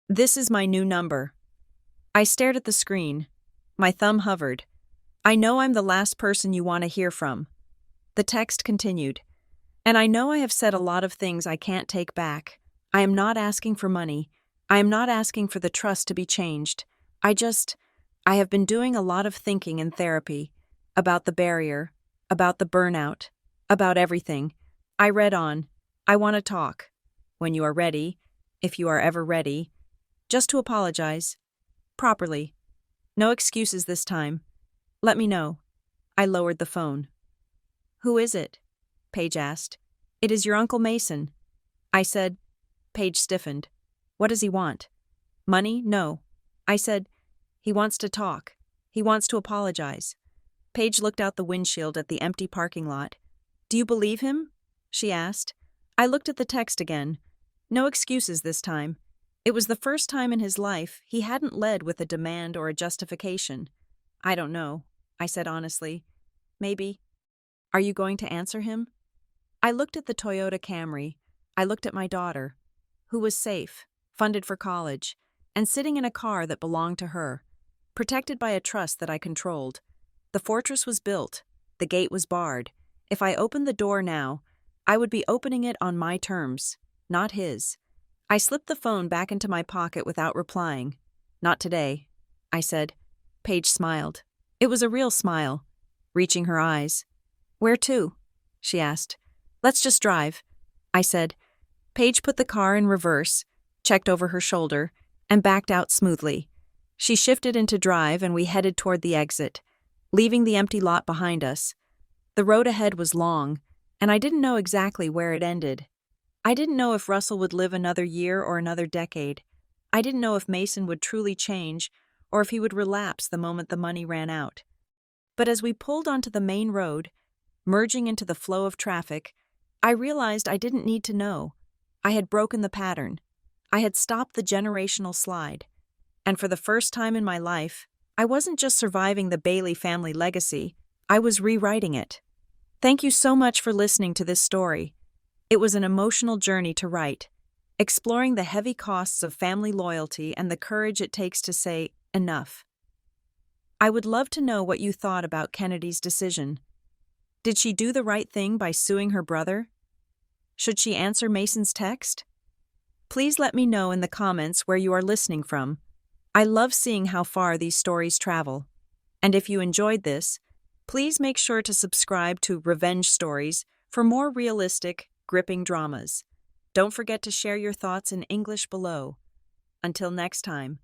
This is my new number." I stared at the screen. My thumb hovered. "I know I'm the last person you want to hear from." The text continued. "And I know I have said a lot of things I can't take back. I am not asking for money. I am not asking for the trust to be changed. I have been doing a lot of thinking in therapy about the barrier, about the burnout, about everything. I read on. I want to talk. When you are ready, if you are ever ready, just to apologize. Properly. No excuses this time. Let me know. I lowered the phone. Who is it? Paige asked. It is your Uncle Mason. I said. Paige stiffened. What does he want? Money? No. I said, he wants to talk. He wants to apologize. Paige looked out the windshield at the empty parking lot. Do you believe him? She asked. I looked at the text again. No excuses this time. It was the first time in his life he hadn't led with a demand or a justification. I don't know, I said honestly. Maybe. Are you going to answer him? I looked at the Toyota Camry. I looked at my daughter, who was safe, funded for college, and sitting in a car that belonged to her, protected by a trust that I controlled. The fortress was built. The gate was barred. If I opened the door now, I would be opening it on my terms, not his. I slipped the phone back into my pocket without replying. Not today, I said. Paige smiled. It was a real smile, reaching her eyes. Where to? She asked. Let's just drive, I said. Paige put the car in reverse, checked over her shoulder, and backed out smoothly. She shifted into drive and we headed toward the exit, leaving the empty lot behind us. The road ahead was long, and I didn't know exactly where it ended. I didn't know if Russell would live another year or another decade. I didn't know if Mason would truly change or if he would relapse the moment the money ran out. But as we pulled onto the main road, merging into the flow of traffic, I realized I didn't need to know. I had broken the pattern. I had stopped the generational slide. And for the first time in my life, I wasn't just surviving the Bailey family legacy, I was rewriting it. Thank you so much for listening to this story. It was an emotional journey to write, exploring the heavy costs of family loyalty and the courage it takes to say, enough. I would love to know what you thought about Kennedy's decision. Did she do the right thing by suing her brother? Should she answer Mason's text? Please let me know in the comments where you are listening from. I love seeing how far these stories travel. And if you enjoyed this, please make sure to subscribe to Revenge Stories for more realistic, gripping dramas. Don't forget to share your thoughts in English below. Until next time.